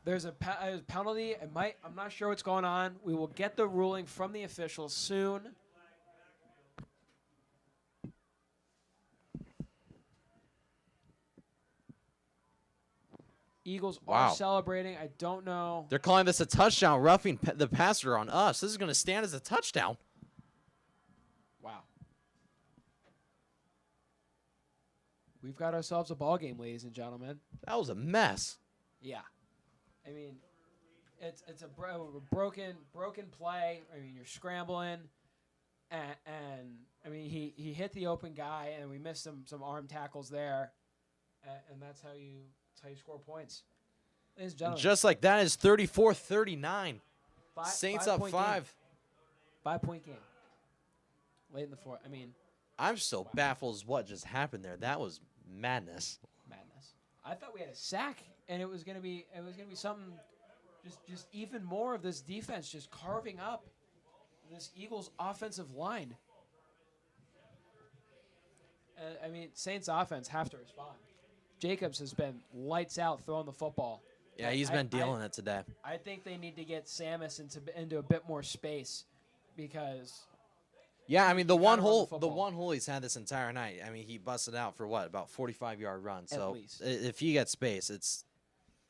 There's a penalty. I'm not sure what's going on. We will get the ruling from the officials soon. Eagles are celebrating. I don't know. They're calling this a touchdown, roughing the passer on us. This is going to stand as a touchdown. Wow. We've got ourselves a ball game, ladies and gentlemen. That was a mess. Yeah. I mean, it's a broken play. I mean, you're scrambling, and I mean he hit the open guy, and we missed some arm tackles there, and that's how you score points. Ladies and gentlemen. Just like that is 34-39. Saints up 5. 5-point game. Late in the fourth. I mean, I'm still baffled as what just happened there. That was madness. I thought we had a sack, and it was gonna be something, just even more of this defense just carving up this Eagles offensive line. I mean, Saints offense have to respond. Jacobs has been lights out throwing the football. Yeah, he's been dealing it today. I think they need to get Samus into a bit more space because. Yeah, I mean the one hole he's had this entire night. I mean he busted out for what, about 45-yard run. So at least. If he gets space, it's.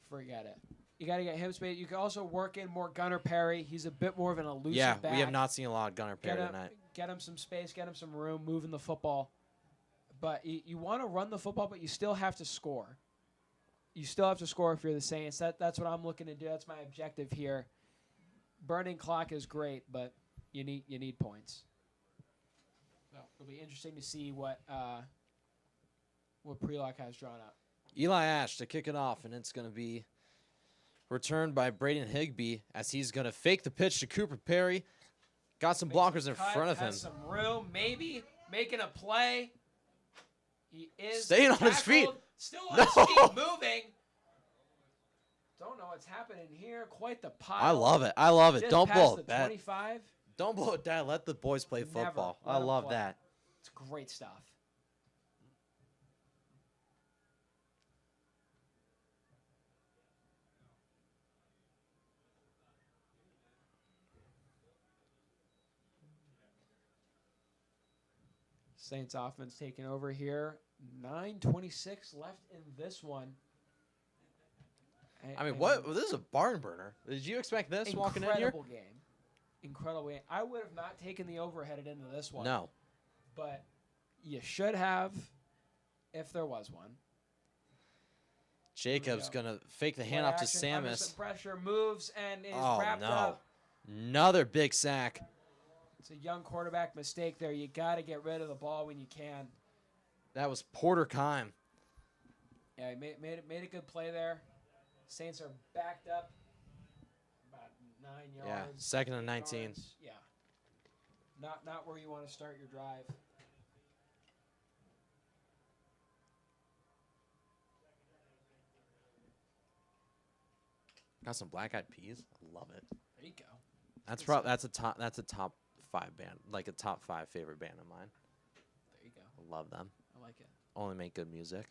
Forget it. You got to get him space. You can also work in more Gunnar Perry. He's a bit more of an elusive back. We have not seen a lot of Gunnar Perry tonight. Get him some space. Get him some room. Moving the football. But you want to run the football, but you still have to score. You still have to score if you're the Saints. That's what I'm looking to do. That's my objective here. Burning clock is great, but you need points. So it'll be interesting to see what Prelock has drawn up. Eli Ash to kick it off, and it's going to be returned by Braden Higbee as he's going to fake the pitch to Cooper Perry. Got some blockers in front of him. Has some room, maybe making a play. He is staying on his feet. Still on his feet, moving. Don't know what's happening here. Quite the pile. I love it. I love it. Just Don't blow past it the bad. 25. Don't blow it down. Let the boys play football. I Let 'em love play. that. It's great stuff. Saints offense taking over here. 9:26 left in this one. I mean, what? This is a barn burner. Did you expect this walking in here? Incredible game. Incredible game. I would have not taken the over headed into this one. No. But you should have if there was one. Jacobs going to fake the handoff to Samus. Some pressure, moves, and is wrapped up. Another big sack. It's a young quarterback mistake there. You got to get rid of the ball when you can. That was Porter Kime. Yeah, he made a good play there. Saints are backed up about 9 yards. Yeah, 2nd and 19. Yards. Yeah. Not where you want to start your drive. Got some black eyed peas. I love it. There you go. That's a top 5 band, like a top 5 favorite band of mine. There you go. I love them. I like it. Only make good music.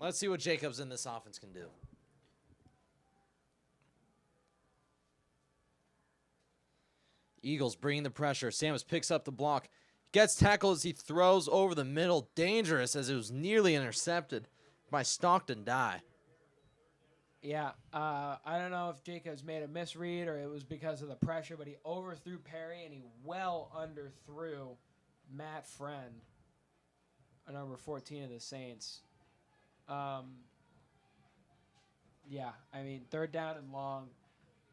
Let's see what Jacobs in this offense can do. Eagles bringing the pressure. Samus picks up the block. Gets tackled as he throws over the middle. Dangerous as it was nearly intercepted by Stockton Dye. Yeah, I don't know if Jacobs made a misread or it was because of the pressure, but he overthrew Perry and he well underthrew Matt Friend, number 14 of the Saints. Yeah, I mean, 3rd down and long.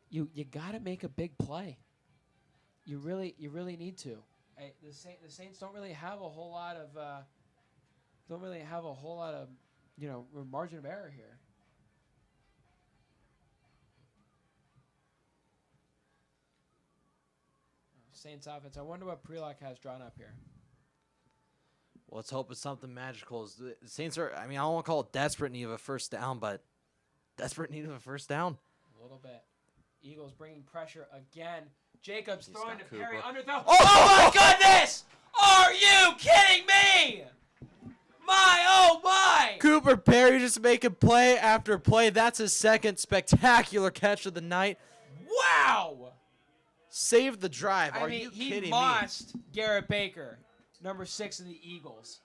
You got to make a big play. You really need to. The Saints don't really have a whole lot of margin of error here. Saints offense. I wonder what Prelock has drawn up here. Well, let's hope it's something magical. The Saints are, I mean, I don't want to call it desperate need of a first down, but desperate need of a first down. A little bit. Eagles bringing pressure again. Jacobs He's throwing got to Perry. Cooper. Underthrow. Oh my goodness! Are you kidding me? My, oh my! Cooper Perry just making play after play. That's his 2nd spectacular catch of the night. Wow! Saved the drive. I Are mean, you he kidding me? mossed Garrett Baker, number 6 of the Eagles.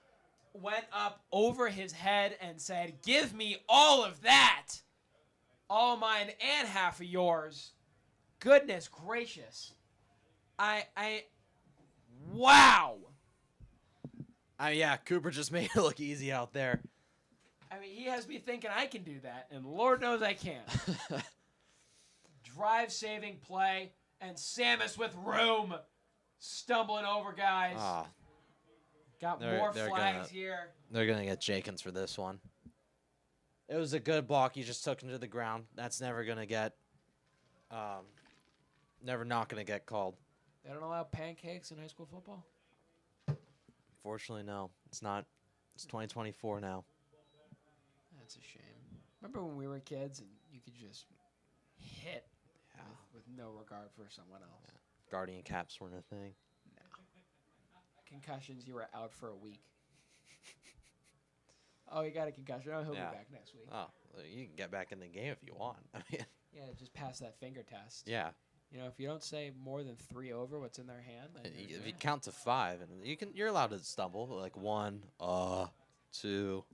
Went up over his head and said, "Give me all of that. All mine and half of yours." Goodness gracious. Wow. Yeah, Cooper just made it look easy out there. I mean, he has me thinking I can do that, and Lord knows I can't. Drive-saving play, and Samus with room, stumbling over guys. Got more flags here. They're going to get Jenkins for this one. It was a good block. He just took him to the ground. That's never going to get not going to get called. They don't allow pancakes in high school football? Unfortunately, no. It's not. It's 2024 now. That's a shame. Remember when we were kids and you could just hit with no regard for someone else? Yeah. Guardian caps weren't a thing. No. Concussions, you were out for a week. Oh, you got a concussion. Oh, he'll be back next week. Oh, well, you can get back in the game if you want. I mean, yeah, just pass that finger test. Yeah. You know, if you don't say more than 3 over what's in their hand, then if you count to 5, and you're allowed to stumble like 1, 2,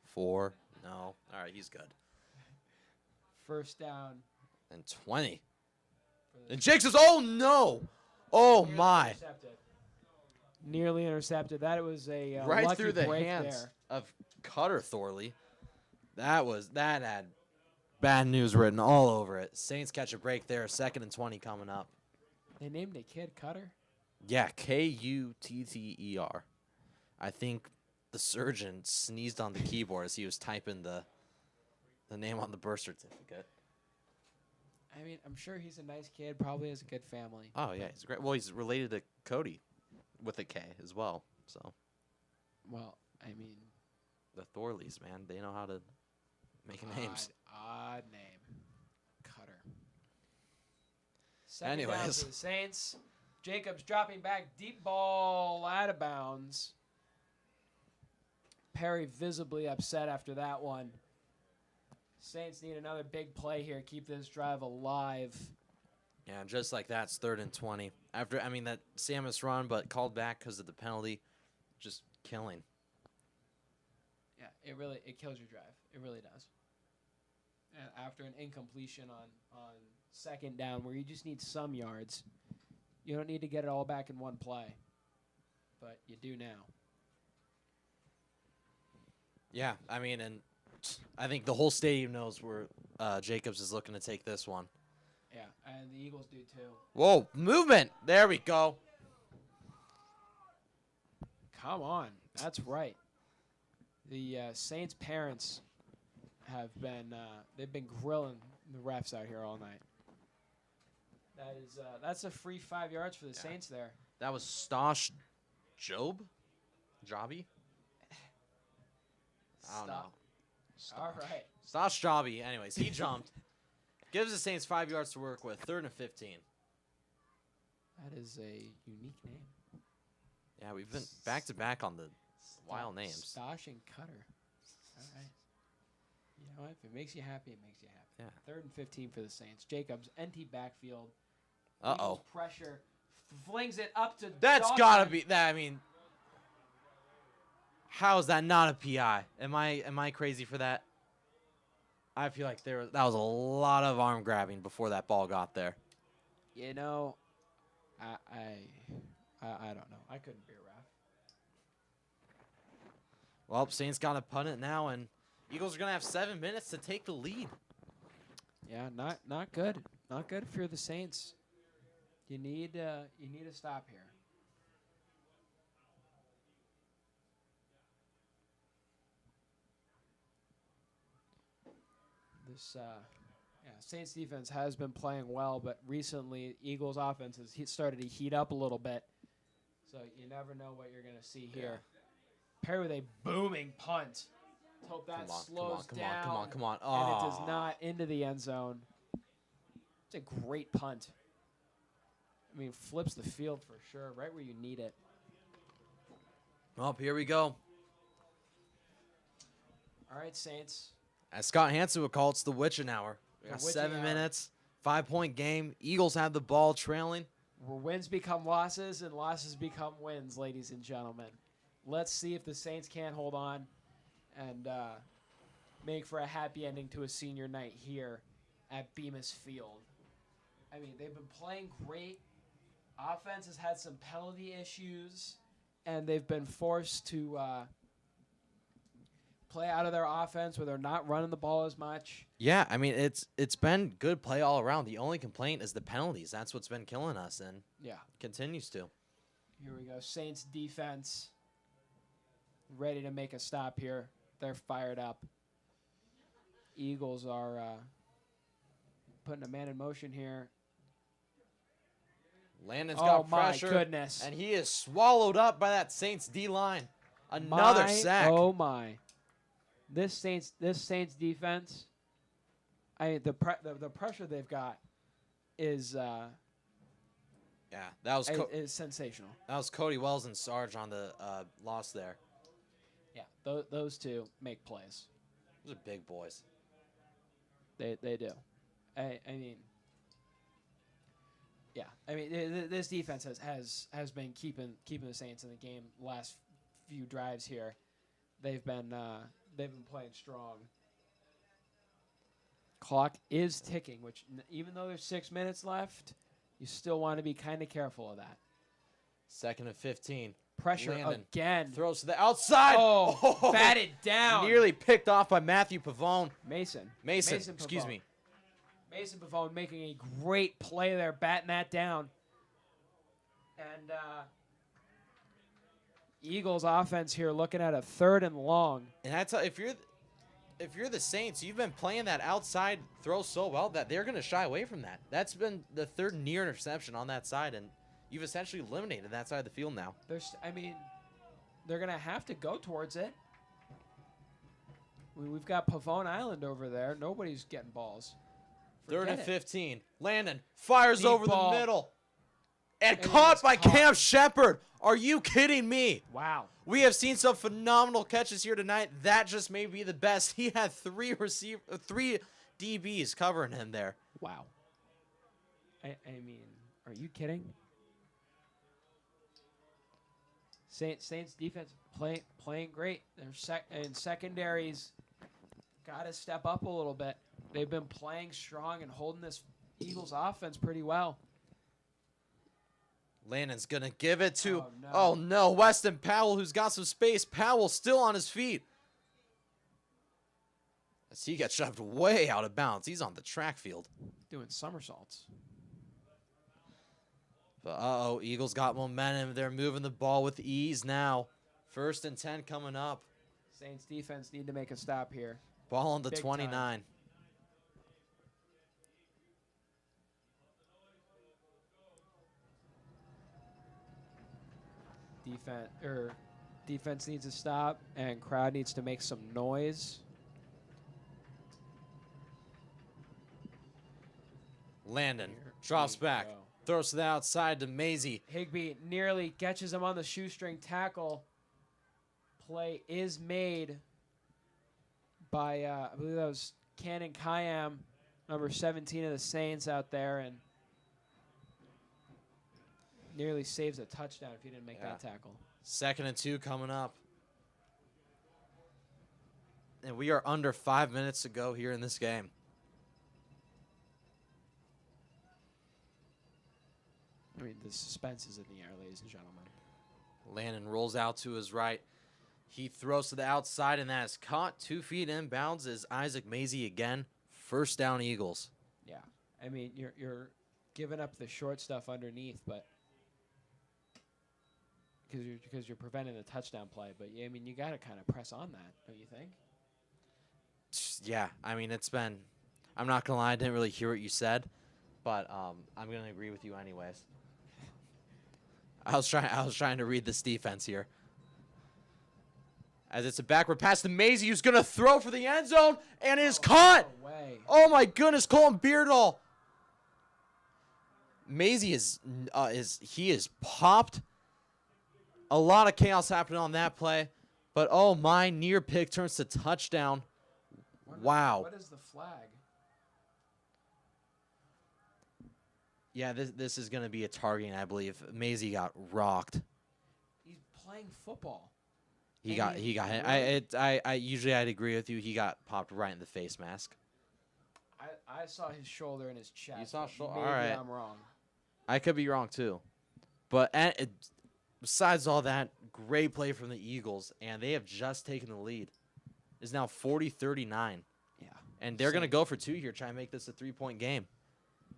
4. No, all right, he's good. First down. And 20. And Jake says, "Oh no, oh my!" Intercepted. Nearly intercepted. That was a right lucky through the break hands there. of Cutter Thorley. That had bad news written all over it. Saints catch a break there. 2nd and 20 coming up. They named a kid Cutter? Yeah, Kutter. I think the surgeon sneezed on the keyboard as he was typing the name on the birth certificate. I mean, I'm sure he's a nice kid. Probably has a good family. Oh, yeah, he's great. Well, he's related to Cody with a K as well. So Well, I mean, the Thorleys, man, they know how to make names. Odd name. Cutter. Second down Anyways. for the Saints. Jacobs dropping back. Deep ball out of bounds. Perry visibly upset after that one. Saints need another big play here. Keep this drive alive. Yeah, and just like that, it's 3rd and 20. After, I mean, that Samus run, but called back because of the penalty. Just killing. Yeah, it kills your drive. It really does. And after an incompletion on 2nd down where you just need some yards, you don't need to get it all back in one play. But you do now. Yeah, I mean, and I think the whole stadium knows where Jacobs is looking to take this one. Yeah, and the Eagles do too. Whoa, movement. There we go. Come on. That's right. The Saints parents have been they've been grilling the refs out here all night. That's a free 5 yards for the Saints there. That was Stosh Jobby? I don't know. All right. Stosh Jobby. Anyways, he jumped. Gives the Saints 5 yards to work with. 3rd and 15. That is a unique name. Yeah, we've been back-to-back on the wild names. Stosh and Cutter. All right. You know what? If it makes you happy, it makes you happy. Yeah. 3rd and 15 for the Saints. Jacobs, empty backfield. Uh-oh. Eagles pressure. Flings it up to That's Dawson. got to be that. I mean, how is that not a PI? Am I crazy for that? I feel like that was a lot of arm grabbing before that ball got there. You know, I don't know. I couldn't be a ref. Well, Saints got to punt it now, and Eagles are going to have 7 minutes to take the lead. Yeah, not good. Not good if you're the Saints. You need a stop here. This Saints defense has been playing well, but recently Eagles offense has started to heat up a little bit. So you never know what you're going to see here. Pair with a booming punt. Let's hope that slows down. Come on. And it does not into the end zone. It's a great punt. I mean, flips the field for sure, right where you need it. Well, here we go. All right, Saints. As Scott Hansen would call it, it's the witching hour. We got The witching 7 hour. minutes, 5-point game. Eagles have the ball trailing. Where wins become losses and losses become wins, ladies and gentlemen. Let's see if the Saints can't hold on and make for a happy ending to a senior night here at Bemis Field. I mean, they've been playing great. Offense has had some penalty issues, and they've been forced to play out of their offense where they're not running the ball as much. Yeah, I mean, it's been good play all around. The only complaint is the penalties. That's what's been killing us, and continues to. Here we go. Saints defense ready to make a stop here. They're fired up. Eagles are putting a man in motion here. Landon's got pressure. Oh, my goodness. And he is swallowed up by that Saints D-line. Another sack. Oh, my. This Saints defense, the pressure they've got is that was is sensational. That was Cody Wells and Sarge on the loss there. Yeah, those two make plays. Those are big boys. They do. I mean, yeah. I mean, this defense has been keeping the Saints in the game last few drives here. They've been playing strong. Clock is ticking, which even though there's 6 minutes left, you still want to be kind of careful of that. 2nd and 15. Pressure Landon again. throws to the outside. Oh, batted down. Nearly picked off by Matthew Pavone. Mason, excuse Pavone. me. Mason Pavone making a great play there, batting that down. And Eagles offense here looking at a 3rd and long. And I tell if you're the Saints, you've been playing that outside throw so well that they're going to shy away from that. That's been the 3rd near interception on that side, and you've essentially eliminated that side of the field now. They're going to have to go towards it. We've got Pavone Island over there. Nobody's getting balls. 3rd and 15. Landon fires Deep over ball. the middle. And And caught it's by caught. Cam Shepard. Are you kidding me? Wow. We have seen some phenomenal catches here tonight. That just may be the best. He had 3 DBs covering him there. Wow. I mean, are you kidding? Saints defense playing great. And secondaries got to step up a little bit. They've been playing strong and holding this Eagles offense pretty well. Landon's going to give it to, Oh, no. Weston Powell, who's got some space. Powell still on his feet. As he gets shoved way out of bounds. He's on the track field. Doing somersaults. But, Eagles got momentum. They're moving the ball with ease now. 1st and 10 coming up. Saints defense need to make a stop here. Ball on the Big 29. time. Defense needs to stop, and crowd needs to make some noise. Landon Here drops we back. go. Throws to the outside to Maisie. Higbee nearly catches him on the shoestring tackle. Play is made by, I believe that was Cannon Kayam, number 17 of the Saints out there, and nearly saves a touchdown if he didn't make that tackle. 2nd and 2 coming up. And we are under 5 minutes to go here in this game. I mean, the suspense is in the air, ladies and gentlemen. Landon rolls out to his right. He throws to the outside, and that is caught 2 feet inbounds is Isaac Maisie again. 1st down Eagles. Yeah. I mean, you're giving up the short stuff underneath, but because you're preventing the touchdown play. But, I mean, you got to kind of press on that, don't you think? Yeah, I mean, it's been – I'm not going to lie, I didn't really hear what you said, but I'm going to agree with you anyways. I was trying to read this defense here. As it's a backward pass to Maisie, who's going to throw for the end zone, and is caught. No way. Oh my goodness, Colin Beardall. Maisie is popped. A lot of chaos happening on that play, but oh my, near pick turns to touchdown. Wow. What is the flag? Yeah, this is going to be a targeting, I believe. Maisie got rocked. He's playing football. He got hit. I'd agree with you. He got popped right in the face mask. I saw his shoulder and his chest. You saw shoulder? Maybe All right. I'm wrong. I could be wrong too. But besides all that, great play from the Eagles, and they have just taken the lead. It's now 40-39. Yeah. And they're going to go for 2 here, try and make this a 3-point game.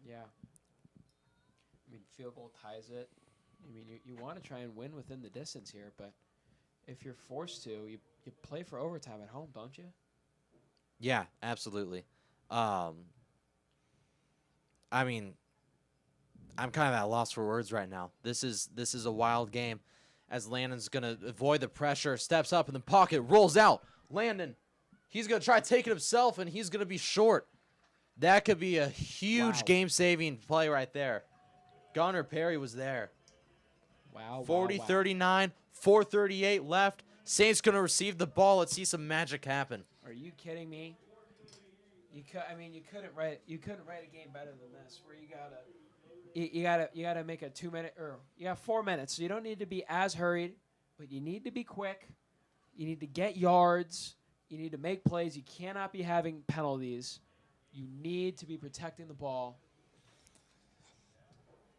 Yeah. I mean, field goal ties it. I mean, you want to try and win within the distance here, but if you're forced to, you play for overtime at home, don't you? Yeah, absolutely. I mean, I'm kind of at a loss for words right now. This is a wild game as Landon's going to avoid the pressure, steps up in the pocket, rolls out. Landon, he's going to try to take it himself, and he's going to be short. That could be a huge game-saving play right there. Gunnar Perry was there. Wow. 40-39, 4:38 left. Saints going to receive the ball. Let's see some magic happen. Are you kidding me? You couldn't write a game better than this, where you gotta make a 2-minute, or you have 4 minutes. So you don't need to be as hurried, but you need to be quick. You need to get yards. You need to make plays. You cannot be having penalties. You need to be protecting the ball.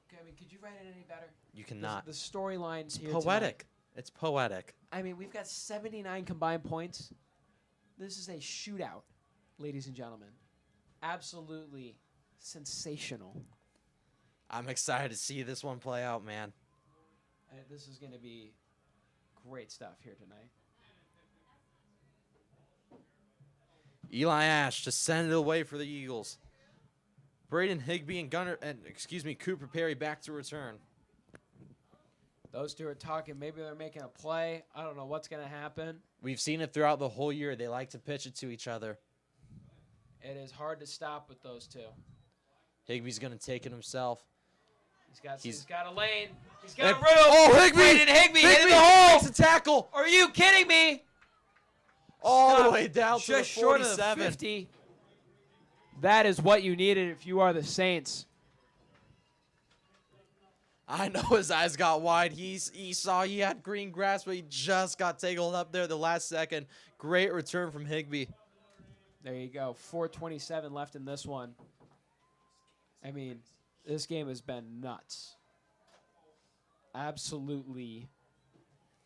Okay, I mean, could you write it any better? You cannot. The storylines It's here poetic. tonight. It's poetic. I mean, we've got 79 combined points. This is a shootout, ladies and gentlemen. Absolutely sensational. I'm excited to see this one play out, man. This is going to be great stuff here tonight. Eli Ash to send it away for the Eagles. Braden Higbee and Cooper Perry back to return. Those two are talking. Maybe they're making a play. I don't know what's going to happen. We've seen it throughout the whole year. They like to pitch it to each other. It is hard to stop with those two. Higbee's going to take it himself. He's got a lane. He's got a room. Oh, Higbee! Braden Higbee hitting the hole. Makes a tackle. Are you kidding me? All the way down to the 47. Just short of the 50. That is what you needed if you are the Saints. I know his eyes got wide. He saw he had green grass, but he just got tangled up there the last second. Great return from Higbee. There you go. 4:27 left in this one. I mean, this game has been nuts. Absolutely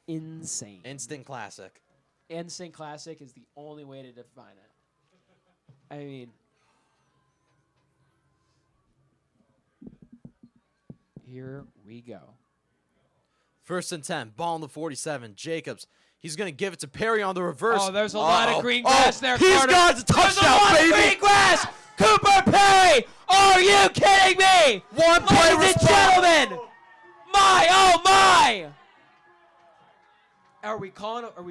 insane. Instant classic. Instant classic is the only way to define it. I mean, here we go. 1st and 10. Ball on the 47. Jacobs. He's going to give it to Perry on the reverse. Oh, there's a lot of green grass there, He's Carter. got the touchdown, There's a lot of green grass. Cooper Perry. Are you kidding me? One play Ladies and gentlemen. My, oh my. Are we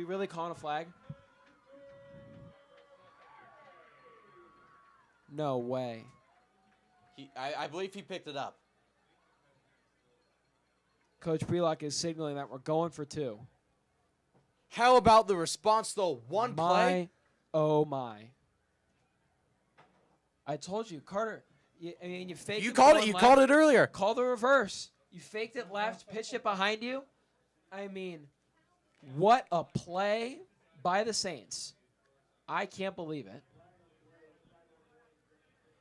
really calling a flag? No way. I believe he picked it up. Coach Prelock is signaling that we're going for 2. How about the response, though? One play? Oh, my. I told you, Carter. You faked it. You called it. You called it earlier. Call the reverse. You faked it left, pitched it behind you. I mean, what a play by the Saints. I can't believe it.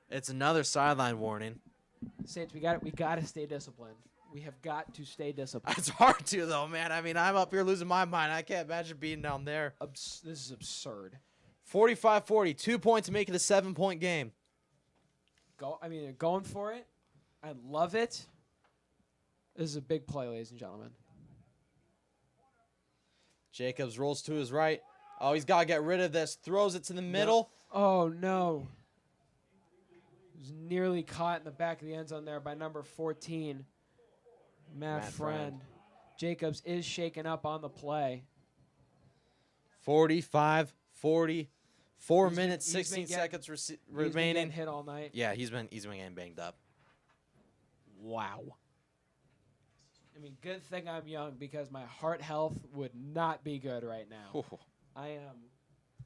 It's another sideline warning. Saints, we got to stay disciplined. We have got to stay disciplined. It's hard to, though, man. I mean, I'm up here losing my mind. I can't imagine being down there. This is absurd. 45-40. 2 points to make it a 7-point game. They're going for it. I love it. This is a big play, ladies and gentlemen. Jacobs rolls to his right. Oh, he's got to get rid of this. Throws it to the middle. No. Oh, no. He was nearly caught in the back of the end zone there by number 14. Matt Friend. Jacobs is shaken up on the play. 45-40. 4 minutes, 16 seconds remaining. He's been getting hit all night. Yeah, he's been getting banged up. Wow. I mean, good thing I'm young because my heart health would not be good right now. Ooh. I am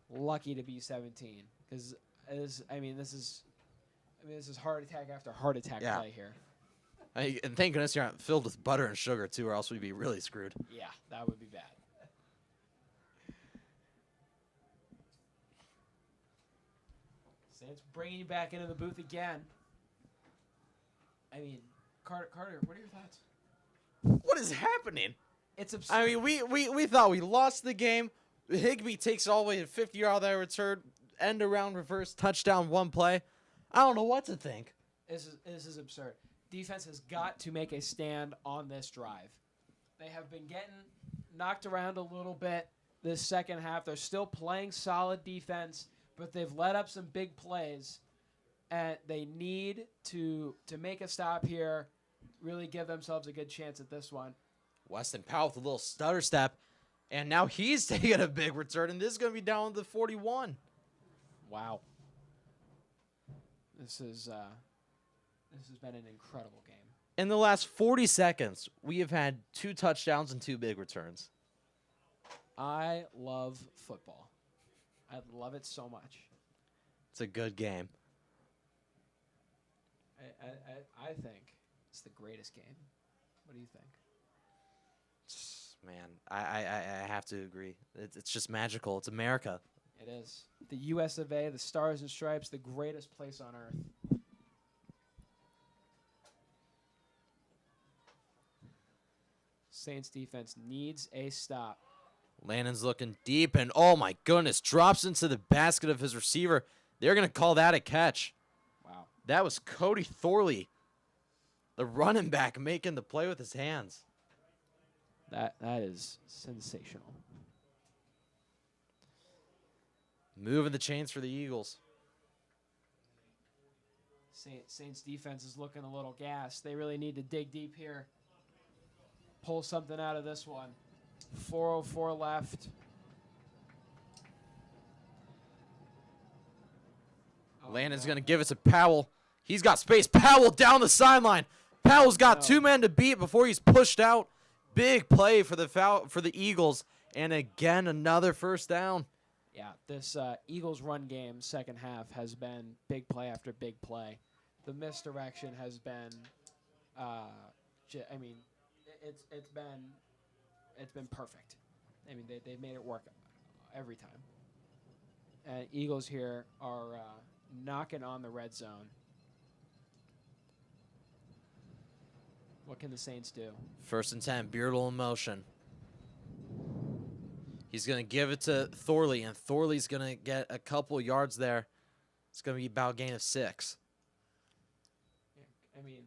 lucky to be 17 because this is heart attack after heart attack play here. And thank goodness you're not filled with butter and sugar, too, or else we'd be really screwed. Yeah, that would be bad. Saints bringing you back into the booth again. I mean, Carter, what are your thoughts? What is happening? It's absurd. I mean, we thought we lost the game. Higbee takes all the way to 50-yard return, end around reverse, touchdown, 1 play. I don't know what to think. This is absurd. Defense has got to make a stand on this drive. They have been getting knocked around a little bit this second half. They're still playing solid defense, but they've let up some big plays, and they need to make a stop here, really give themselves a good chance at this one. Weston Powell with a little stutter step, and now he's taking a big return, and this is going to be down to the 41. Wow. This has been an incredible game. In the last 40 seconds, we have had 2 touchdowns and 2 big returns. I love football. I love it so much. It's a good game. I think it's the greatest game. What do you think? Man, I have to agree. It's just magical. It's America. It is. The U.S. of A., the Stars and Stripes, the greatest place on earth. Saints defense needs a stop. Lannon's looking deep, and oh my goodness, drops into the basket of his receiver. They're going to call that a catch. Wow. That was Cody Thorley, the running back, making the play with his hands. That is sensational. Moving the chains for the Eagles. Saints defense is looking a little gassed. They really need to dig deep here. Pull something out of this one. 4:04 left. Landon's going to give it to Powell. He's got space. Powell down the sideline. Powell's got 2 men to beat before he's pushed out. Big play for the Eagles. And again, another first down. Yeah, this Eagles run game second half has been big play after big play. The misdirection has been, it's been perfect. I mean, they've made it work every time. And Eagles here are knocking on the red zone. What can the Saints do? 1st and 10, Beardle in motion. He's going to give it to Thorley, and Thorley's going to get a couple yards there. It's going to be about a gain of 6. Yeah, I mean,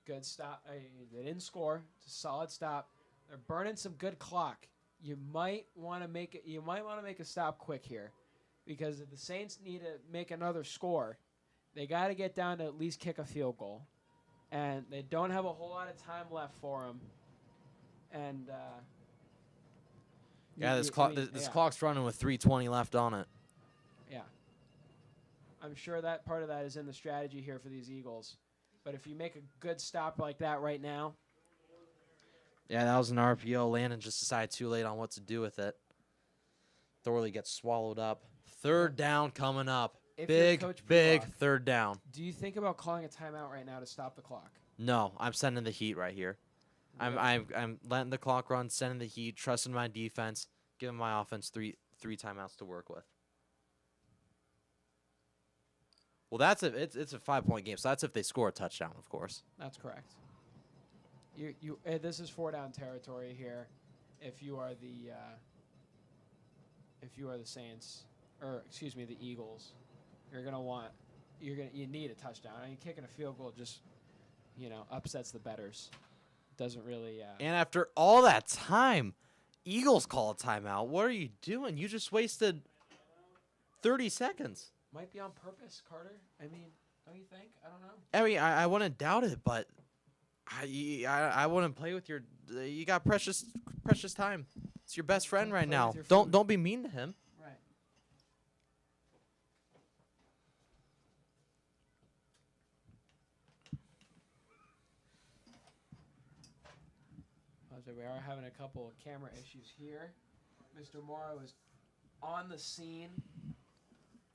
good stop. They didn't score. It's a solid stop. They're burning some good clock. You might want to make it. You might want to make a stop quick here, because if the Saints need to make another score, they got to get down to at least kick a field goal, and they don't have a whole lot of time left for them. And this clock's running with 3:20 left on it. Yeah. I'm sure that part of that is in the strategy here for these Eagles. But if you make a good stop like that right now. Yeah, that was an RPO. Landon just decided too late on what to do with it. Thorley gets swallowed up. 3rd down coming up. Big 3rd down. Do you think about calling a timeout right now to stop the clock? No, I'm sending the heat right here. Really? I'm letting the clock run, sending the heat, trusting my defense, giving my offense three timeouts to work with. Well, it's a 5-point game, so that's if they score a touchdown, of course. That's correct. This is 4-down territory here. If you are the Saints, or excuse me, the Eagles, you need a touchdown. I mean, kicking a field goal just upsets the bettors. Doesn't really. And after all that time, Eagles call a timeout. What are you doing? You just wasted 30 seconds. Might be on purpose, Carter. I mean, don't you think? I don't know. I mean, I wouldn't doubt it, but I wouldn't play with your. You got precious time. It's your best friend right now. Don't be mean to him. Right. We are having a couple of camera issues here. Mr. Morrow is on the scene,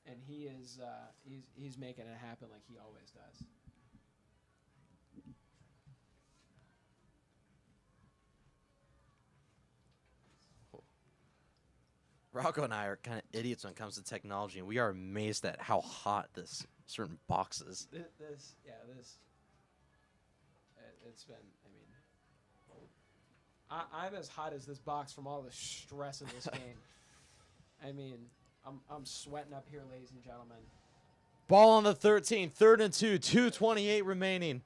and he's making it happen like he always does. Rocco and I are kind of idiots when it comes to technology, and we are amazed at how hot this certain box is. It's been, I'm as hot as this box from all the stress of this game. I mean, I'm sweating up here, ladies and gentlemen. Ball on the 13, 3rd and 2, 2:28 remaining.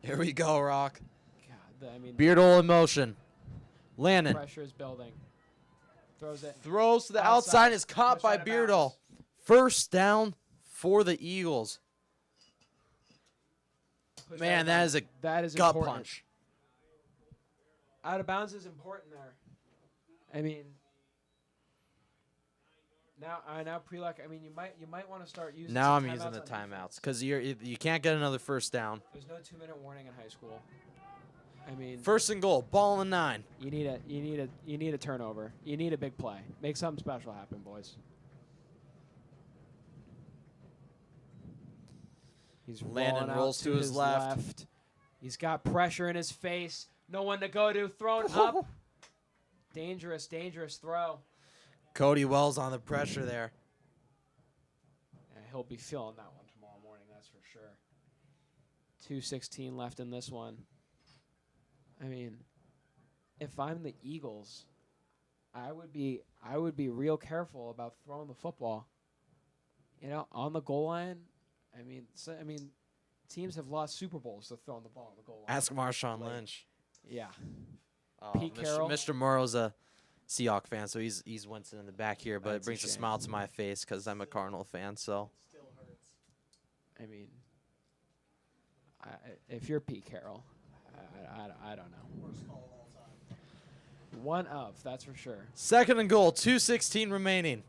Here we go, Rock. God, Beardle in motion. Landon. Pressure is building. Throws it. Throws to the outside. Is caught by Beardle. First down for the Eagles. Man, that is a gut punch. Out of bounds is important there. I mean, now pre-luck. I mean, you might want to start using. Now I'm using the timeouts because you can't get another first down. There's no 2-minute warning in high school. I mean, 1st and goal, ball on the 9. You need a turnover. You need a big play. Make something special happen, boys. He's Landon rolls to his left. He's got pressure in his face. No one to go to. Thrown up. Dangerous throw. Cody Wells on the pressure there. Yeah, he'll be feeling that one tomorrow morning, that's for sure. 2:16 left in this one. I mean, if I'm the Eagles, I would be real careful about throwing the football. on the goal line. I mean, teams have lost Super Bowls to throwing the ball on the goal line. Ask Marshawn Lynch. Yeah. Pete Carroll. Mr. Morrow's a Seahawk fan, so he's Winston in the back here, but That's it brings a a shame. smile to my face because I'm a Cardinal fan. So Still hurts. I mean, if you're Pete Carroll, I don't know. Worst call of all time. One of, that's for sure. 2nd and goal, 2:16 remaining.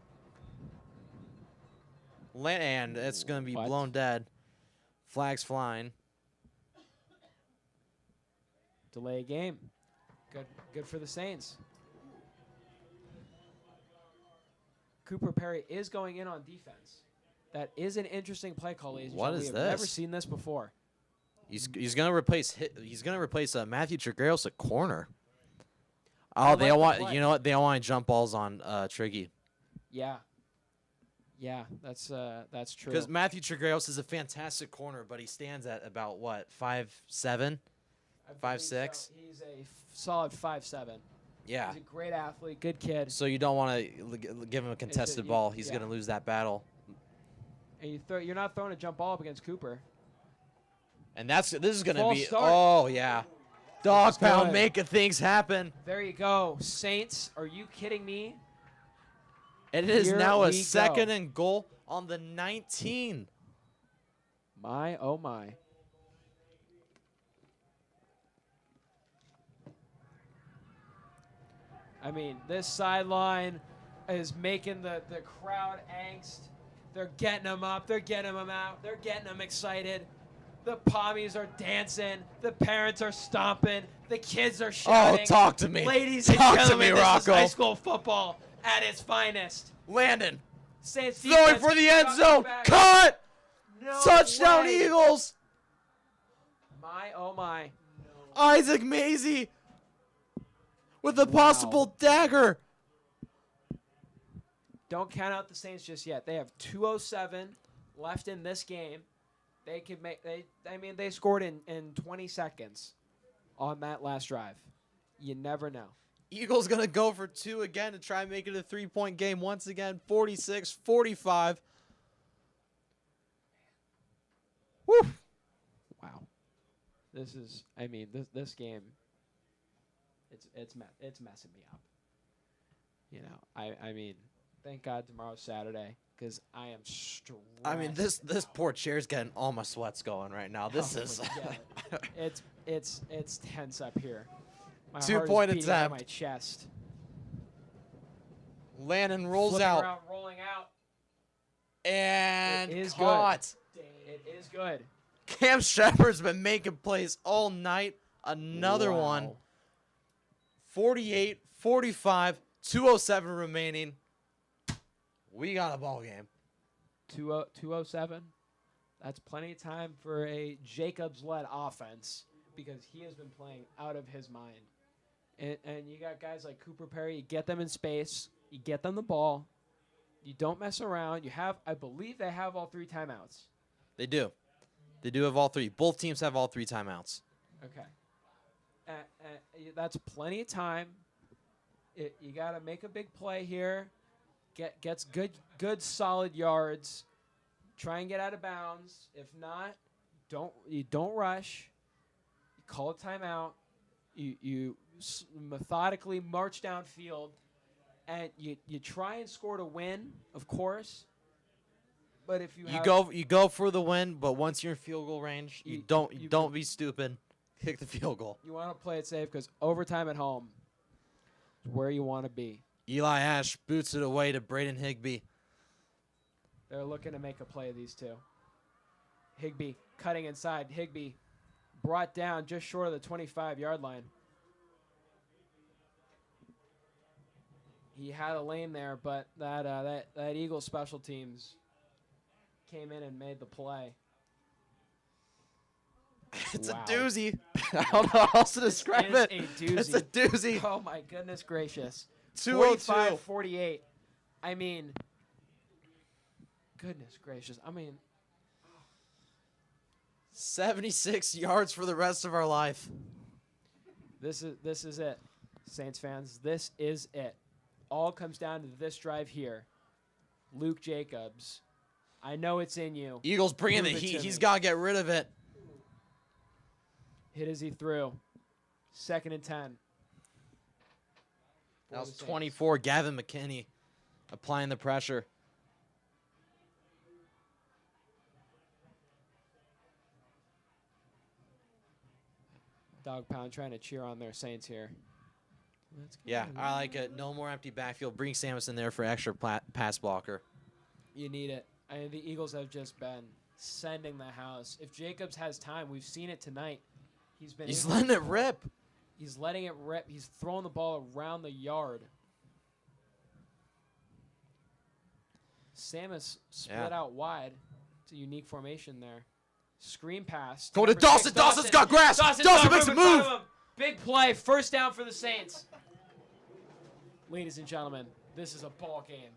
And it's going to be What? blown dead. Flags flying. Delay game. Good for the Saints. Cooper Perry is going in on defense. That is an interesting play call, ladies and What gentlemen. is We have never this? seen this before. He's going to replace Matthew Tregreos at corner. I Oh, they like all the want play. you know what? They all want jump balls on Triggy. Yeah. Yeah, that's true. Because Matthew Tregreos is a fantastic corner, but he stands at about what, 5'7"? I believe 5'6"? so. He's a solid 5'7". Yeah. He's a great athlete, good kid. So you don't want to give him a contested ball. He's yeah. going to lose that battle. And you're not throwing a jump ball up against Cooper. And this is going to False be start. oh yeah. Dog pound good. making things happen. There you go. Saints, are you kidding me? And it is Here now a we 2nd go. and goal on the 19. My, oh my. I mean, this sideline is making the crowd angst. They're getting them up. They're getting them out. They're getting them excited. The pommies are dancing. The parents are stomping. The kids are shouting. Oh, talk to me. Ladies Talk and to gentlemen, me, this is Rocco. high school football at its finest. Landon. Saints Throwing defense for the end dropping zone. back. Cut. No Touchdown way. Eagles. My, oh my. Isaac Mazie with a possible dagger. Don't count out the Saints just yet. They have 2:07 left in this game. They could make they scored in 20 seconds on that last drive. You never know. Eagles going to go for 2 again to try and make it a 3-point game once again. 46-45. Woo. Wow. This is this game it's messing me up. I mean, thank God tomorrow's Saturday cuz I am stressed. I mean, this poor chair's getting all my sweats going right now. This Oh, is forget it. It's tense up here. My 2-point heart is beating out of attempt. my chest. Landon rolls Flipping out around, rolling out. and It is caught. It is good. Cam Shepard's been making plays all night. Another Wow. one. 48-45, 2:07 remaining. We got a ball game. 2:07. That's plenty of time for a Jacobs-led offense because he has been playing out of his mind. And you got guys like Cooper Perry. You get them in space. You get them the ball. You don't mess around. I believe they have all 3 timeouts. They do. They do have all 3. Both teams have all 3 timeouts. Okay. That's plenty of time. You got to make a big play here. Gets good solid yards. Try and get out of bounds. If not, don't rush. You call a timeout. You methodically march downfield, and you try and score to win, of course. But if you go for the win, but once you're in field goal range, you don't be stupid. Kick the field goal. You want to play it safe because overtime at home is where you want to be. Eli Ash boots it away to Braden Higbee. They're looking to make a play of these two. Higbee cutting inside. Higbee brought down just short of the 25-yard line. He had a lane there, but that Eagles special teams came in and made the play. It's Wow. a doozy. I don't know how else to describe it. It is a doozy. It's a doozy. Oh, my goodness gracious. 202. 45-48. I mean, goodness gracious. I mean, 76 yards for the rest of our life. this is it, Saints fans. This is it. All comes down to this drive here. Luke Jacobs I know it's in you. Eagles bringing the Prove it heat. to He's me. got to get rid of it. Hit as he threw. 2nd and 10. That was For the Saints. 24. Gavin McKinney applying the pressure. Dog pound trying to cheer on their Saints here. Let's go. Yeah, I like it. No more empty backfield. Bring Samus in there for extra pass blocker. You need it. The Eagles have just been sending the house. If Jacobs has time, we've seen it tonight. He's letting it rip. He's letting it rip. He's throwing the ball around the yard. Samus split out wide. It's a unique formation there. Screen pass. Go to Number Dawson. 6, Dawson's got grass. Dawson's Dawson got makes a room in front of move. him. Big play. First down for the Saints. Ladies and gentlemen, this is a ball game.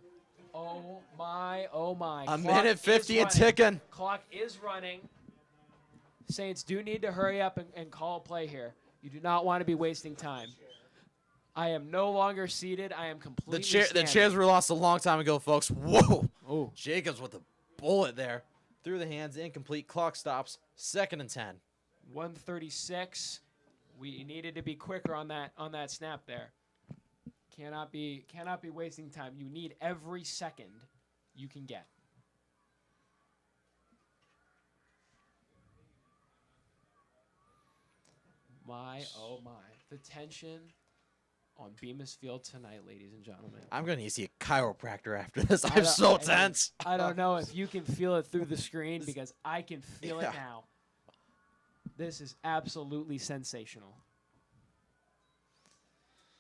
Oh, my. Oh, my. A minute 50 and ticking. Clock is running. Saints do need to hurry up and call a play here. You do not want to be wasting time. I am no longer seated. I am completely The standing. chairs were lost a long time ago, folks. Whoa. Oh. Jacobs with a bullet there. Through the hands, incomplete. Clock stops. 2nd and 10. 136. We needed to be quicker on that snap there. Cannot be wasting time. You need every second you can get. My, oh my. The tension on Bemis Field tonight, ladies and gentlemen. I'm going to see a chiropractor after this. I I'm don't- so I mean, tense. I don't know if you can feel it through the screen because I can feel it Yeah. now. This is absolutely sensational.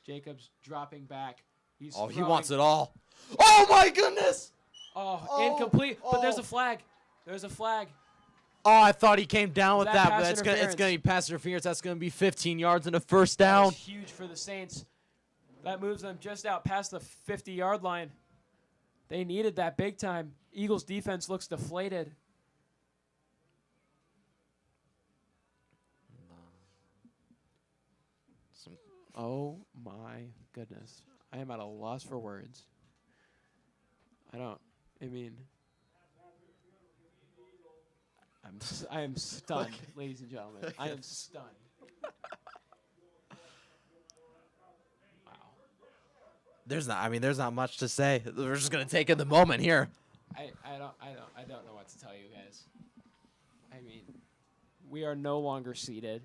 Jacobs dropping back. He's Oh, he throwing. wants it all. Oh, my goodness. Oh, incomplete. But there's a flag. There's a flag. Oh, I thought he came down with That that, pass but it's going to interference. be pass interference. That's going to be 15 yards and a first That down. was huge for the Saints. That moves them just out past the 50-yard line. They needed that big time. Eagles defense looks deflated. Oh my goodness. I am at a loss for words. I am stunned, ladies and gentlemen. I am stunned. Wow. There's not much to say. We're just going to take in the moment here. I don't know what to tell you guys. I mean, we are no longer seated,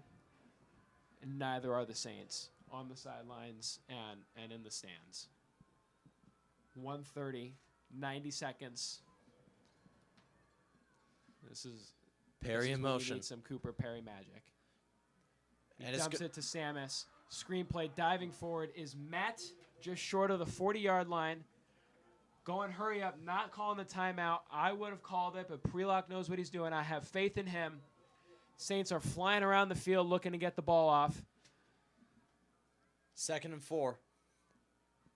and neither are the Saints on the sidelines and in the stands. 1:30, 90 seconds. This is Perry in when you motion. need some Cooper Perry magic. He And it's dumps go- it to Samus. Screenplay diving forward is met just short of the 40-yard line. Going hurry up, not calling the timeout. I would have called it, but Prelock knows what he's doing. I have faith in him. Saints are flying around the field looking to get the ball off. 2nd and 4.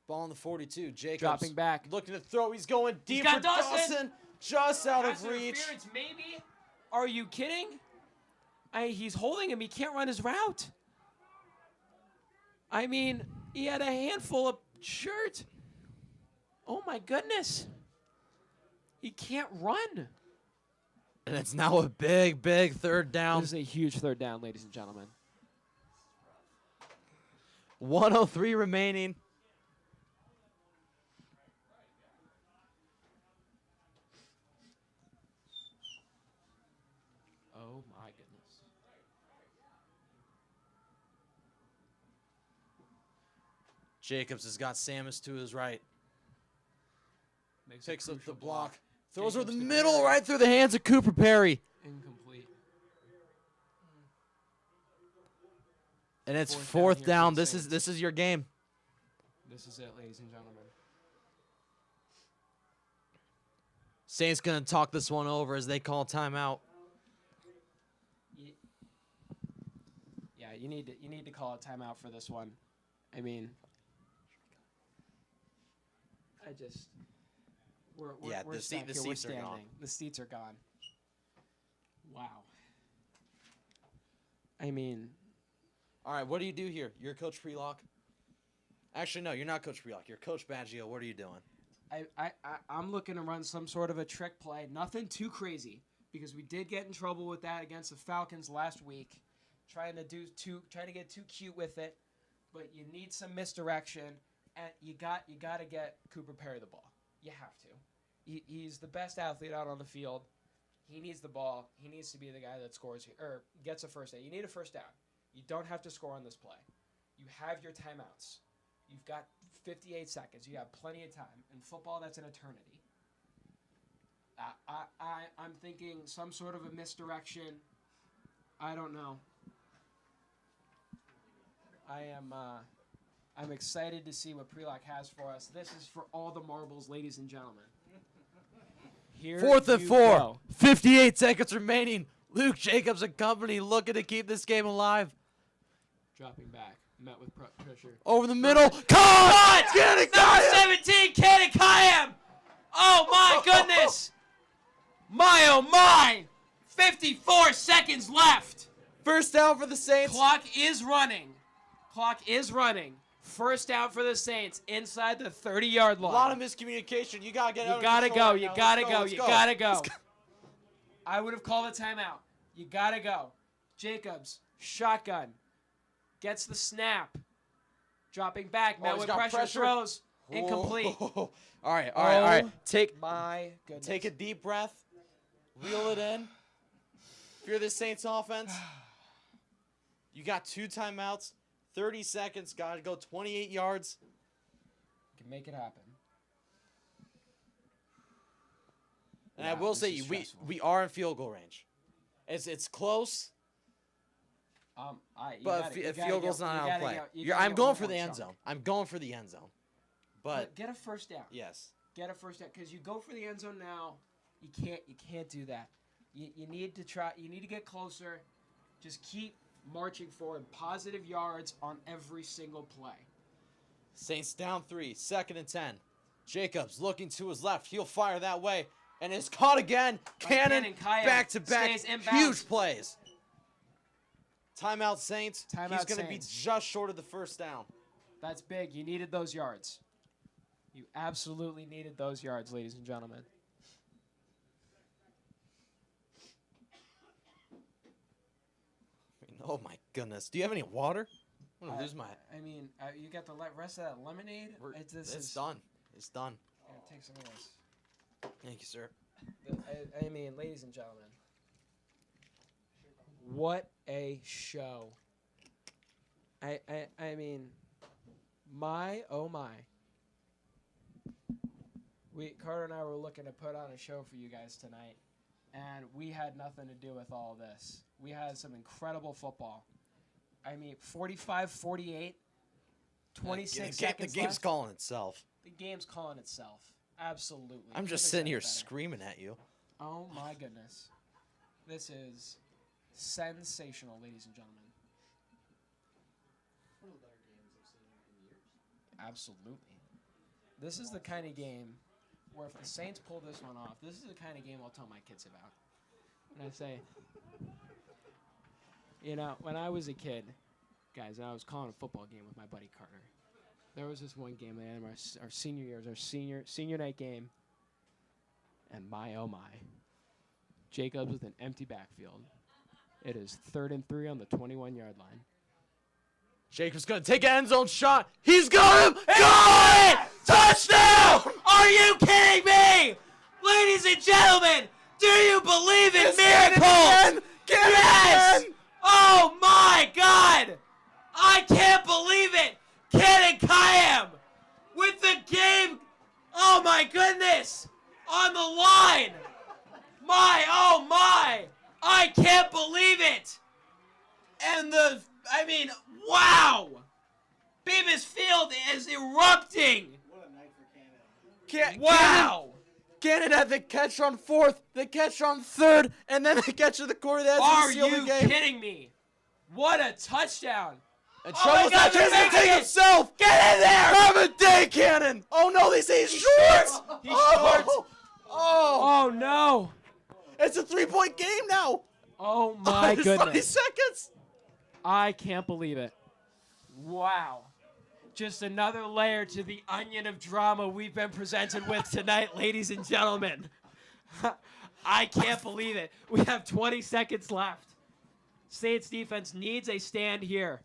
Ball on the 42. Jacobs Dropping back. looking to throw. He's going deep got for Dawson. Dawson. Just out Pass of reach. interference, maybe? Are you kidding? He's holding him. He can't run his route. I mean, he had a handful of shirt. Oh, my goodness. He can't run. And it's now a big, big third down. This is a huge third down, ladies and gentlemen. 1:03 remaining. Oh, my goodness. Jacobs has got Samus to his right. Makes a Picks up the crucial block. Throws over the Jacobs to middle, Perry. right through the hands of Cooper Perry. Incomplete. And it's Fourth fourth down down. here for the This is Saints. this is your game. This is it, ladies and gentlemen. Saints gonna talk this one over as they call timeout. Yeah, you need to call a timeout for this one. I mean, we're Yeah, we're the stuck the here. We're seats are gone. standing. The seats are gone. Wow. I mean, All right, what do you do here? You're Coach Prelock. Actually, no, you're not Coach Prelock. You're Coach Baggio. What are you doing? I'm looking to run some sort of a trick play. Nothing too crazy because we did get in trouble with that against the Falcons last week, trying to get too cute with it. But you need some misdirection, and you got to get Cooper Perry the ball. You have to. He's the best athlete out on the field. He needs the ball. He needs to be the guy that scores or gets a first down. You need a first down. You don't have to score on this play. You have your timeouts. You've got 58 seconds. You have plenty of time. In football, that's an eternity. I'm thinking some sort of a misdirection. I don't know. I'm excited to see what Prelock has for us. This is for all the marbles, ladies and gentlemen. Here 4th and 4. Go. 58 seconds remaining. Luke Jacobs and company looking to keep this game alive. Dropping back. Met with pressure. Over the middle. Caught! Number 17, Kanakayam! Oh, my goodness! My, oh, my! 54 seconds left. First down for the Saints. Clock is running. First down for the Saints inside the 30-yard line. A lot of miscommunication. You got to get out. You gotta go. You gotta go. You gotta go. Let's go. I would have called a timeout. You gotta go. Jacobs, shotgun. Gets the snap. Dropping back. Met with pressure. Throws. Incomplete. All right. My goodness. Take a deep breath. Reel it in. If you're the Saints offense, you got 2 timeouts, 30 seconds, got to go 28 yards. Can make it happen. And I will say, we are in field goal range. It's close. But if field goal's not out of play. I'm going for the end zone. I'm going for the end zone. But get a first down. Yes. Get a first down because you go for the end zone now. You can't do that. You need to try. You need to get closer. Just keep marching forward. Positive yards on every single play. Saints down 3. 2nd and 10. Jacobs looking to his left. He'll fire that way. And it's caught again. Cannon back-to-back. Huge plays. Timeout Saints. He's going to be just short of the first down. That's big. You needed those yards. You absolutely needed those yards, ladies and gentlemen. Oh, my goodness. Do you have any water? I'm going to lose my... You got the rest of that lemonade? It's done. It's done. Here, take some of this. Thank you, sir. Ladies and gentlemen, what a show. My, oh my. Carter and I were looking to put on a show for you guys tonight, and we had nothing to do with all this. We had some incredible football. 45-48, 26 seconds The game's left. calling itself. The game's calling itself. Absolutely. I'm just sitting here screaming at you. Oh, my goodness. This is sensational, ladies and gentlemen. One of the better games I've seen in years. Absolutely. This is the kind of game where if the Saints pull this one off, this is the kind of game I'll tell my kids about. And I say, when I was a kid, guys, I was calling a football game with my buddy Carter. There was this one game in our senior years, our senior night game, and my oh my, Jacobs with an empty backfield. It is 3rd and 3 on the 21-yard line. Jacobs gonna take an end zone shot. He's got him. Got it! Touchdown! Are you kidding me? Ladies and gentlemen, do you believe in miracles? Yes! Oh my God! I can't believe it! Kanakayam with the game, oh my goodness, on the line. Oh my, I can't believe it. And wow. Bemis Field is erupting. What a night for Cannon. Wow. Cannon had the catch on 4th, the catch on 3rd, and then the catch of the quarter. Are you kidding me? What a touchdown. And Trouble's not they're trying to take making it. himself. Get in there. Have a day, Cannon. Oh, no, they say he's short. He's short. Oh, no. It's a 3-point game now. Oh, my It's goodness. 20 seconds. I can't believe it. Wow. Just another layer to the onion of drama we've been presented with tonight, ladies and gentlemen. I can't believe it. We have 20 seconds left. Saints defense needs a stand here.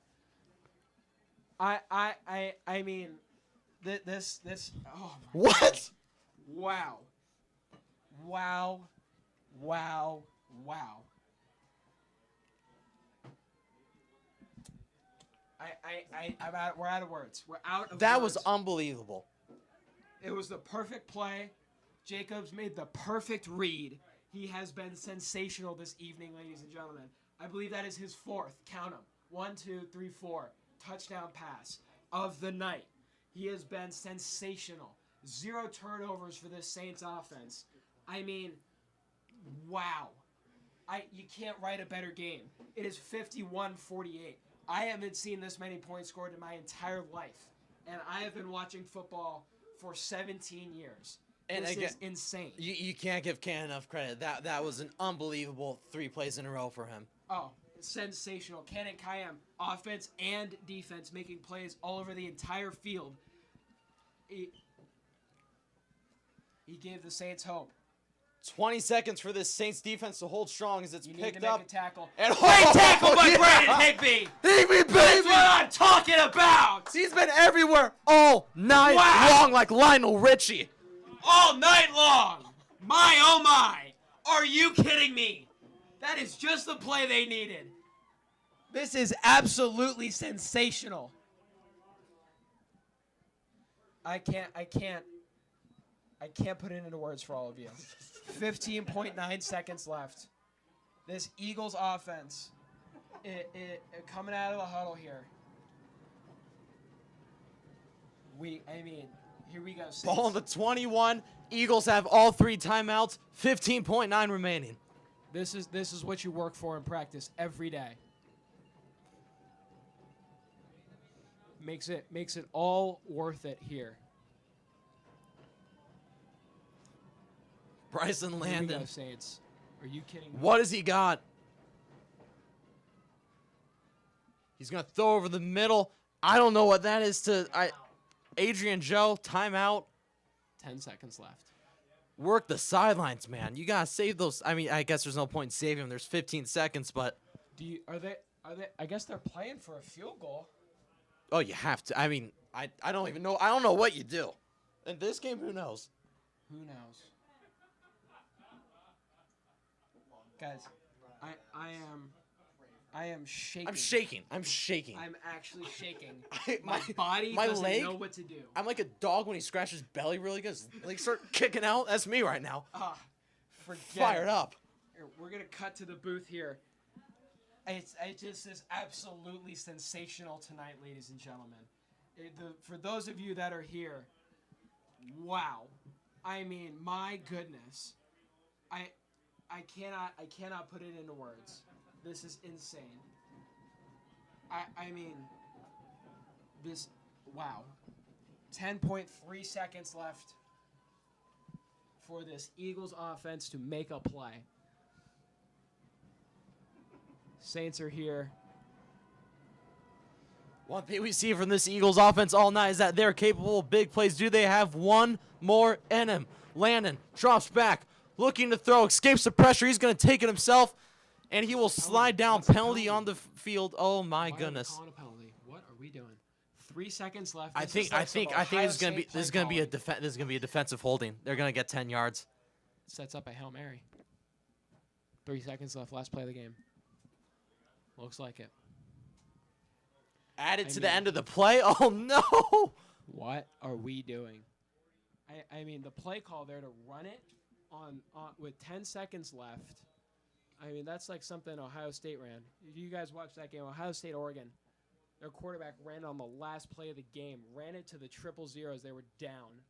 I mean, this. Oh my What? God. Wow. Wow. Wow. Wow. We're out of words. We're out of That words. was unbelievable. It was the perfect play. Jacobs made the perfect read. He has been sensational this evening, ladies and gentlemen. I believe that is his fourth. Count them. 1, 2, 3, 4. Touchdown pass of the night. He has been sensational. 0 turnovers for this Saints offense. I mean, wow. You can't write a better game. It is 51-48. I haven't seen this many points scored in my entire life. And I have been watching football for 17 years. And this again, is insane. You can't give Cam enough credit. That was an unbelievable 3 plays in a row for him. Oh, sensational. Ken and Kayam, offense and defense, making plays all over the entire field. He gave the Saints hope. 20 seconds for this Saints defense to hold strong as it's You need picked to up. make a tackle. And Great tackle by yeah. Brandon Higby. Higby, That's baby! what I'm talking about. He's been everywhere all night Wow. long like Lionel Richie. All night long. My, oh my. Are you kidding me? That is just the play they needed. This is absolutely sensational. I can't put it into words for all of you. 15.9 seconds left. This Eagles offense, coming out of the huddle here. Here we go. Saints. Ball on the 21. Eagles have all 3 timeouts. 15.9 remaining. This is what you work for in practice every day. Makes it all worth it here. Bryson Here we Landon. go, Saints. Are you kidding me? What has he got? He's going to throw over the middle. I don't know what that is to Adrian Joe. Timeout. 10 seconds left. Work the sidelines, man. You got to save those. I mean, I guess there's no point in saving them. There's 15 seconds, but. Are they I guess they're playing for a field goal. Oh, you have to. I mean, I don't even know. I don't know what you do. In this game, who knows? Who knows? Guys, I am shaking. I'm shaking. I'm actually shaking. My My body my doesn't leg, know what to do. I'm like a dog when he scratches his belly really good. His legs start kicking out. That's me right now. Forget Fired it. up. Here, we're gonna cut to the booth here. It just is absolutely sensational tonight, ladies and gentlemen. For those of you that are here, wow. I mean, my goodness. I cannot put it into words. This is insane. I mean, this, wow. 10.3 seconds left for this Eagles offense to make a play. Saints are here. One thing we see from this Eagles offense all night is that they're capable of big plays. Do they have one more in him? Landon drops back, looking to throw, escapes the pressure. He's going to take it himself, and he will slide down. Penalty on the field. Oh my goodness! Calling a penalty. What are we doing? 3 seconds left. I think this is going to be a defensive holding. They're going to get 10 yards. Sets up a Hail Mary. 3 seconds left. Last play of the game. Looks like it. Added to the end of the play. Oh no! What are we doing? I mean, the play call there to run it on with 10 seconds left. I mean, that's like something Ohio State ran. If you guys watched that game, Ohio State, Oregon, their quarterback ran on the last play of the game, ran it to the 000s. They were down.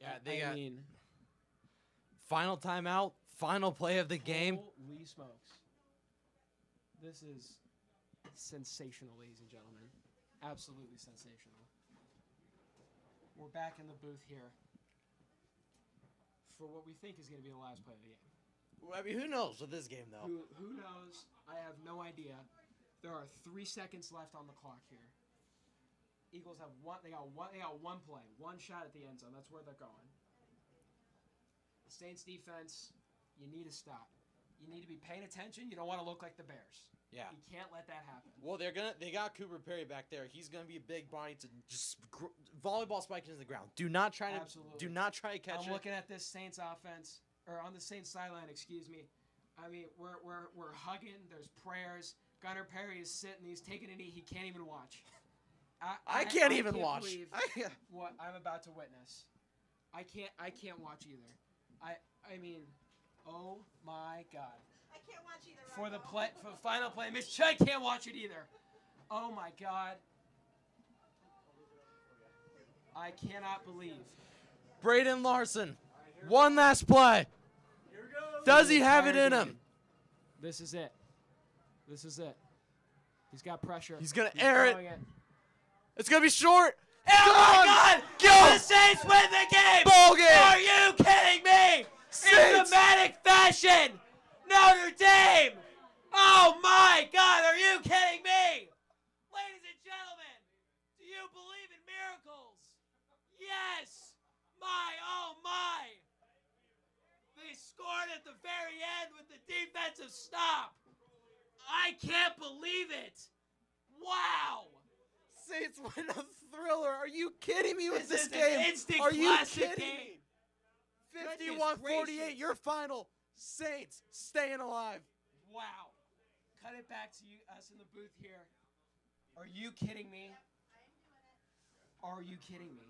Yeah, I mean, final timeout, final play of the game. Holy smokes. This is sensational, ladies and gentlemen. Absolutely sensational. We're back in the booth here for what we think is going to be the last play of the game. I mean, who knows with this game, though? Who knows? I have no idea. There are 3 seconds left on the clock here. Eagles have one. They got one play, one shot at the end zone. That's where they're going. Saints defense, you need to stop. You need to be paying attention. You don't want to look like the Bears. Yeah. You can't let that happen. Well, they got Cooper Perry back there. He's gonna be a big body to just volleyball spike into the ground. Do not try to catch it. I'm looking at this Saints offense, or on the Saints sideline. Excuse me. I mean, we're hugging. There's prayers. Gunnar Perry is sitting. He's taking a knee. He can't even watch. I can't even watch. Believe what I'm about to witness. I can't watch either. I mean, oh my God. I can't watch either. For the final play, Miss Chud can't watch it either. Oh my God. I cannot believe. Braden Larson, one last play. Does he have it in him? This is it. This is it. He's got pressure. He's gonna air it. it. It's gonna be short. Oh my God! Go! The Saints win the game! Ball game! Are you kidding me? In dramatic fashion! Notre Dame! Oh my God! Are you kidding me? Ladies and gentlemen, do you believe in miracles? Yes! Oh my! They scored at the very end with the defensive stop. I can't believe it. Wow! Saints win a thriller. Are you kidding me with this This is game? an instant Are you classic kidding game. me? Goodness 51-48, gracious. your final. Saints staying alive. Wow. Cut it back to us in the booth here. Are you kidding me? Are you kidding me?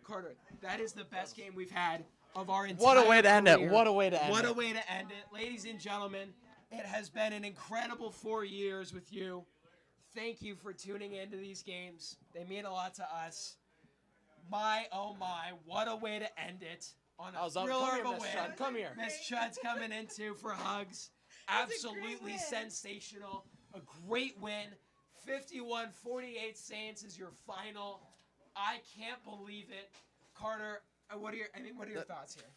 Carter, that is the best game we've had of our entire What a way to end it. career. What a way to end it. What a way to end it. Ladies and gentlemen, it has been an incredible 4 years with you. Thank you for tuning into these games. They mean a lot to us. My, oh my, what a way to end it. On a thriller of a win. Chud. Come here. Miss Chud's coming in too for hugs. That's a great Absolutely win. sensational. A great win. 51-48 Saints is your final. I can't believe it. Carter, what are your thoughts here?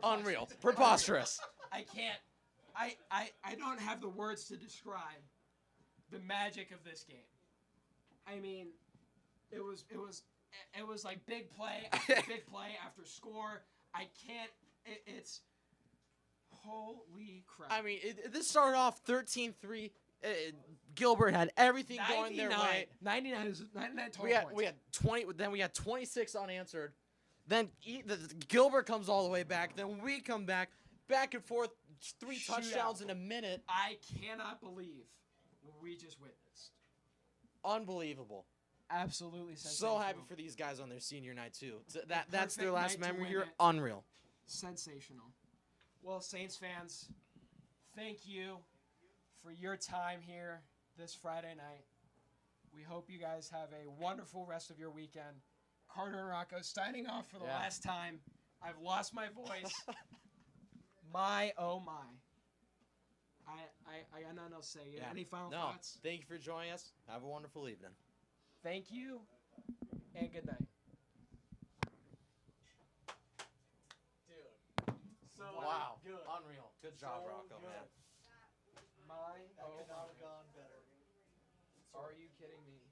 Unreal. Preposterous. I can't. I don't have the words to describe the magic of this game. I mean, it was like big play after big play after score. I can't. It's holy crap. I mean, this started off 13-3. Gilbert had everything going their way. 99 total points. We had 20. Then we had 26 unanswered. Then Gilbert comes all the way back. Then we come back and forth. 3 touchdowns in a minute. I cannot believe what we just witnessed. Unbelievable. Absolutely sensational. So happy for these guys on their senior night too. That's their perfect last night to memory win here. it. Unreal. Sensational. Well, Saints fans, thank you for your time here this Friday night. We hope you guys have a wonderful rest of your weekend. Carter and Rocco signing off for the last time. I've lost my voice. My, oh my. I got nothing else to say. Yeah. Any final thoughts? Thank you for joining us. Have a wonderful evening. Thank you, and good night. Dude. So Wow. good. Unreal. Good job, So Rocco, good. man. My, That oh could not my. have gone better. Are you kidding me?